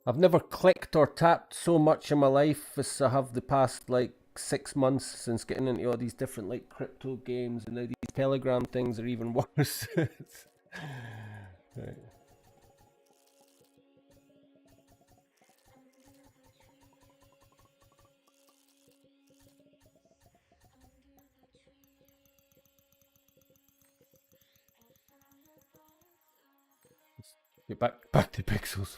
I've never clicked or tapped so much in my life as I have the past like 6 months since getting into all these different like crypto games, and now these Telegram things are even worse. Right. Get back to pixels.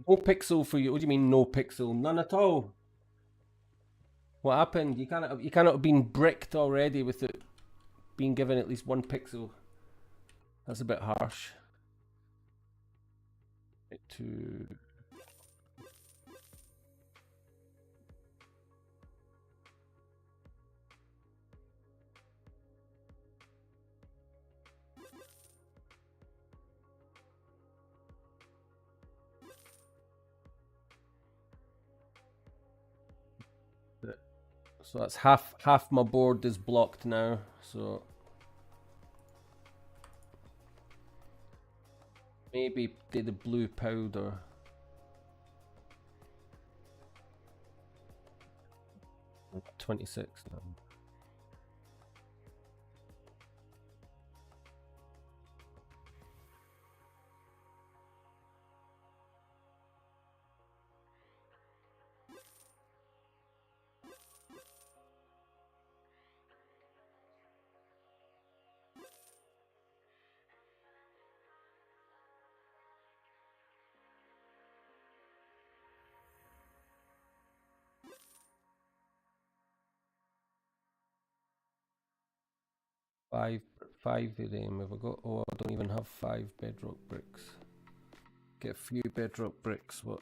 No pixel for you. What do you mean no pixel? None at all. What happened? You cannot have been bricked already with it being given at least 1 pixel. That's a bit harsh. To So that's half my board is blocked now, so maybe do the blue powder. I'm 26 now. Five of them have I got? Oh, I don't even have 5 bedrock bricks. Get a few bedrock bricks. What?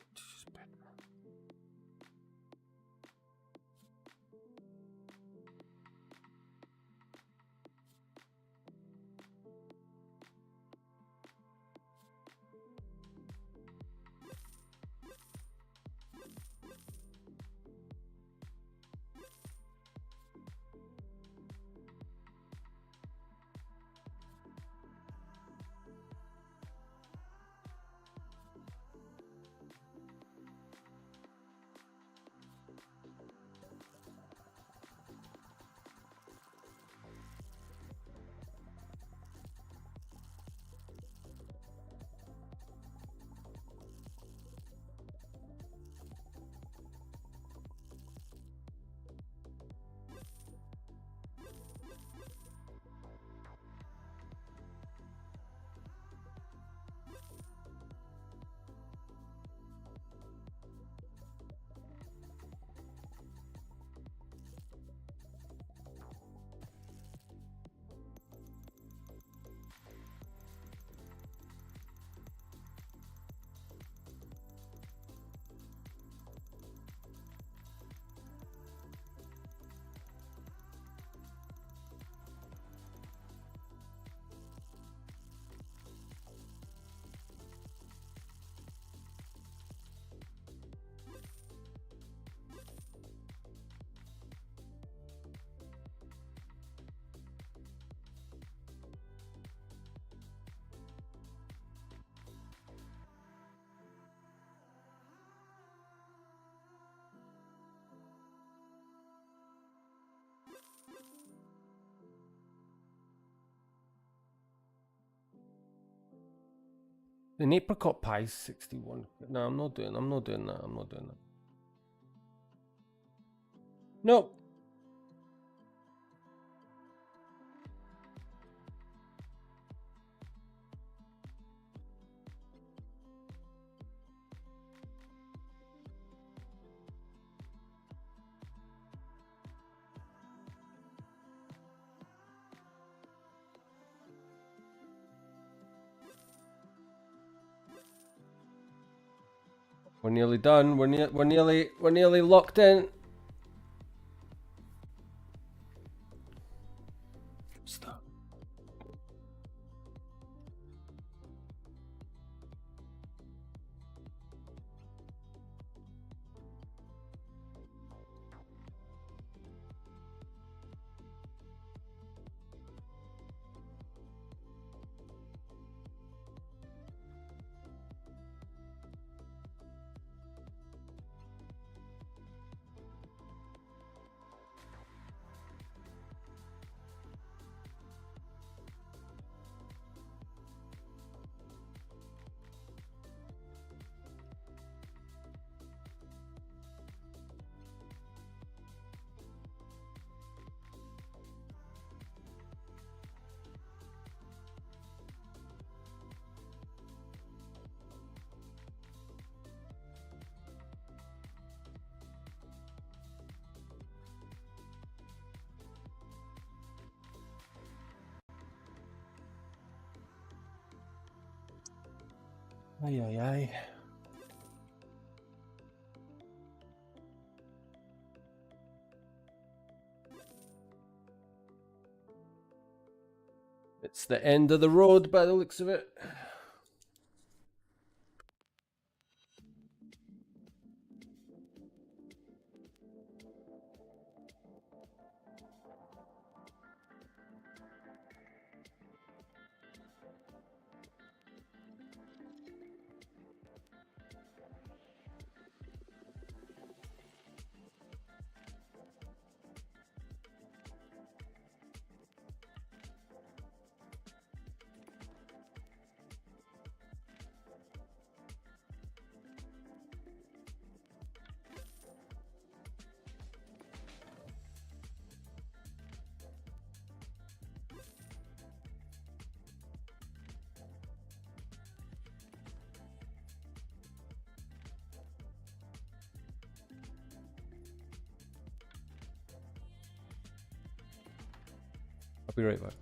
An apricot pie is 61. No, I'm not doing that. I'm not doing that. Nope. We're nearly done. We're nearly locked in. Stop. Ay, ay, ay. It's the end of the road by the looks of it. I'll be right back.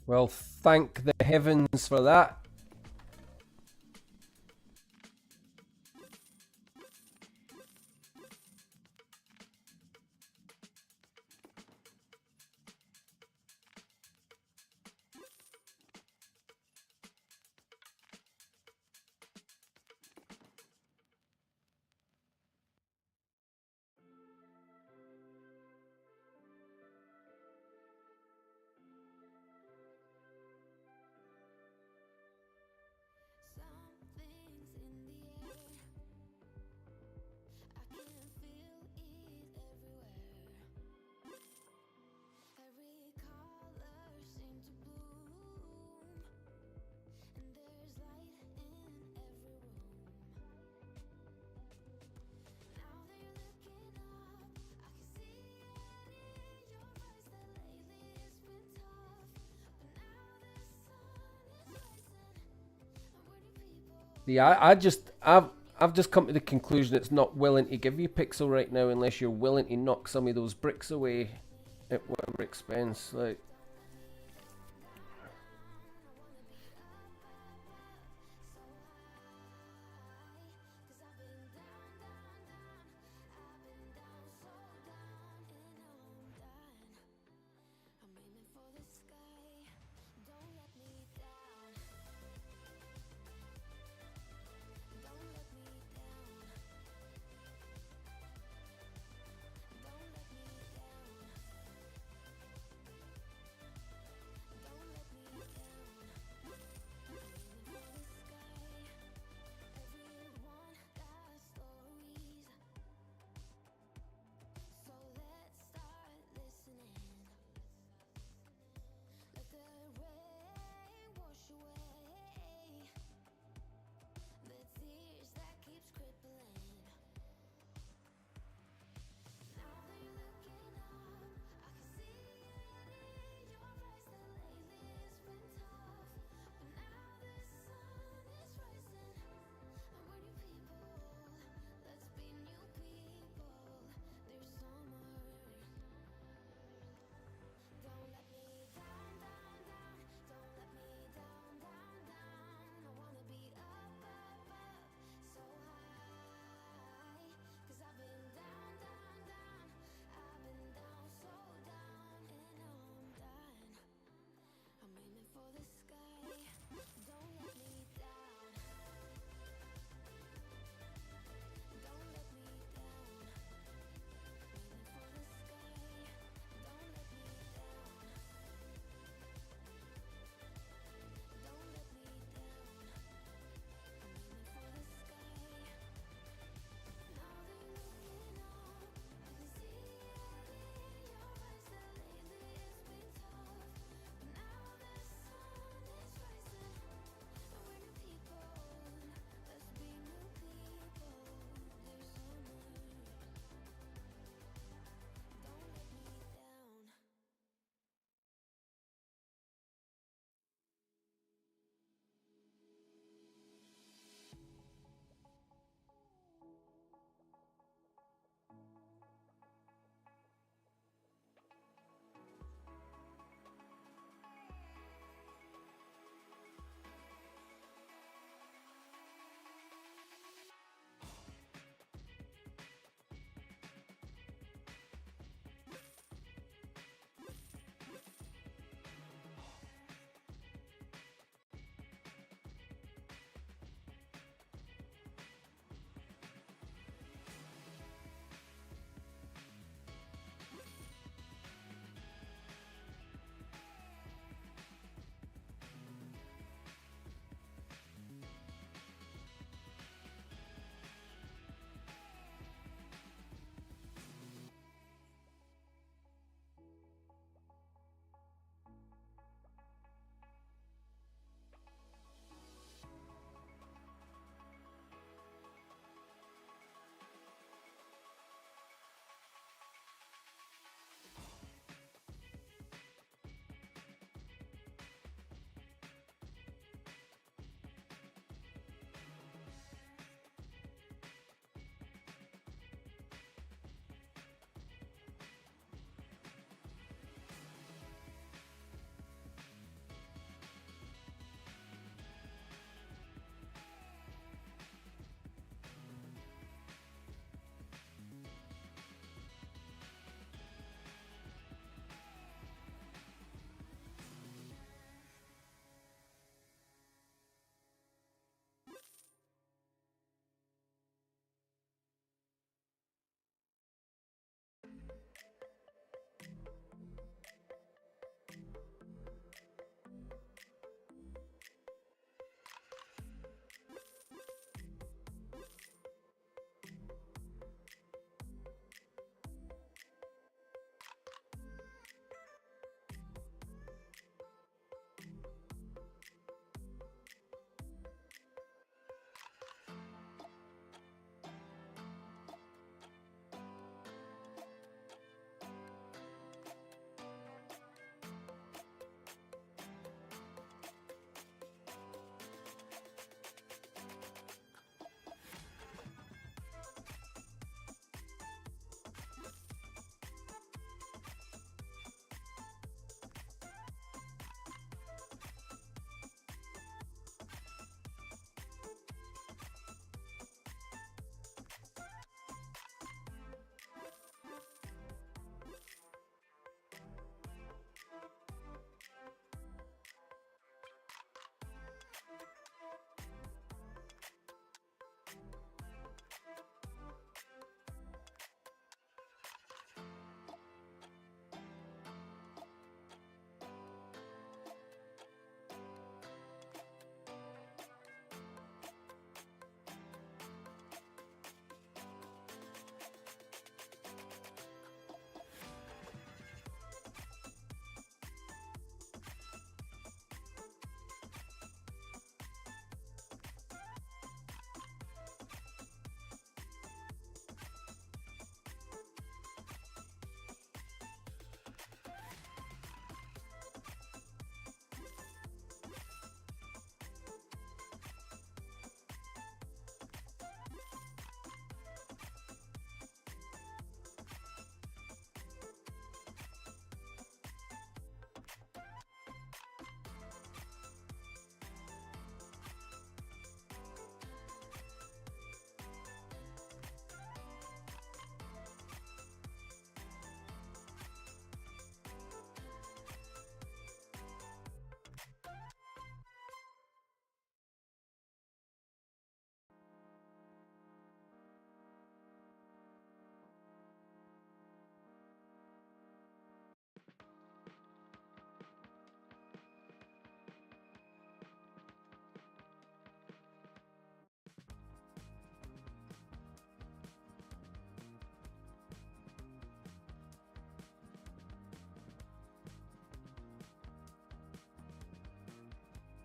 Well, thank the heavens for that.
Something's in the air. I can feel it everywhere. Every color seems to bloom, and there's light in every room. Now that you're looking up, I can see it in your eyes that lately it's been tough. But now the sun is rising, and where do people?
Yeah, I've just come to the conclusion it's not willing to give you pixel right now unless you're willing to knock some of those bricks away at whatever expense. Like,
I'm aiming for the sky. Don't let me down. Don't let me down. Don't let me down.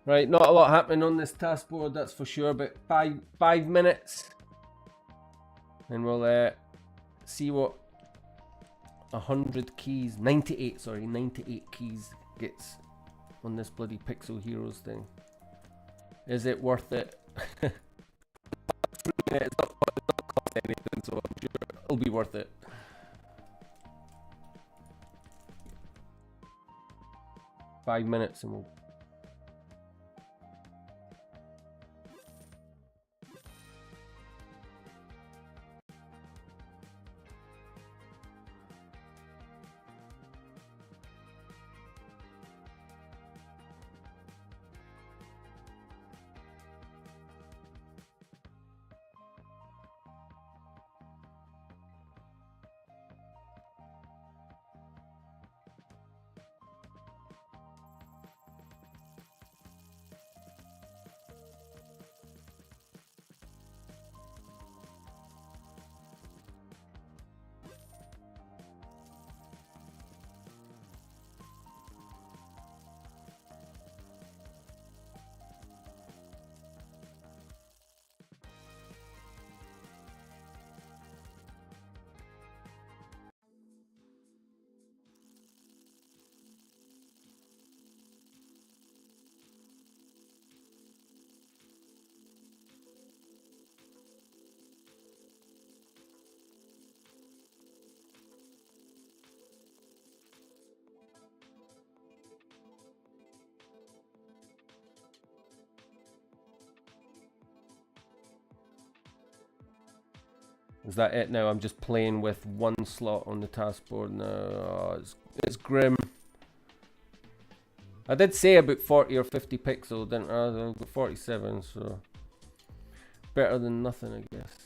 Right, not a lot happening on this task board, that's for sure, but five minutes. And we'll see what 100 keys, 98, sorry, 98 keys gets on this bloody Pixel Heroes thing. Is it worth it? It's not cost anything, so I'm sure it'll be worth it. Five minutes and we'll... Is that it now? I'm just playing with one slot on the task board now. Oh, it's grim. I did say about 40 or 50 pixel, didn't I? I've got 47, so better than nothing, I guess.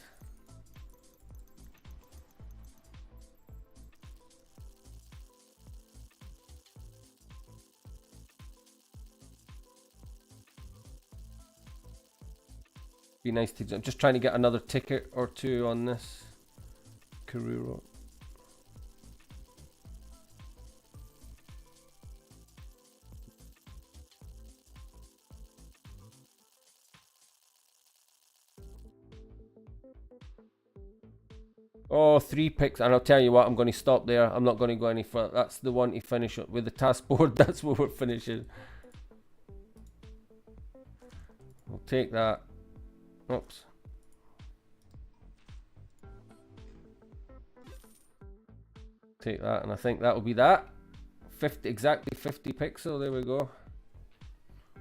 Be nice to. I'm just trying to get another ticket or two on this Karuro. Oh, 3 picks, and I'll tell you what, I'm going to stop there. I'm not going to go any further. That's the one to finish up with the task board. That's where we're finishing. We'll take that. Oops. Take that, and I think that'll be that. 50, exactly 50 pixel. There we go.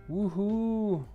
Woohoo!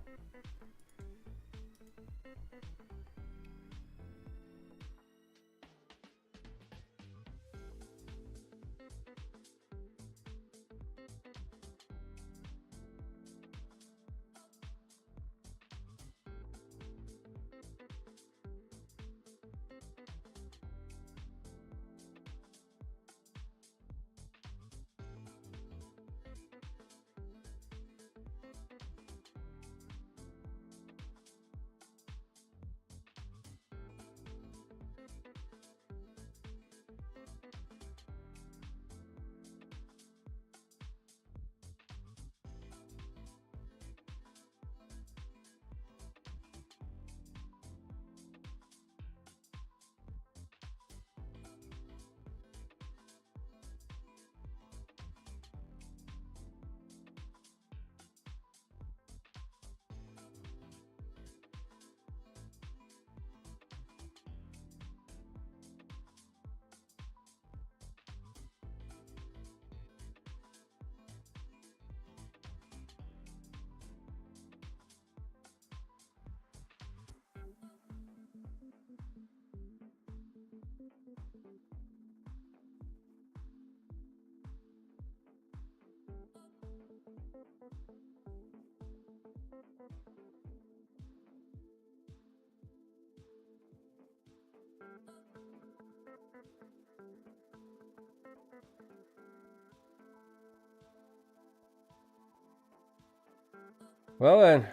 Well then,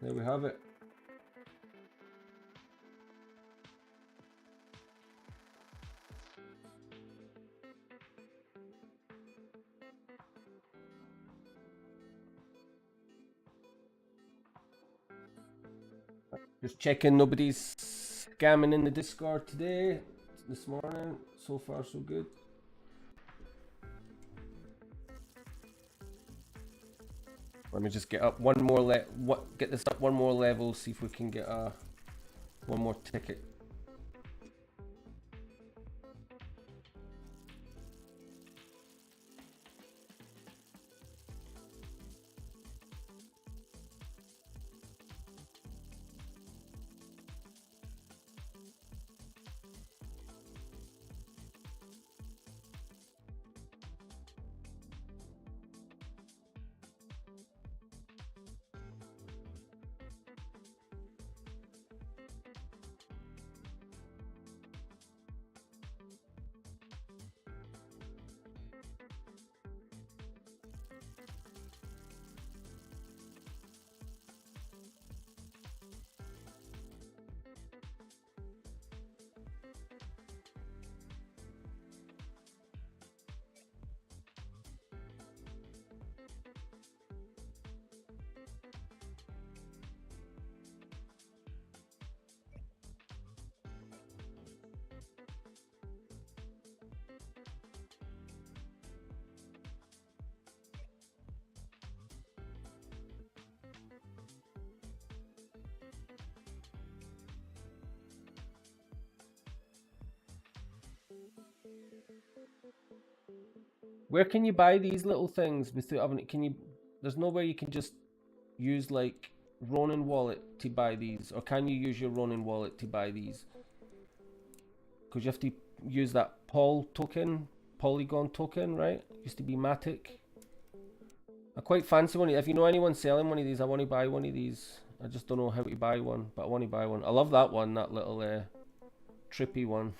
there we have it. Just checking nobody's scamming in the Discord today, this morning. So far, so good. Let me just get up one more get this up one more level, see if we can get one more ticket. Where can you buy these little things without having? Can you? There's nowhere you can just use like Ronin wallet to buy these, or can you use your Ronin wallet to buy these? Because you have to use that Polygon token, right? Used to be Matic. I quite fancy one. If you know anyone selling one of these, I want to buy one of these. I just don't know how to buy one, but I want to buy one. I love that one, that little trippy one.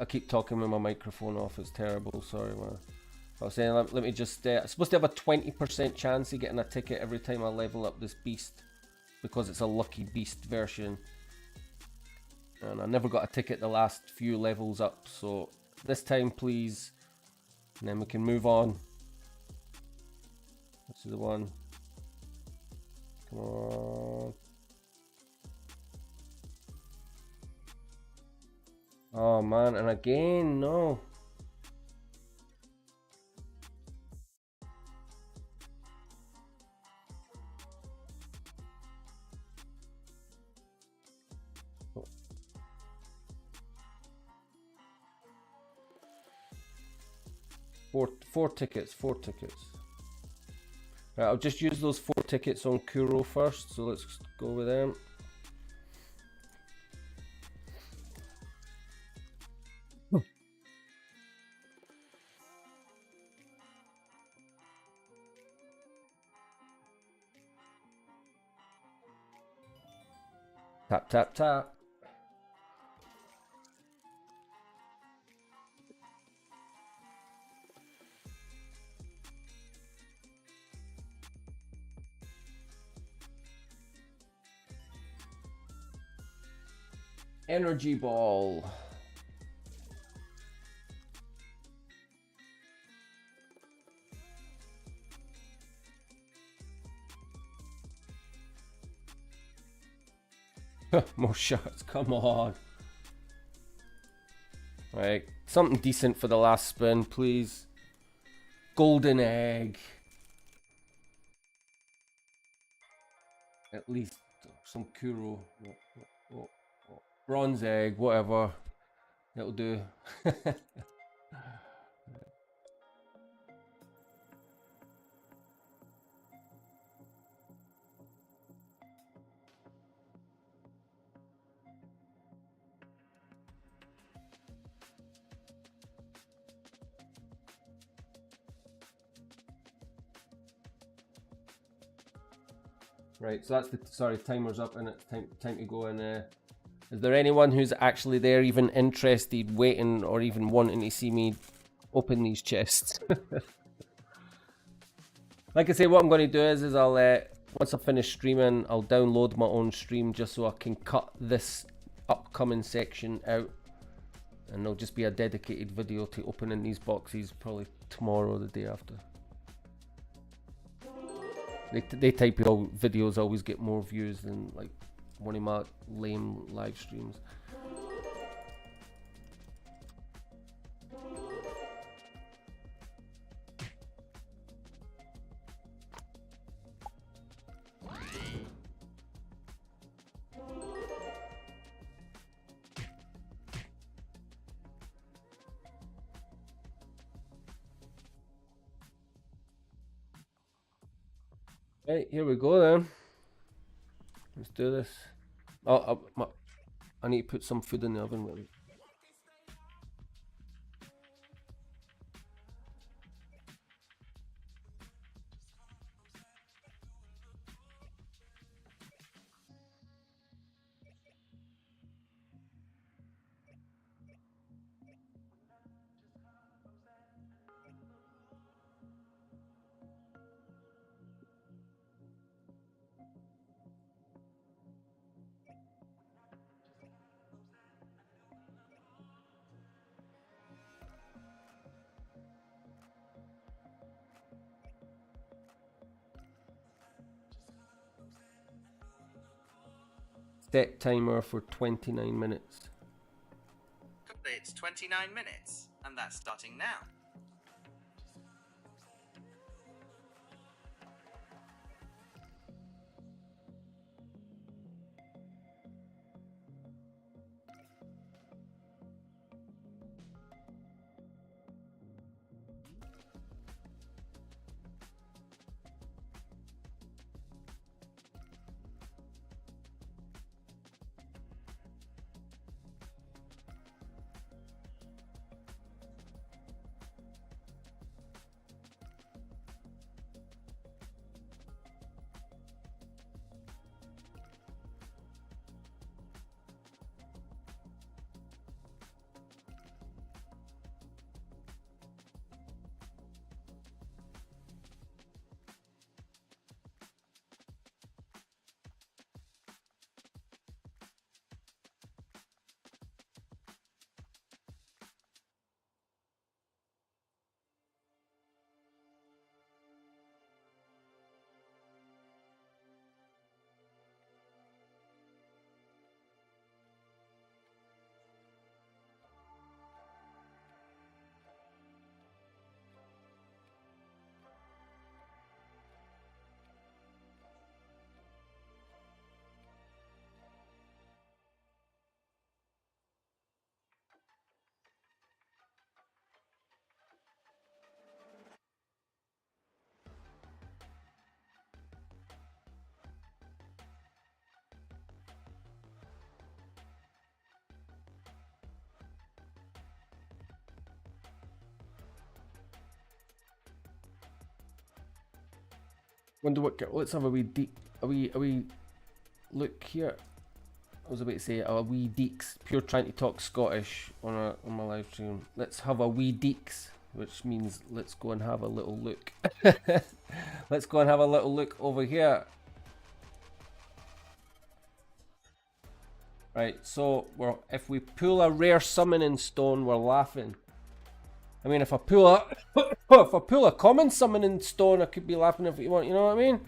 I keep talking with my microphone off. It's terrible. Sorry, man. I was saying, let me just. I'm supposed to have a 20% chance of getting a ticket every time I level up this beast, because it's a lucky beast version. And I never got a ticket the last few levels up. So this time, please, and then we can move on. This is the one. Come on. Oh man, and again, no. Four tickets. Right, I'll just use those 4 tickets on Kuro first, so let's go with them. Tap, tap, tap. Energy ball. More shots, come on. Right, something decent for the last spin, please. Golden egg. at least some Kuro. Bronze egg, whatever. It'll do. Right, so that's the sorry, timer's up and it's time to go. And is there anyone who's actually there, even interested, waiting, or even wanting to see me open these chests? Like I say, what I'm going to do is I'll once I finish streaming, I'll download my own stream just so I can cut this upcoming section out, and there'll just be a dedicated video to opening these boxes, probably tomorrow or the day after. They type of videos always get more views than like one of my lame live streams. Right, here we go then. Let's do this. Oh, I need to put some food in the oven with me. Set timer for 29 minutes.
It's 29 minutes, and that's starting now.
Wonder what. Let's have a wee deep. A wee look here. I was about to say a wee deeks. Pure trying to talk Scottish on my live stream. Let's have a wee deeks, which means let's go and have a little look. Let's go and have a little look over here. Right. So if we pull a rare summoning stone, we're laughing. I mean, if I pull a common summoning stone, I could be laughing if you want. You know what I mean?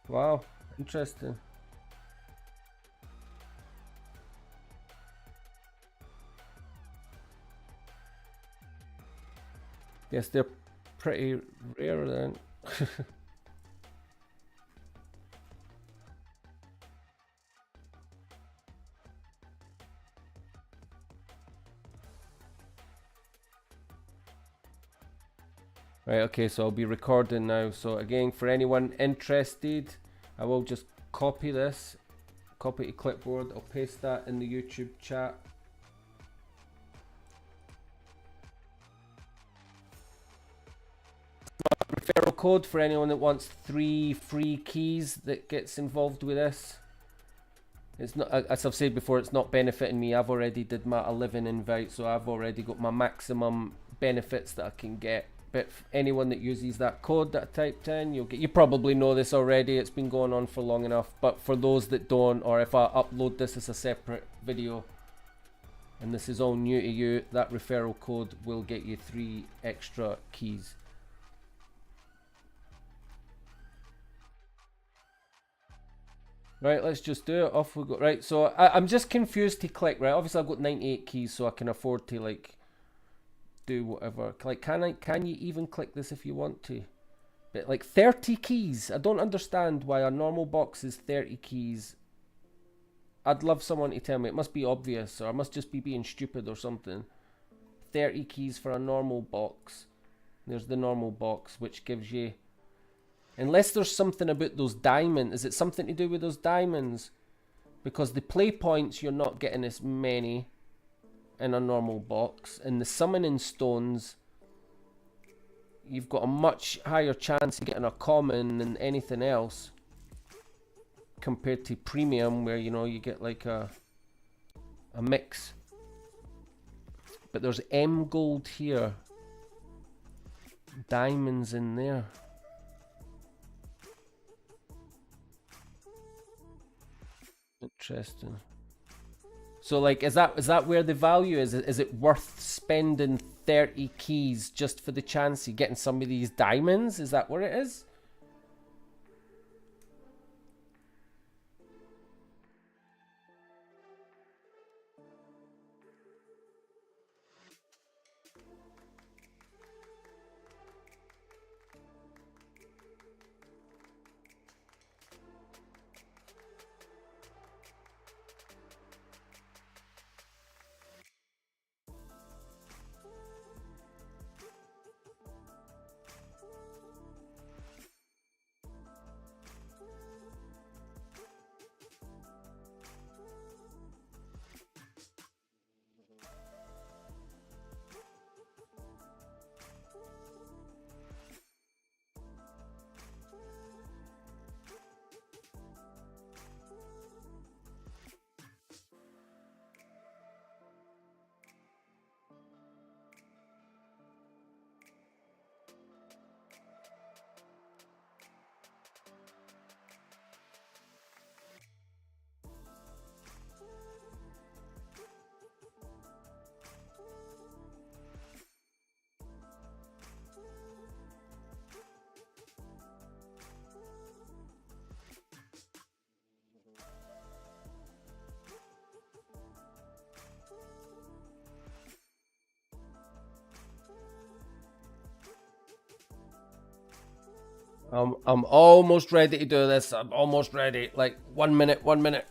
Wow, interesting. Guess they're pretty rare then. Right, okay, so I'll be recording now. So again, for anyone interested, I will just copy this, copy to clipboard. I'll paste that in the YouTube chat. Referral code for anyone that wants 3 free keys that gets involved with this. It's not, as I've said before, it's not benefiting me. I've already did my 11 invite, so I've already got my maximum benefits that I can get. But anyone that uses that code that I typed in, you'll get. You probably know this already. It's been going on for long enough. But for those that don't, or if I upload this as a separate video, and this is all new to you, that referral code will get you 3 extra keys. Right, let's just do it. Off we go. Right, so I'm just confused to click. Right, obviously I've got 98 keys, so I can afford to like do whatever. Like, can you even click this if you want to? But like 30 keys. I don't understand why a normal box is 30 keys. I'd love someone to tell me. It must be obvious, or I must just be being stupid or something. 30 keys for a normal box. There's the normal box, which gives you. Unless there's something about those diamonds. Is it something to do with those diamonds? Because the play points, you're not getting as many in a normal box. And the summoning stones, you've got a much higher chance of getting a common than anything else. Compared to premium, where, you know, you get like a mix. But there's M gold here. Diamonds in there. Interesting. So like, is that where the value is? Is it worth spending 30 keys just for the chance of getting some of these diamonds? Is that where it is? I'm almost ready to do this. I'm almost ready. Like 1 minute, 1 minute.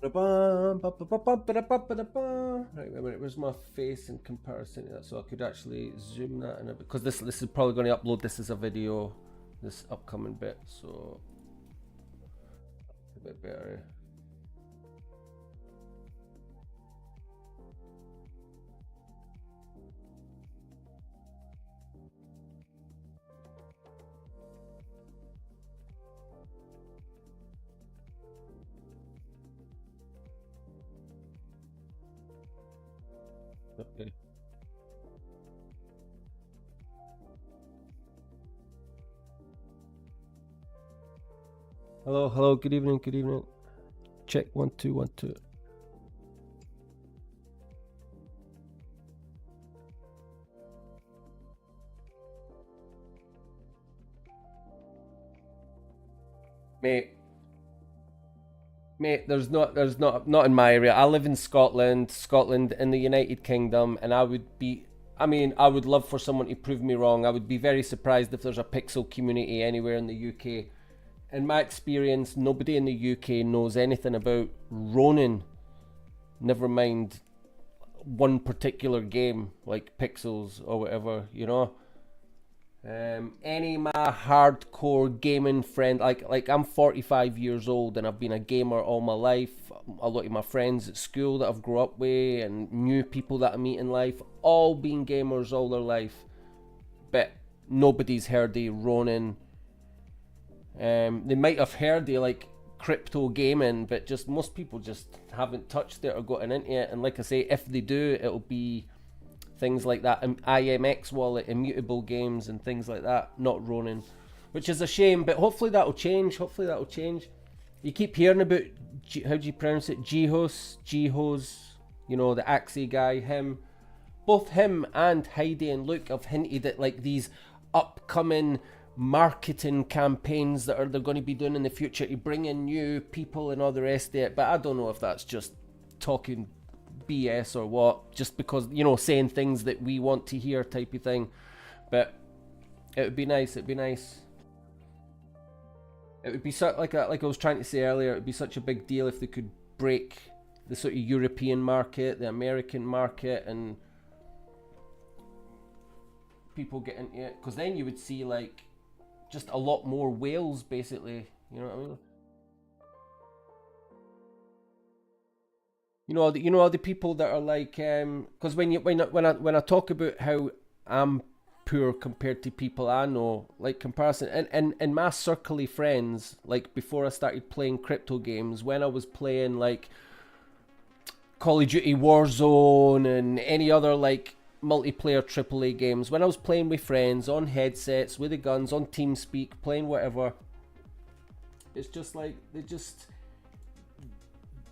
Right, wait a minute, where's my face in comparison to that? So I could actually zoom that in a bit, because this is probably going to upload this as a video, this upcoming bit, so a bit better. Okay. Hello, hello, good evening, good evening. Check 1 2 1 2. Mate, not in my area. I live in Scotland in the United Kingdom, and I would love for someone to prove me wrong. I would be very surprised if there's a pixel community anywhere in the UK. In my experience, nobody in the UK knows anything about Ronin. Never mind one particular game like Pixels or whatever, you know. Any of my hardcore gaming friend, like I'm 45 years old and I've been a gamer all my life. A lot of my friends at school that I've grown up with and new people that I meet in life, all been gamers all their life. But nobody's heard of Ronin. They might have heard of like crypto gaming, but just most people just haven't touched it or gotten into it. And like I say, if they do, it'll be things like that IMX wallet, immutable games and things like that, not Ronin, which is a shame, but hopefully that'll change. You keep hearing about, how do you pronounce it, Jihos, you know, the Axie guy. Both him and Heidi and Luke have hinted at like these upcoming marketing campaigns that they're going to be doing in the future to bring in new people and all the rest of it, but I don't know if that's just talking BS or what, just because, you know, saying things that we want to hear type of thing. But it would be nice. It would be like I was trying to say earlier, it would be such a big deal if they could break the sort of European market, the American market, and people get into it, because then you would see like just a lot more whales, basically, you know what I mean? You know all the people that are like, because when I talk about how I'm poor compared to people I know, like comparison, and in my circle of friends, like before I started playing crypto games, when I was playing like Call of Duty Warzone and any other like multiplayer AAA games, when I was playing with friends on headsets with the guns on TeamSpeak, playing whatever, it's just like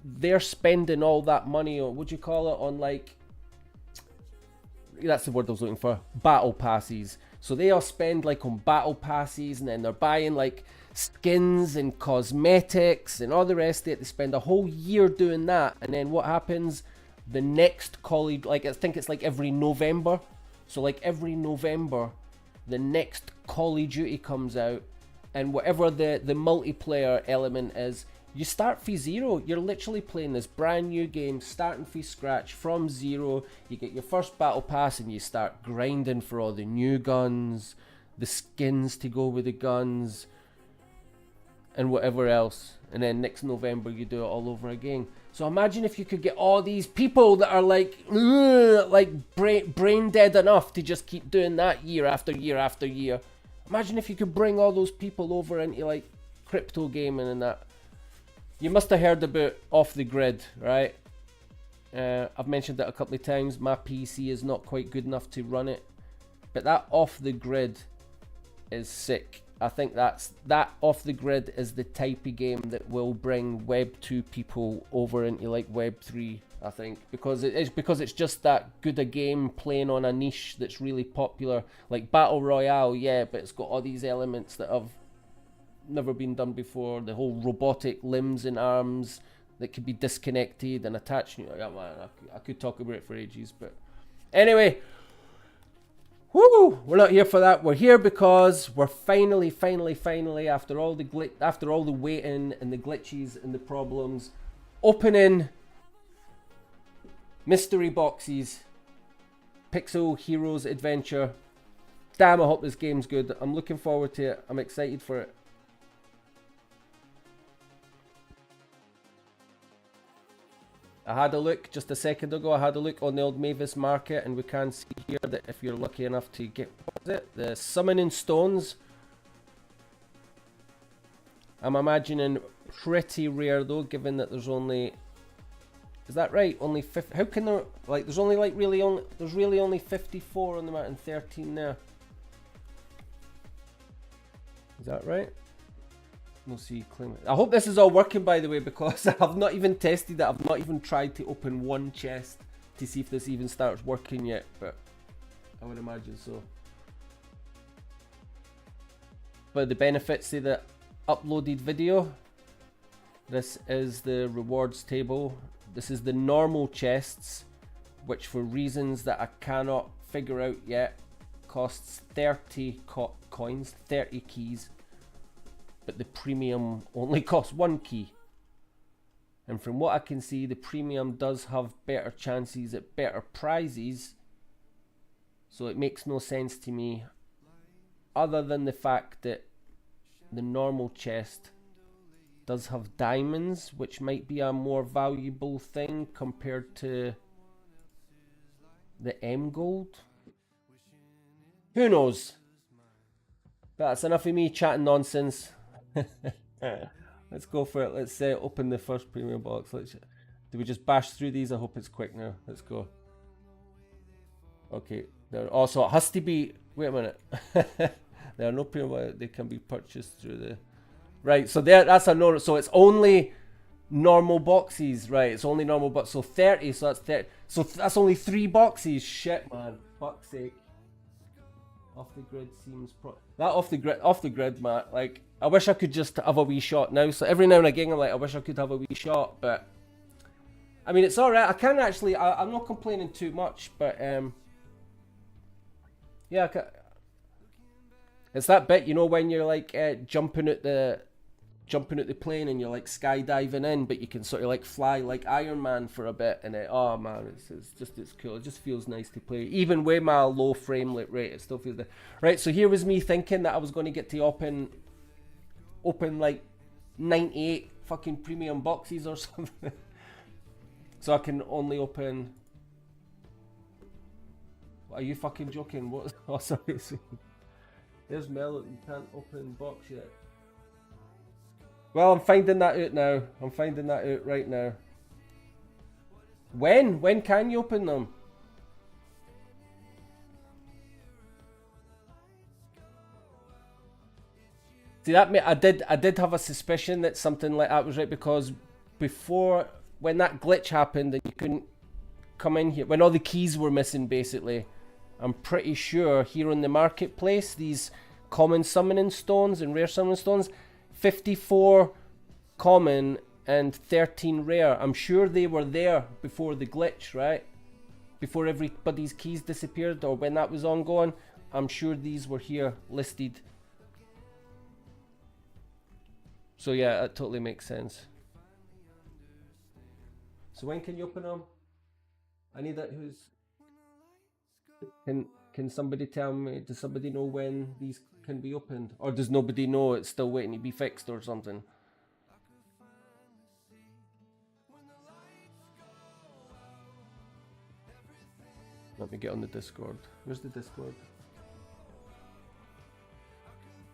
they're spending all that money on, what do you call it, on like, that's the word I was looking for, battle passes. So they all spend like on battle passes, and then they're buying like skins and cosmetics and all the rest of it. They spend a whole year doing that, and then what happens? The next college, like I think it's like every November. So like every November, the next Call of Duty comes out, and whatever the multiplayer element is, you start from zero. You're literally playing this brand new game, starting from scratch, from zero. You get your first battle pass and you start grinding for all the new guns, the skins to go with the guns, and whatever else. And then next November you do it all over again. So imagine if you could get all these people that are like brain dead enough to just keep doing that year after year after year. Imagine if you could bring all those people over into like crypto gaming and that. You must have heard about Off the Grid, right? I've mentioned that a couple of times. My PC is not quite good enough to run it, but that Off the Grid is sick. I think that Off the Grid is the type of game that will bring Web 2 people over into like Web 3, I think, because it's just that good a game playing on a niche that's really popular, like Battle Royale, yeah, but it's got all these elements that have never been done before. The whole robotic limbs and arms that could be disconnected and attached. I could talk about it for ages, but anyway, woo! We're not here for that. We're here because we're finally, after all the waiting and the glitches and the problems, opening mystery boxes, Pixel Heroes Adventure. Damn, I hope this game's good. I'm looking forward to it. I'm excited for it. I had a look just a second ago. I had a look on the old Mavis Market, and we can see here that if you're lucky enough to get, what was it? The Summoning Stones. I'm imagining pretty rare though, given that there's only Is that right? Only 50. How can there, like, there's only like really only, there's really only 54 on the map and 13 there. Is that right? We'll see. Claim it. I hope this is all working, by the way, because I've not even tested it. I've not even tried to open one chest to see if this even starts working yet, but I would imagine so. But the benefits of the uploaded video. This is the rewards table. This is the normal chests, which for reasons that I cannot figure out yet, costs 30 coins, 30 keys. But the premium only costs 1 key. And from what I can see, the premium does have better chances at better prizes. So it makes no sense to me, other than the fact that the normal chest does have diamonds, which might be a more valuable thing compared to the M gold. Who knows? But that's enough of me chatting nonsense. Let's go for it. Let's open the first premium box. Do we just bash through these? I hope it's quick now. Let's go. Okay. Also, it has to be. Wait a minute. There are no premium. They can be purchased through the. Right. So that's a no. So it's only normal boxes. Right. It's only normal boxes. So 30. So that's 30. So that's only 3 boxes. Shit, man. Fuck's sake. Off the grid seems that off the grid, Matt. Like, I wish I could just have a wee shot now. So every now and again, I'm like, I wish I could have a wee shot, but I mean, it's all right. I can actually. I'm not complaining too much, but yeah, it's that bit, you know, when you're like jumping at the plane and you're like skydiving in, but you can sort of like fly like Iron Man for a bit, and oh man, it's cool. It just feels nice to play, even with my low frame rate. It still feels good. Right, so here was me thinking that I was going to get to open like 98 fucking premium boxes or something. So I can only open. Are you fucking joking? What? Oh, sorry. There's Mel. You can't open box yet. Well, I'm finding that out now. I'm finding that out right now. When can you open them? See, that I did have a suspicion that something like that was right, because before, when that glitch happened and you couldn't come in here, when all the keys were missing, basically, I'm pretty sure here on the marketplace, these common summoning stones and rare summoning stones, 54 common and 13 rare. I'm sure they were there before the glitch, right? Before everybody's keys disappeared, or when that was ongoing. I'm sure these were here listed. So yeah, that totally makes sense. So when can you open them? I need that. Can somebody tell me? Does somebody know when these can be opened, or does nobody know? It's still waiting to be fixed or something. Let me get on the Discord. Where's the Discord?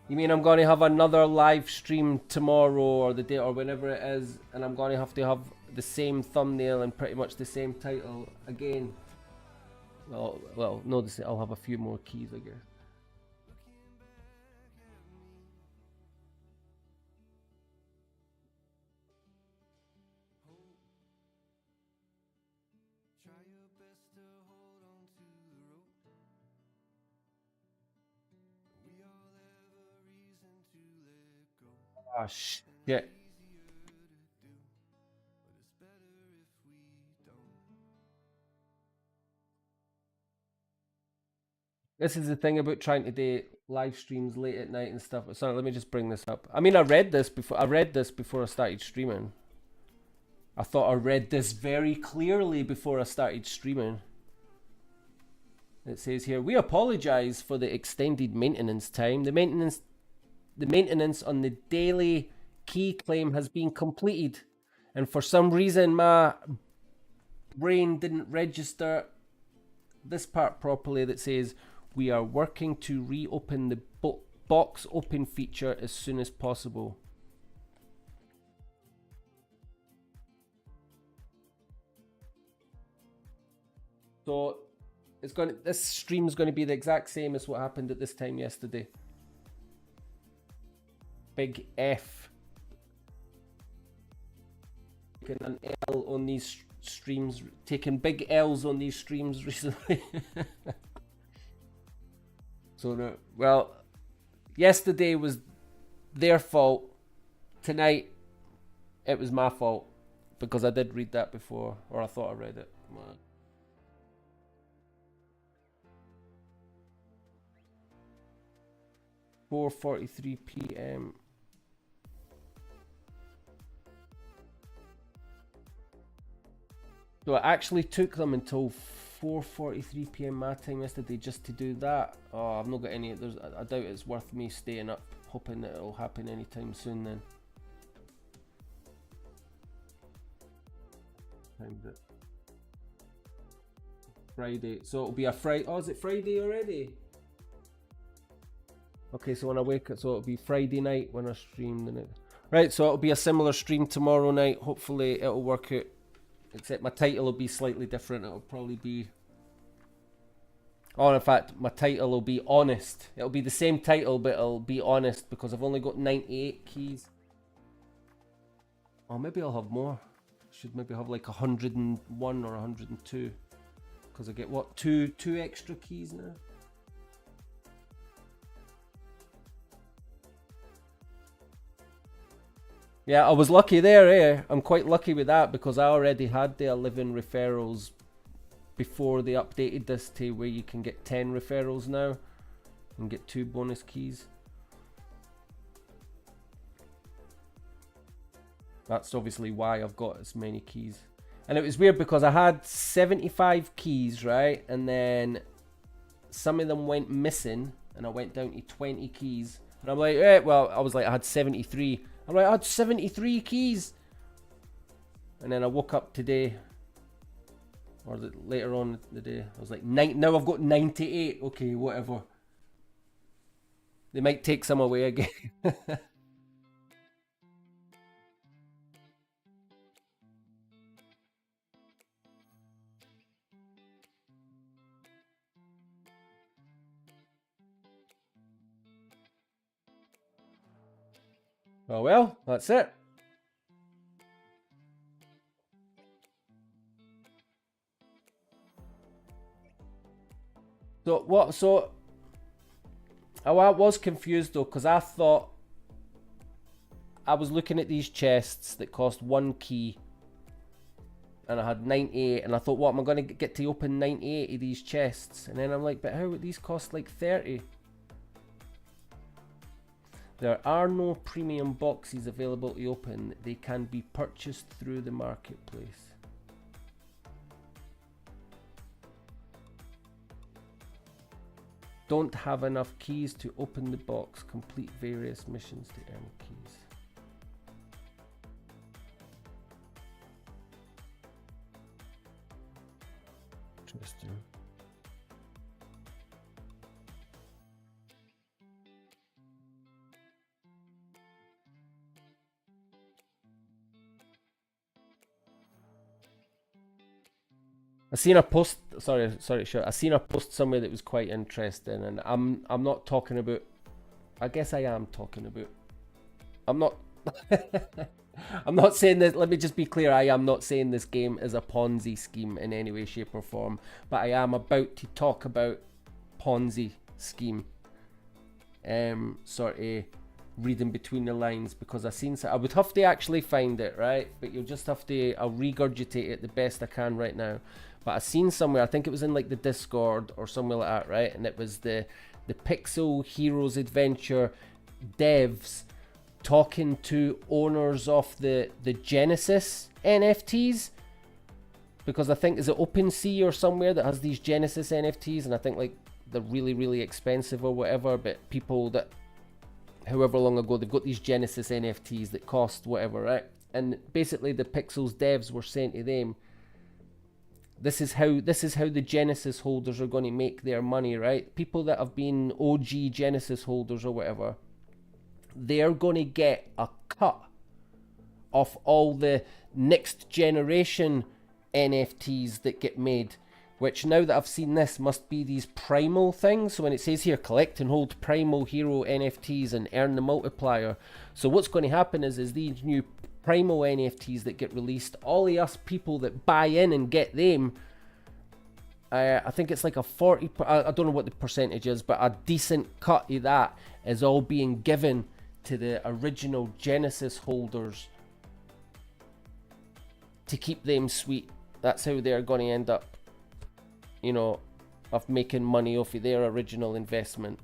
You mean I'm going to have another live stream tomorrow or the day or whenever it is, and I'm going to have the same thumbnail and pretty much the same title again? Well, no, I'll have a few more keys, I guess. Ah, shit. This is the thing about trying to do live streams late at night and stuff. Sorry, let me just bring this up. I mean, I read this before I started streaming. I thought I read this very clearly before I started streaming. It says here, we apologize for the extended maintenance time. The maintenance on the daily key claim has been completed, and for some reason my brain didn't register this part properly that says we are working to reopen the box open feature as soon as possible. So it's going to, this stream's going to be the exact same as what happened at this time yesterday. Big F. Taking an L on these streams, taking big L's on these streams recently. So no, well, yesterday was their fault. Tonight, it was my fault because I did read that before, or I thought I read it. 4:43 p.m. So it actually took them until 4:43 p.m. my time yesterday just to do that. Oh, I've not got any. I doubt it's worth me staying up hoping that it'll happen anytime soon then. Timed it. Friday. So it'll be a Friday. Oh, is it Friday already? Okay, so when I wake up, so it'll be Friday night when I stream the night. Right, so it'll be a similar stream tomorrow night. Hopefully it'll work out. Except my title will be slightly different. It'll probably be... Oh, in fact, my title will be Honest. It'll be the same title, but it'll be Honest because I've only got 98 keys. Oh, maybe I'll have more. Should maybe have like 101 or 102. Because I get, what, two extra keys now? Yeah, I was lucky there, eh? I'm quite lucky with that because I already had the 11 referrals before they updated this to where you can get 10 referrals now and get 2 bonus keys. That's obviously why I've got as many keys. And it was weird because I had 75 keys, right? And then some of them went missing and I went down to 20 keys. And I'm like, eh, well, I was like, I had 73. I'm like, I had 73 keys. And then I woke up today, or later on the day, I was like, now I've got 98. Okay, whatever. They might take some away again. Oh well, that's it. So what? So I was confused though, because I thought I was looking at these chests that cost 1 key, and I had 98, and I thought, what am I going to get to open 98 of these chests? And then I'm like, but how would these cost like 30? There are no premium boxes available to open. They can be purchased through the marketplace. Don't have enough keys to open the box. Complete various missions to earn keys. Interesting. I seen a post. Sorry, sure. I seen a post somewhere that was quite interesting, and I'm not talking about. I guess I am talking about. I'm not. I'm not saying this. Let me just be clear. I am not saying this game is a Ponzi scheme in any way, shape, or form. But I am about to talk about Ponzi scheme. Sort of reading between the lines, because I seen. I would have to actually find it, right? But you'll just have to. I'll regurgitate it the best I can right now. But I seen somewhere, I think it was in like the Discord or somewhere like that, right? And it was the Pixel Heroes Adventure devs talking to owners of the Genesis NFTs. Because I think, is it OpenSea or somewhere that has these Genesis NFTs? And I think like they're really, really expensive or whatever. But people that, however long ago, they've got these Genesis NFTs that cost whatever, right? And basically the Pixels devs were saying to them, This is how the Genesis holders are going to make their money, right? People that have been OG Genesis holders or whatever, they're going to get a cut of all the next generation NFTs that get made. which now that I've seen this must be these primal things. So when it says here, collect and hold primal hero NFTs and earn the multiplier. So what's going to happen is these new primal NFTs that get released, all of us people that buy in and get them, I think it's like a 40, I don't know what the percentage is, but a decent cut of that is all being given to the original Genesis holders to keep them sweet. That's how they're going to end up, you know, of making money off of their original investment.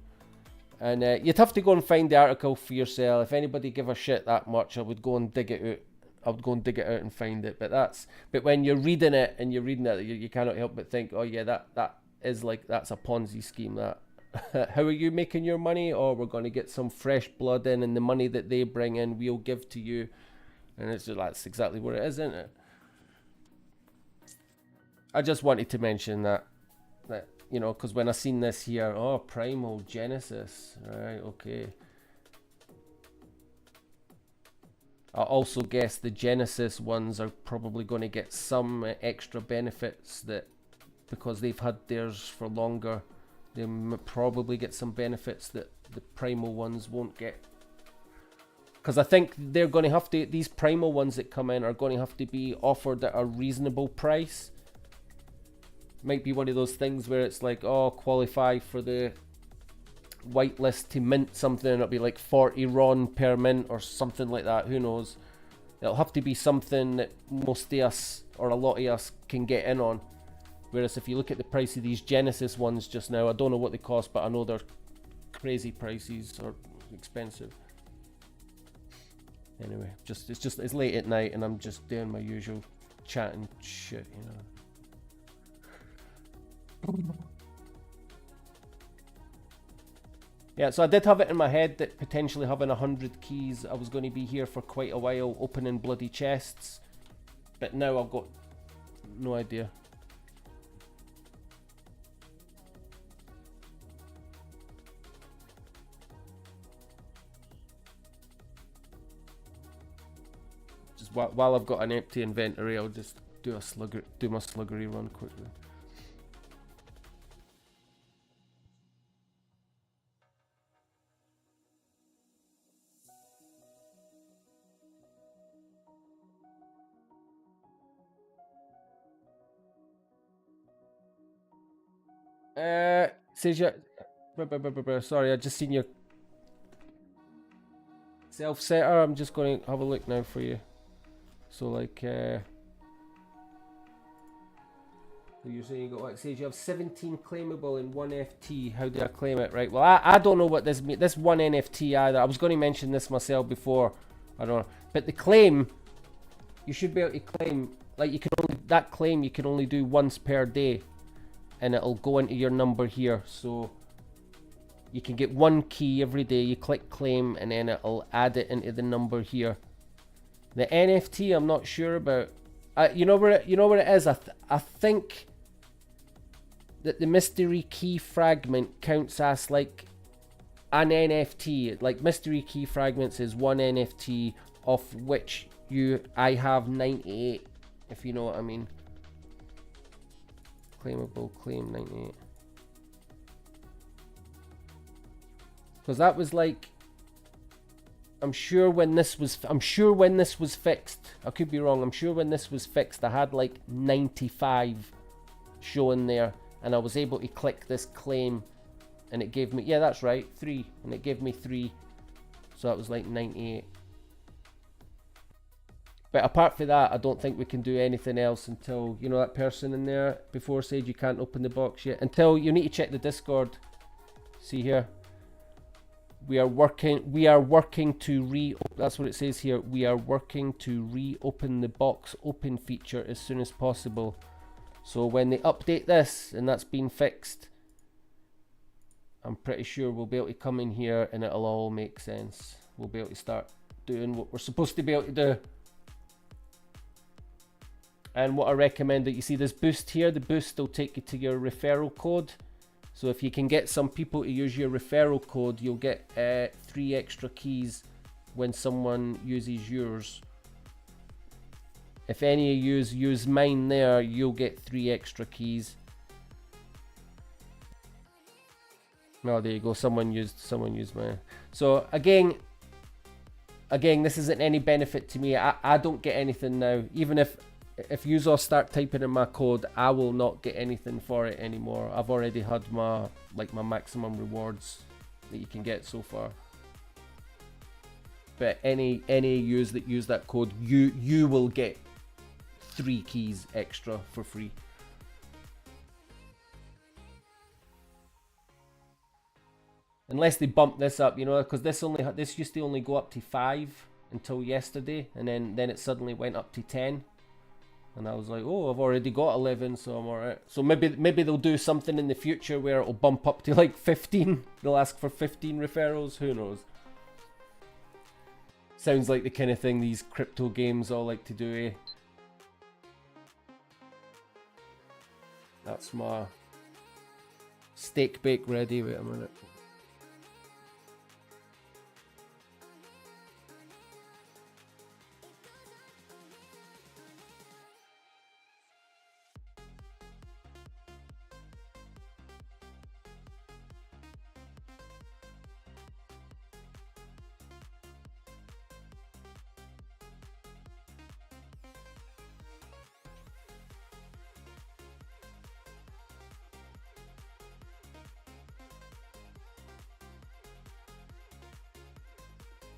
And you'd have to go and find the article for yourself. If anybody give a shit that much, I would go and dig it out. I would go and dig it out and find it. But when you're reading it and you cannot help but think, oh yeah, that is like, that's a Ponzi scheme. That how are you making your money? Or we're going to get some fresh blood in, and the money that they bring in we'll give to you. And it's just, that's exactly what it is, isn't it? I just wanted to mention that you know, because when I seen this here, oh, Primal Genesis, right, okay. I also guess the Genesis ones are probably going to get some extra benefits, that because they've had theirs for longer, they probably get some benefits that the Primal ones won't get. Because I think they're going to have to, these Primal ones that come in are going to have to be offered at a reasonable price. Might be one of those things where it's like, oh, qualify for the whitelist to mint something, and it'll be like 40 RON per mint or something like that. Who knows? It'll have to be something that most of us, or a lot of us, can get in on. Whereas if you look at the price of these Genesis ones just now, I don't know what they cost, but I know they're crazy prices or expensive. Anyway, it's late at night and I'm just doing my usual chatting shit, you know. Yeah, so I did have it in my head that potentially having 100 keys, I was going to be here for quite a while opening bloody chests. But now I've got no idea. Just while I've got an empty inventory, I'll just do my sluggery run quickly. Says you. Sorry, I just seen your self-setter. I'm just going to have a look now for you. So like, so you're saying you got what? It says you have 17 claimable in one FT. How do I claim it? Right. Well, I don't know what this means. This one NFT either. I was going to mention this myself before. I don't know. But the claim, you should be able to claim. Like you can only you can only do once per day. And it'll go into your number here, so you can get one key every day. You click claim and then it'll add it into the number here. The NFT I'm not sure about. You know where it is. I think that the mystery key fragment counts as like an NFT. Like mystery key fragments is one NFT, of which I have 98, if you know what I mean. Claimable, claim 98. Because that was like, I'm sure when this was fixed, I could be wrong, I'm sure when this was fixed I had like 95 showing there, and I was able to click this claim and it gave me, yeah, that's right, 3, and it gave me 3, so that was like 98. But apart from that, I don't think we can do anything else until, you know, that person in there before said you can't open the box yet. Until, you need to check the Discord. See here. We are working to that's what it says here. We are working to reopen the box open feature as soon as possible. So when they update this and that's been fixed, I'm pretty sure we'll be able to come in here and it'll all make sense. We'll be able to start doing what we're supposed to be able to do. And what I recommend, that you see this boost here, the boost will take you to your referral code. So if you can get some people to use your referral code, you'll get 3 extra keys when someone uses yours. If any of you use mine there, you'll get 3 extra keys. Oh, there you go. Someone used my. So again, this isn't any benefit to me. I don't get anything now. Even if you all start typing in my code, I will not get anything for it anymore. I've already had my maximum rewards that you can get so far. But any use that use that code, you will get 3 keys extra for free. Unless they bump this up, you know, because this used to only go up to 5 until yesterday, and then it suddenly went up to 10, and I was like, oh, I've already got 11, so I'm alright. So maybe they'll do something in the future where it'll bump up to like 15. They'll ask for 15 referrals. Who knows? Sounds like the kind of thing these crypto games all like to do, eh? That's my steak bake ready. Wait a minute.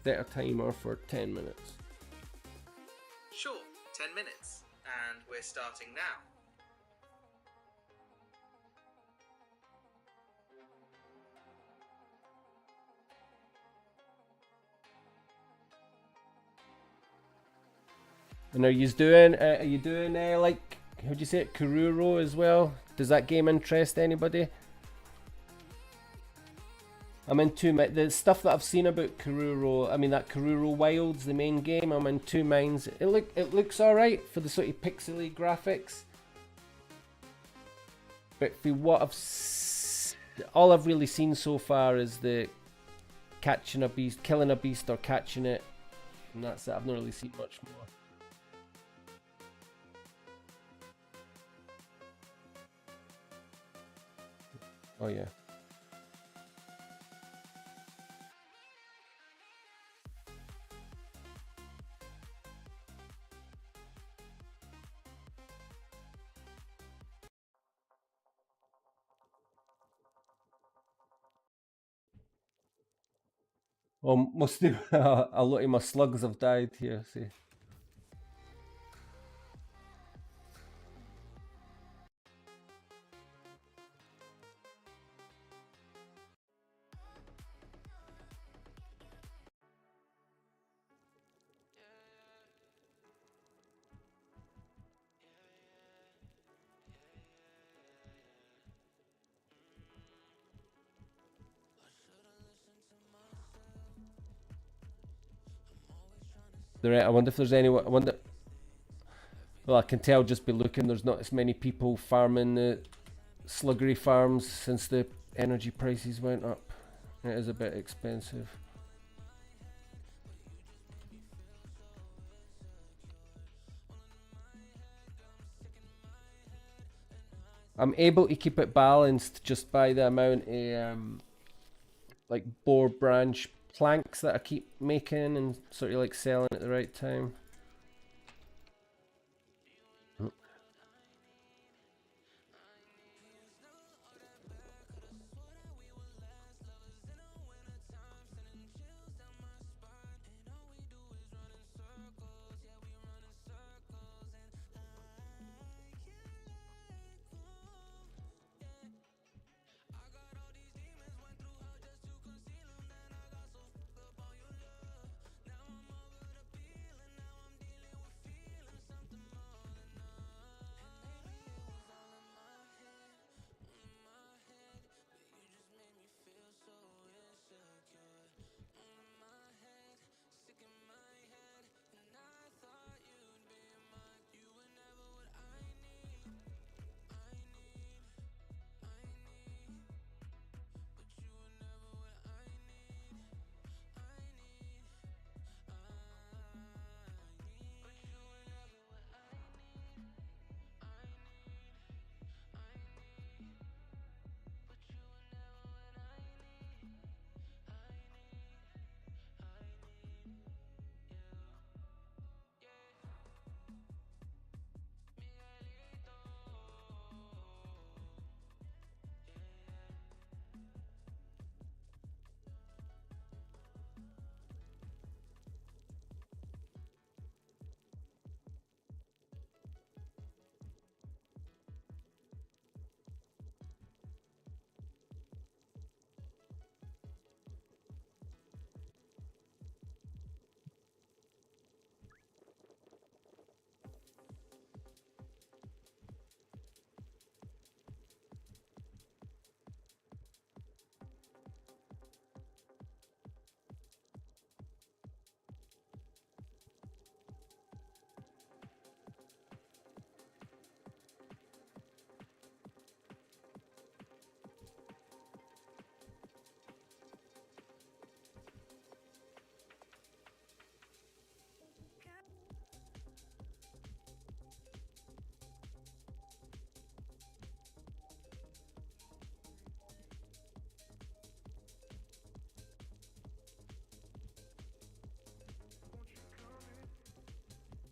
Set a timer for 10 minutes.
Sure, 10 minutes. And we're starting now.
And are you doing like, how do you say it, Kururo as well? Does that game interest anybody? I'm into the stuff that I've seen about Kururo. I mean, that Kururo Wilds, the main game. I'm in 2 minds. It looks alright for the sort of pixely graphics, but for what all I've really seen so far is the catching a beast, killing a beast, or catching it, and that's it. I've not really seen much more. Oh yeah. Oh, must do. A lot of my slugs have died here. See. I wonder if there's anyone. I wonder. Well, I can tell just by looking. There's not as many people farming the sluggery farms since the energy prices went up. It is a bit expensive. I'm able to keep it balanced just by the amount of like boar branch planks that I keep making and sort of like selling at the right time.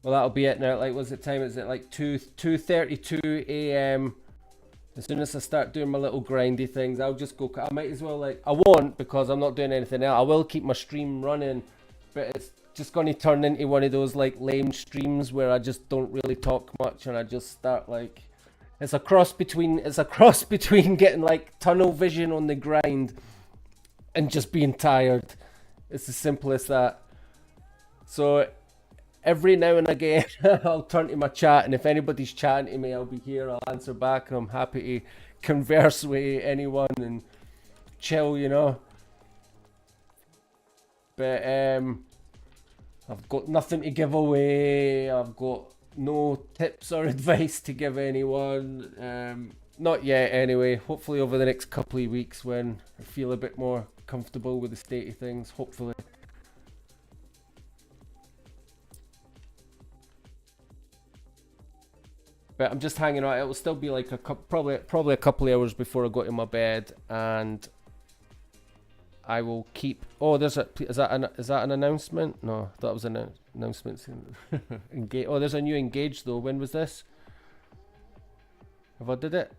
Well, that'll be it now. Like, what's the time? Is it like 2:32 a.m.? As soon as I start doing my little grindy things, I'll just go. I might as well, like, I won't because I'm not doing anything else. I will keep my stream running, but it's just going to turn into one of those like lame streams where I just don't really talk much and I just start like, it's a cross between getting like tunnel vision on the grind and just being tired. It's as simple as that. So every now and again, I'll turn to my chat, and if anybody's chatting to me, I'll be here, I'll answer back, and I'm happy to converse with anyone and chill, you know. But I've got nothing to give away, I've got no tips or advice to give anyone. Not yet anyway, hopefully over the next couple of weeks when I feel a bit more comfortable with the state of things, hopefully. But I'm just hanging out. It will still be like probably a couple of hours before I go to my bed, and I will keep. Oh, is that an announcement? No, that was an announcement. Engage. Oh, there's a new engage though. When was this? Have I did it?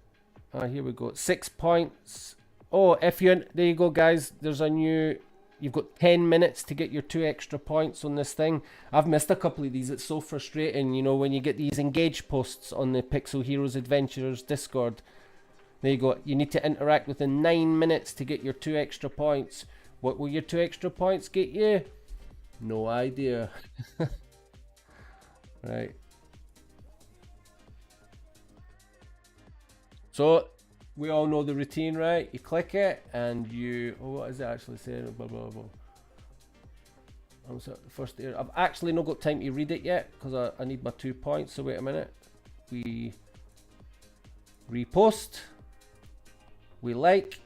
Ah, here we go. 6 points. Oh, if you there you go, guys. There's a new. You've got 10 minutes to get your 2 extra points on this thing. I've missed a couple of these. It's so frustrating, you know, when you get these engage posts on the Pixel Heroes Adventurers Discord. There you go. You need to interact within 9 minutes to get your 2 extra points. What will your 2 extra points get you? No idea. Right. So, we all know the routine, right? You click it and you... Oh, what is it actually saying? Blah, blah, blah. I'm sorry, first here. I've actually not got time to read it yet because I need my 2 points. So wait a minute. We repost. We like.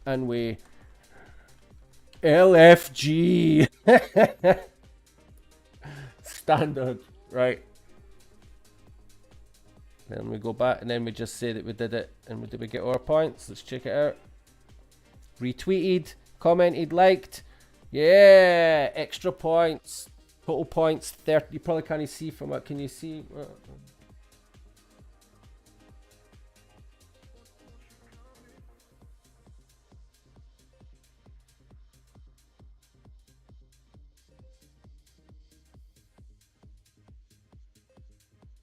And we... LFG. Standard. Right. Then we go back and then we just say that we did it. And did we get our points? Let's check it out. Retweeted, commented, liked. Yeah, extra points. Total points 30. You probably can't see from it. Can you see?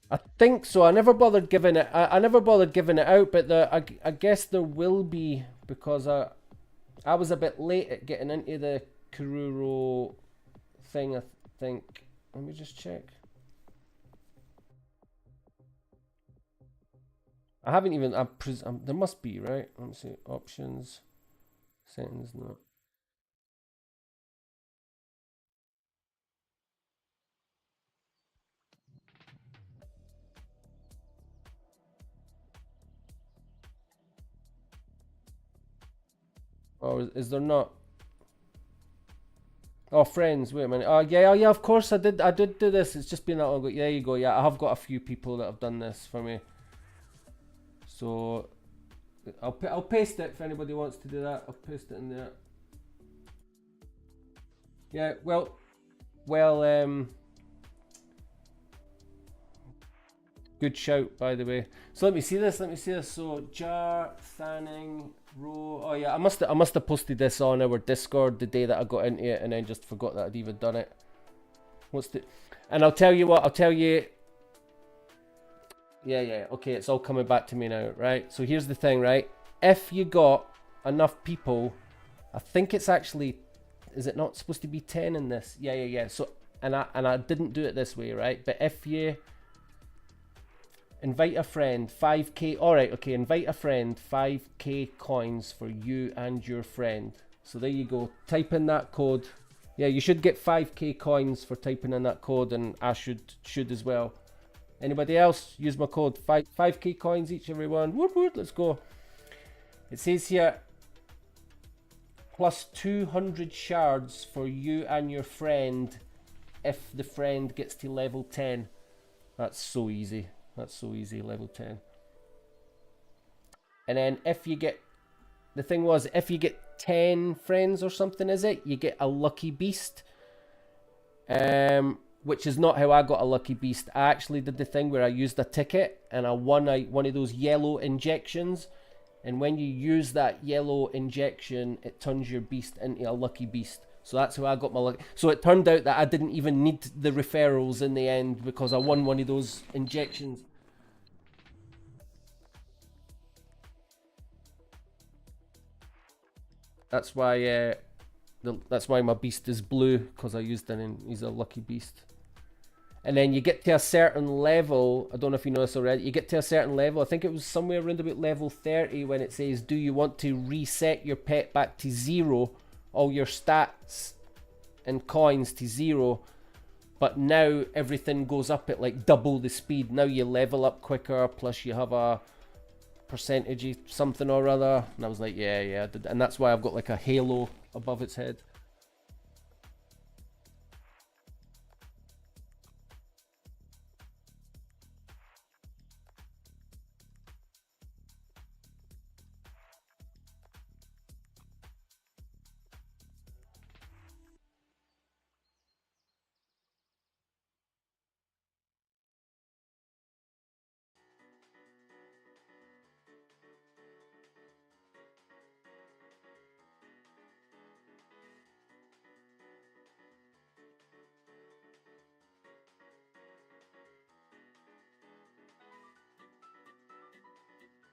I think so. I never bothered giving it. I never bothered giving it out, but I guess there will be because I was a bit late at getting into the Kururo thing. I think. Let me just check. I haven't even. There must be, right? Let me see. Options, settings. No. Or is there not? Oh, friends. Wait a minute. Oh yeah, of course I did. I did do this. It's just been that long ago. There you go. Yeah, I have got a few people that have done this for me. So I'll paste it if anybody wants to do that. I'll paste it in there. Yeah. Well. Good shout, by the way. So let me see this. So Jar Thanning. Oh yeah, I must have posted this on our Discord the day that I got into it, and then just forgot that I'd even done it. And I'll tell you what. I'll tell you. Yeah. Okay, it's all coming back to me now, right? So here's the thing, right? If you got enough people, I think it's actually, is it not supposed to be 10 in this? Yeah. So and I didn't do it this way, right? But if you invite a friend, 5k. Alright, okay, invite a friend, 5k coins for you and your friend. So there you go. Type in that code. Yeah, you should get 5k coins for typing in that code, and I should as well. Anybody else? Use my code. 5k coins each, everyone. Whoop, let's go. It says here, plus 200 shards for you and your friend if the friend gets to level 10. That's so easy. Level 10. And then if you get, the thing was, if you get 10 friends or something, is it? You get a lucky beast. which is not how I got a lucky beast. I actually did the thing where I used a ticket and I won one of those yellow injections. And when you use that yellow injection, it turns your beast into a lucky beast. So that's how I got my lucky. So it turned out that I didn't even need the referrals in the end because I won one of those injections. That's why that's why my beast is blue, because I used it and he's a lucky beast. And then you get to a certain level, I don't know if you know this already, you get to a certain level, I think it was somewhere around about level 30 when it says, do you want to reset your pet back to 0, all your stats and coins to 0, but now everything goes up at like double the speed. Now you level up quicker, plus you have a percentage something or other. And I was like, yeah, and that's why I've got like a halo above its head.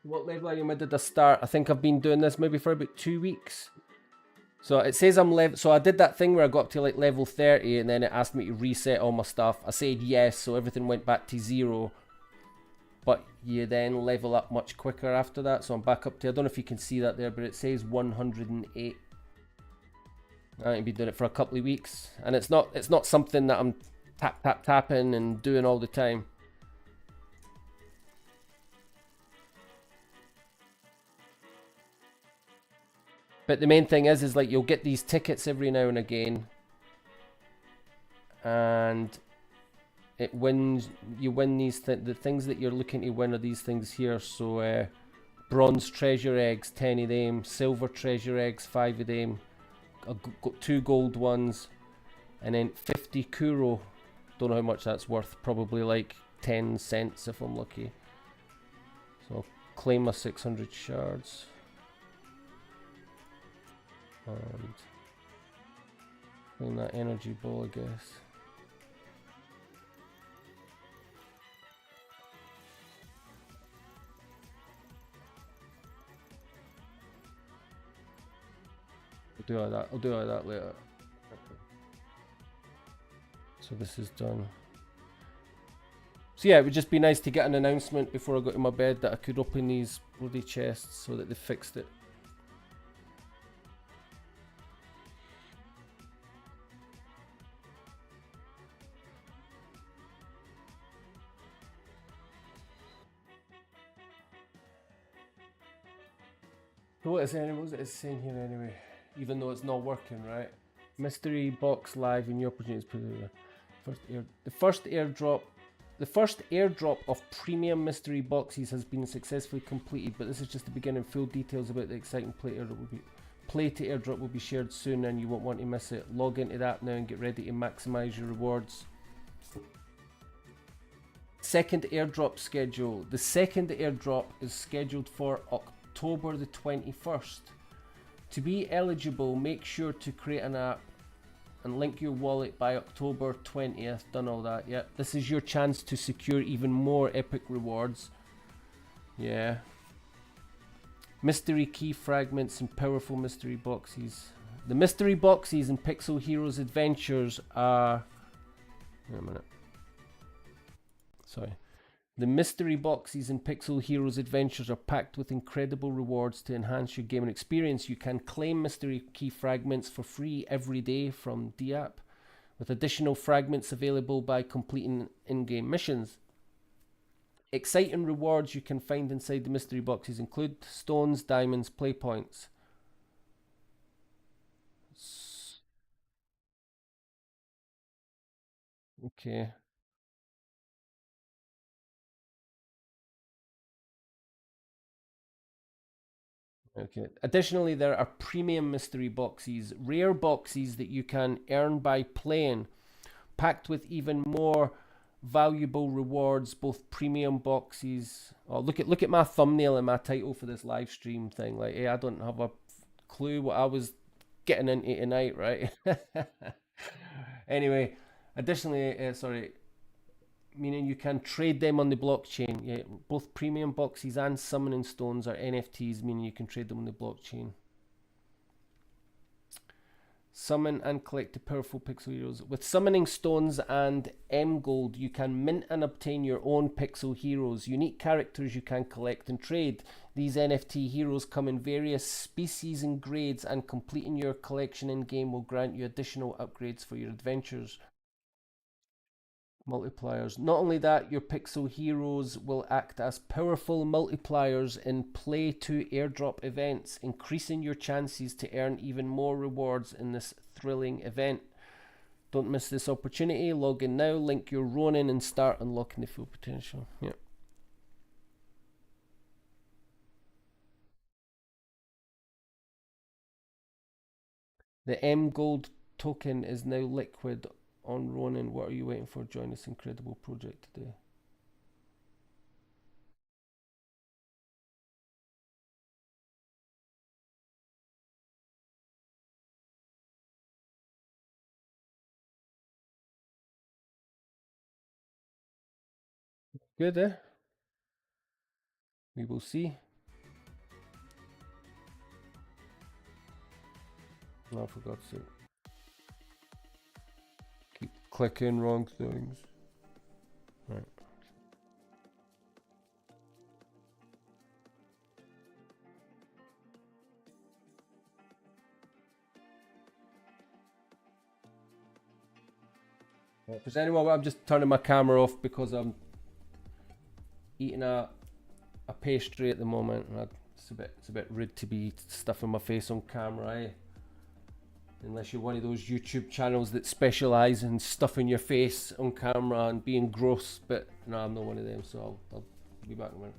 What level are you mid at the start? I think I've been doing this maybe for about 2 weeks. So it says I'm level. So I did that thing where I got up to like level 30 and then it asked me to reset all my stuff. I said yes, so everything went back to 0. But you then level up much quicker after that. So I'm back up to, I don't know if you can see that there, but it says 108. I've been doing it for a couple of weeks. And it's not something that I'm tapping and doing all the time. But the main thing is like you'll get these tickets every now and again, and it wins. You win these the things that you're looking to win are these things here. So bronze treasure eggs, 10 of them. Silver treasure eggs, 5 of them. I've got 2 gold ones, and then 50 kuro. Don't know how much that's worth. Probably like 10 cents if I'm lucky. So I'll claim my 600 shards. And claim that energy ball, I guess. I'll do all that. I'll do all that later. So this is done. So yeah, it would just be nice to get an announcement before I go to my bed that I could open these bloody chests so that they fixed it. What is it saying here anyway? Even though it's not working, right? Mystery box live in your opportunities. The first airdrop of premium mystery boxes has been successfully completed, but this is just the beginning. Full details about the exciting play to airdrop will be shared soon, and you won't want to miss it. Log into that now and get ready to maximize your rewards. Second airdrop schedule. The second airdrop is scheduled for October the 21st. To be eligible, make sure to create an app and link your wallet by October 20th. Done all that, yeah. This is your chance to secure even more epic rewards. Yeah. Mystery key fragments and powerful mystery boxes. The mystery boxes in Pixel Heroes Adventures are... Wait a minute. Sorry. The mystery boxes in Pixel Heroes Adventures are packed with incredible rewards to enhance your gaming experience. You can claim mystery key fragments for free every day from the app, with additional fragments available by completing in-game missions. Exciting rewards you can find inside the mystery boxes include stones, diamonds, play points. Okay. Okay. Additionally, there are premium mystery boxes, rare boxes that you can earn by playing. packed with even more valuable rewards, both premium boxes. Oh, look at my thumbnail and my title for this live stream thing. Like, hey, I don't have a clue what I was getting into tonight, right? Anyway, additionally, meaning you can trade them on the blockchain. Yeah, both premium boxes and summoning stones are NFTs, meaning you can trade them on the blockchain. Summon and collect the powerful pixel heroes. With summoning stones and M Gold, you can mint and obtain your own pixel heroes, unique characters you can collect and trade. These NFT heroes come in various species and grades, and completing your collection in game will grant you additional upgrades for your adventures. Multipliers. Not only that, your pixel heroes will act as powerful multipliers in play to airdrop events, increasing your chances to earn even more rewards in this thrilling event. Don't miss this opportunity. Log in now, link your Ronin, and start unlocking the full potential. Yeah. The M Gold token is now liquid on Ronin. What are you waiting for? Join this incredible project today. Good, eh? We will see. Oh, for God's sake. Keep clicking wrong things. Right. If there's anyone, I'm just turning my camera off because I'm eating a pastry at the moment. It's a bit rude to be stuffing my face on camera, eh? Unless you're one of those YouTube channels that specialise in stuffing your face on camera and being gross. But no, I'm not one of them, so I'll be back in a minute.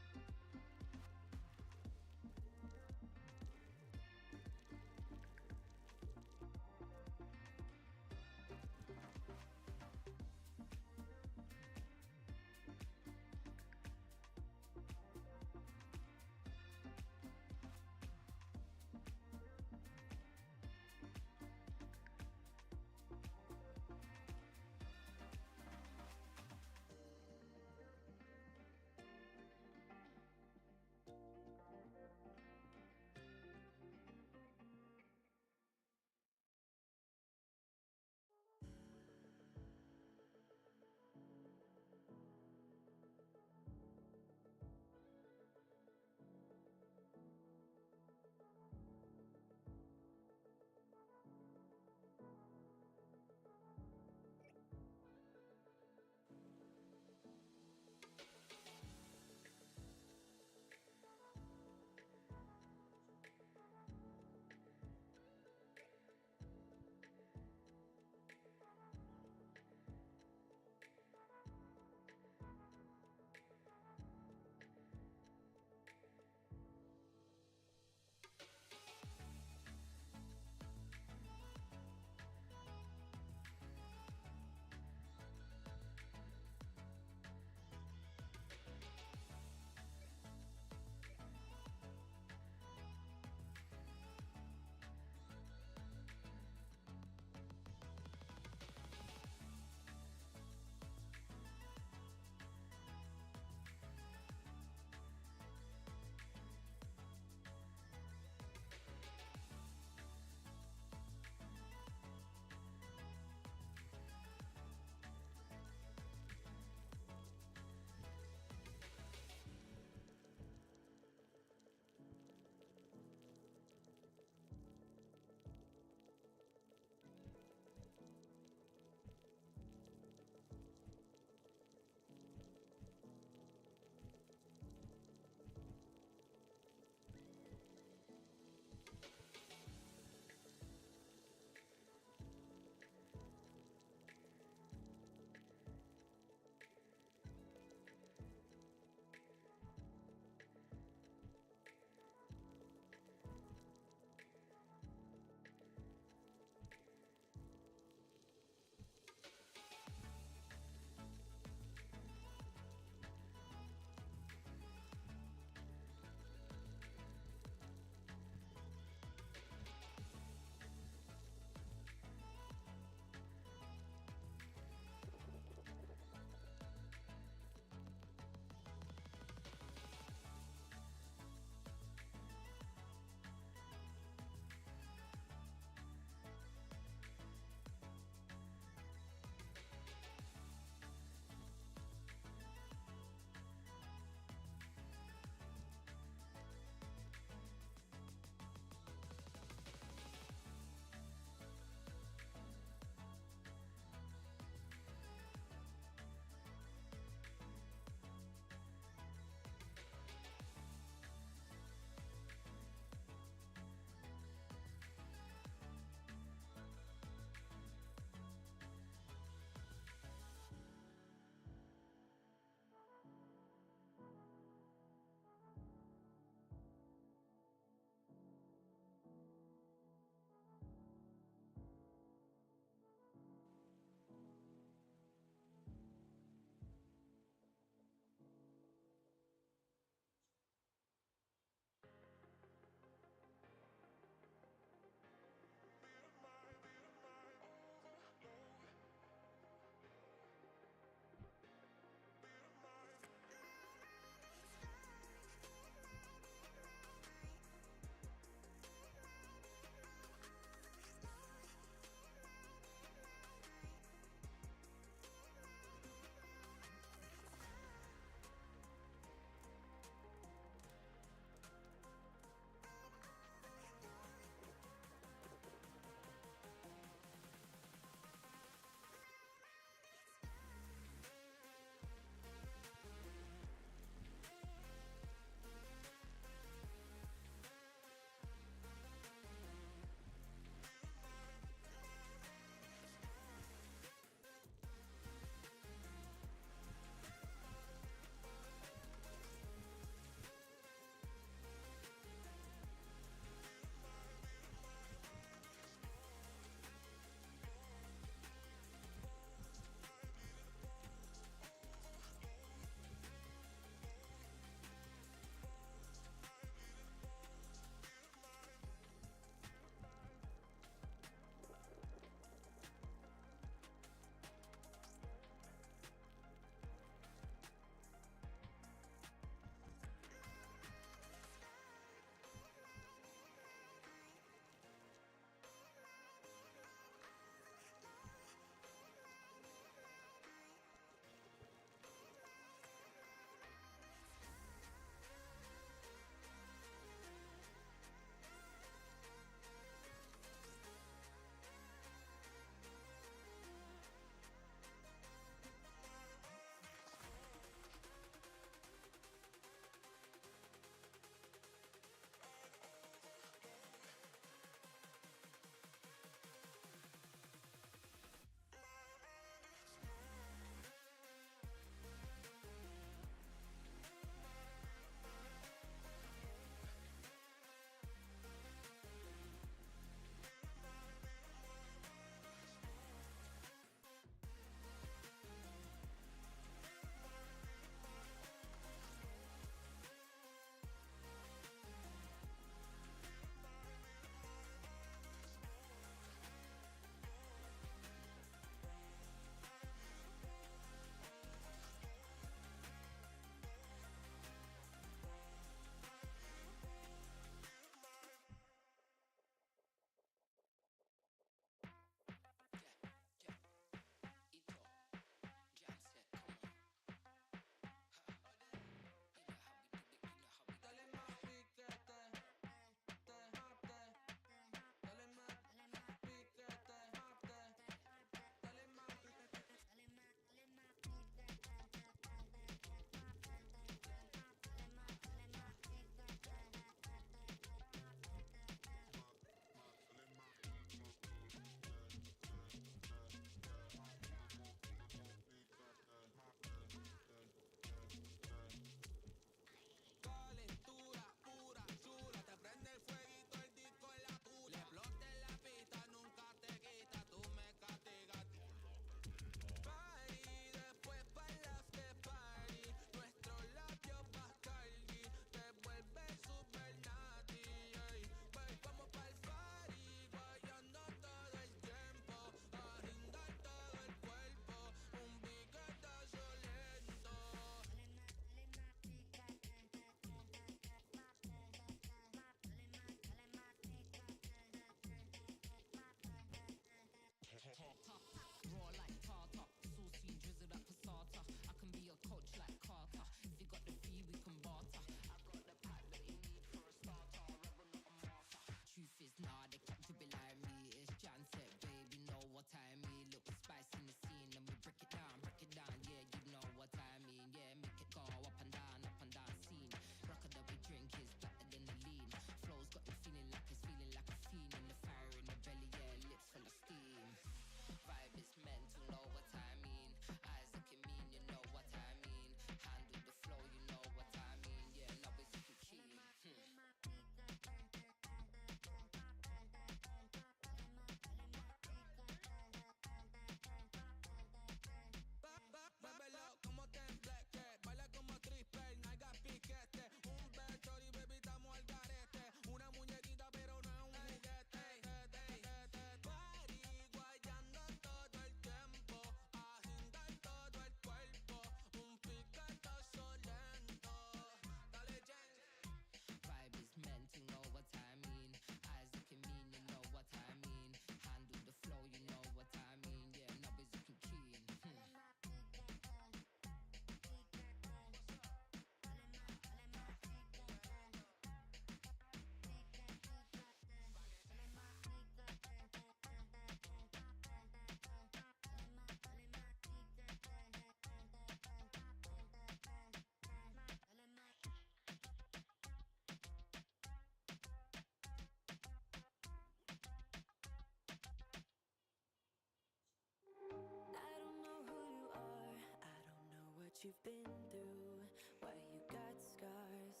you've been through, why you got scars.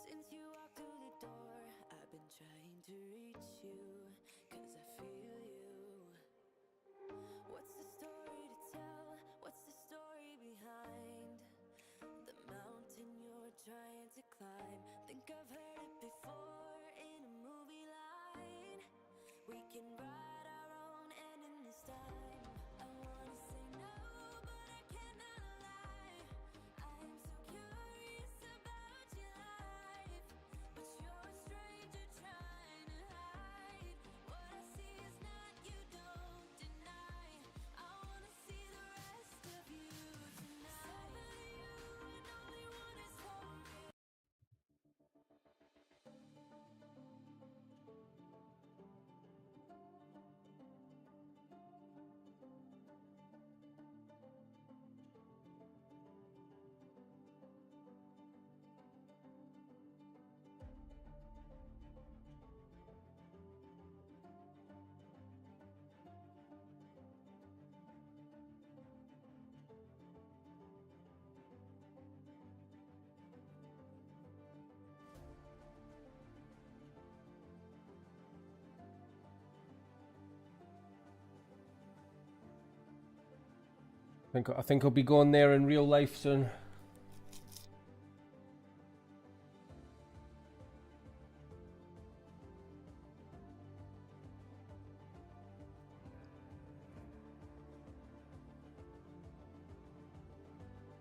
Since you walked through the door, I've been trying to reach you, 'cause I feel you. What's the story to tell? What's the story behind the mountain you're trying to climb? Think I've heard it before in a movie line. We can write our own ending this time. I wanna say no, but I cannot lie. I am so curious about your life, but you're a stranger trying to hide. What I see is not, you don't deny. I wanna see the rest of you tonight. Seven of you and only one is home.
I think I'll be going there in real life soon.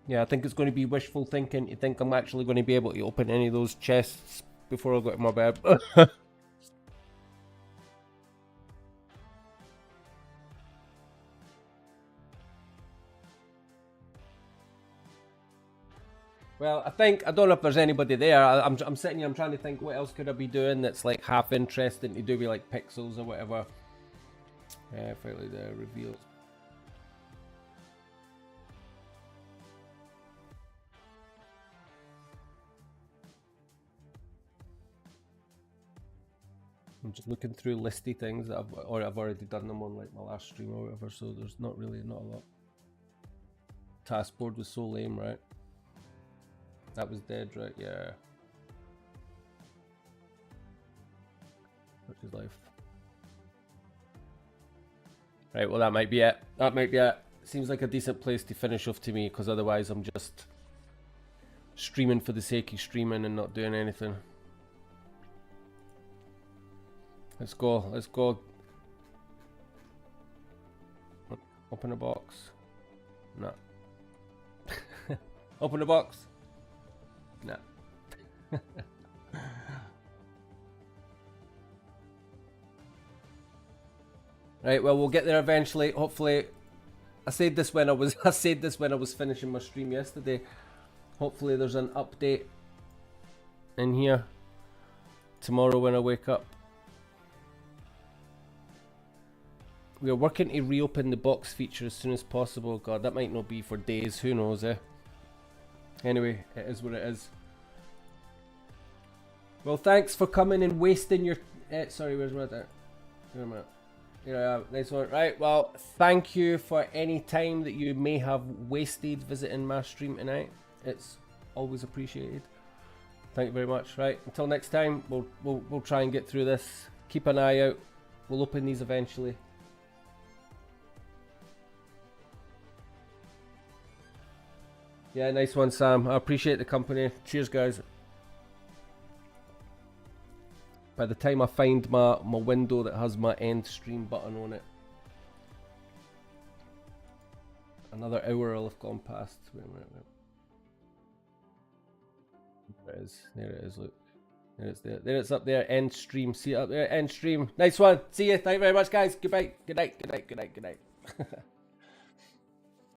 Yeah, I think it's going to be wishful thinking to think I'm actually going to be able to open any of those chests before I go to my bed. Well, I don't know if there's anybody there. I'm sitting here, I'm trying to think what else could I be doing that's like half interesting to do with like pixels or whatever. Finally the reveals. I'm just looking through listy things that I've already done them on like my last stream or whatever, so there's not a lot. Taskboard was so lame, right? That was dead, right? Yeah. Which is life. Right, well that might be it. That might be it. Seems like a decent place to finish off to me, because otherwise I'm just streaming for the sake of streaming and not doing anything. Let's go, let's go. Open a box. No. Open a box. No. Right, well we'll get there eventually. Hopefully, I said this when I was finishing my stream yesterday. Hopefully there's an update in here tomorrow when I wake up. We are working to reopen the box feature as soon as possible. God, that might not be for days. Who knows, eh? Anyway, it is what it is. Well, thanks for coming and wasting your... sorry, where's my... Wait a minute. Here I am. Nice one. Right, well, thank you for any time that you may have wasted visiting my stream tonight. It's always appreciated. Thank you very much. Right, until next time, we'll try and get through this. Keep an eye out. We'll open these eventually. Yeah, nice one, Sam. I appreciate the company. Cheers, guys. By the time I find my window that has my end stream button on it, another hour will have gone past. Wait a minute. There it is. There it is. Look. There it's there. There it's up there. End stream. See it up there. End stream. Nice one. See you. Thank you very much, guys. Goodbye. Good night. Good night. Good night. Good night.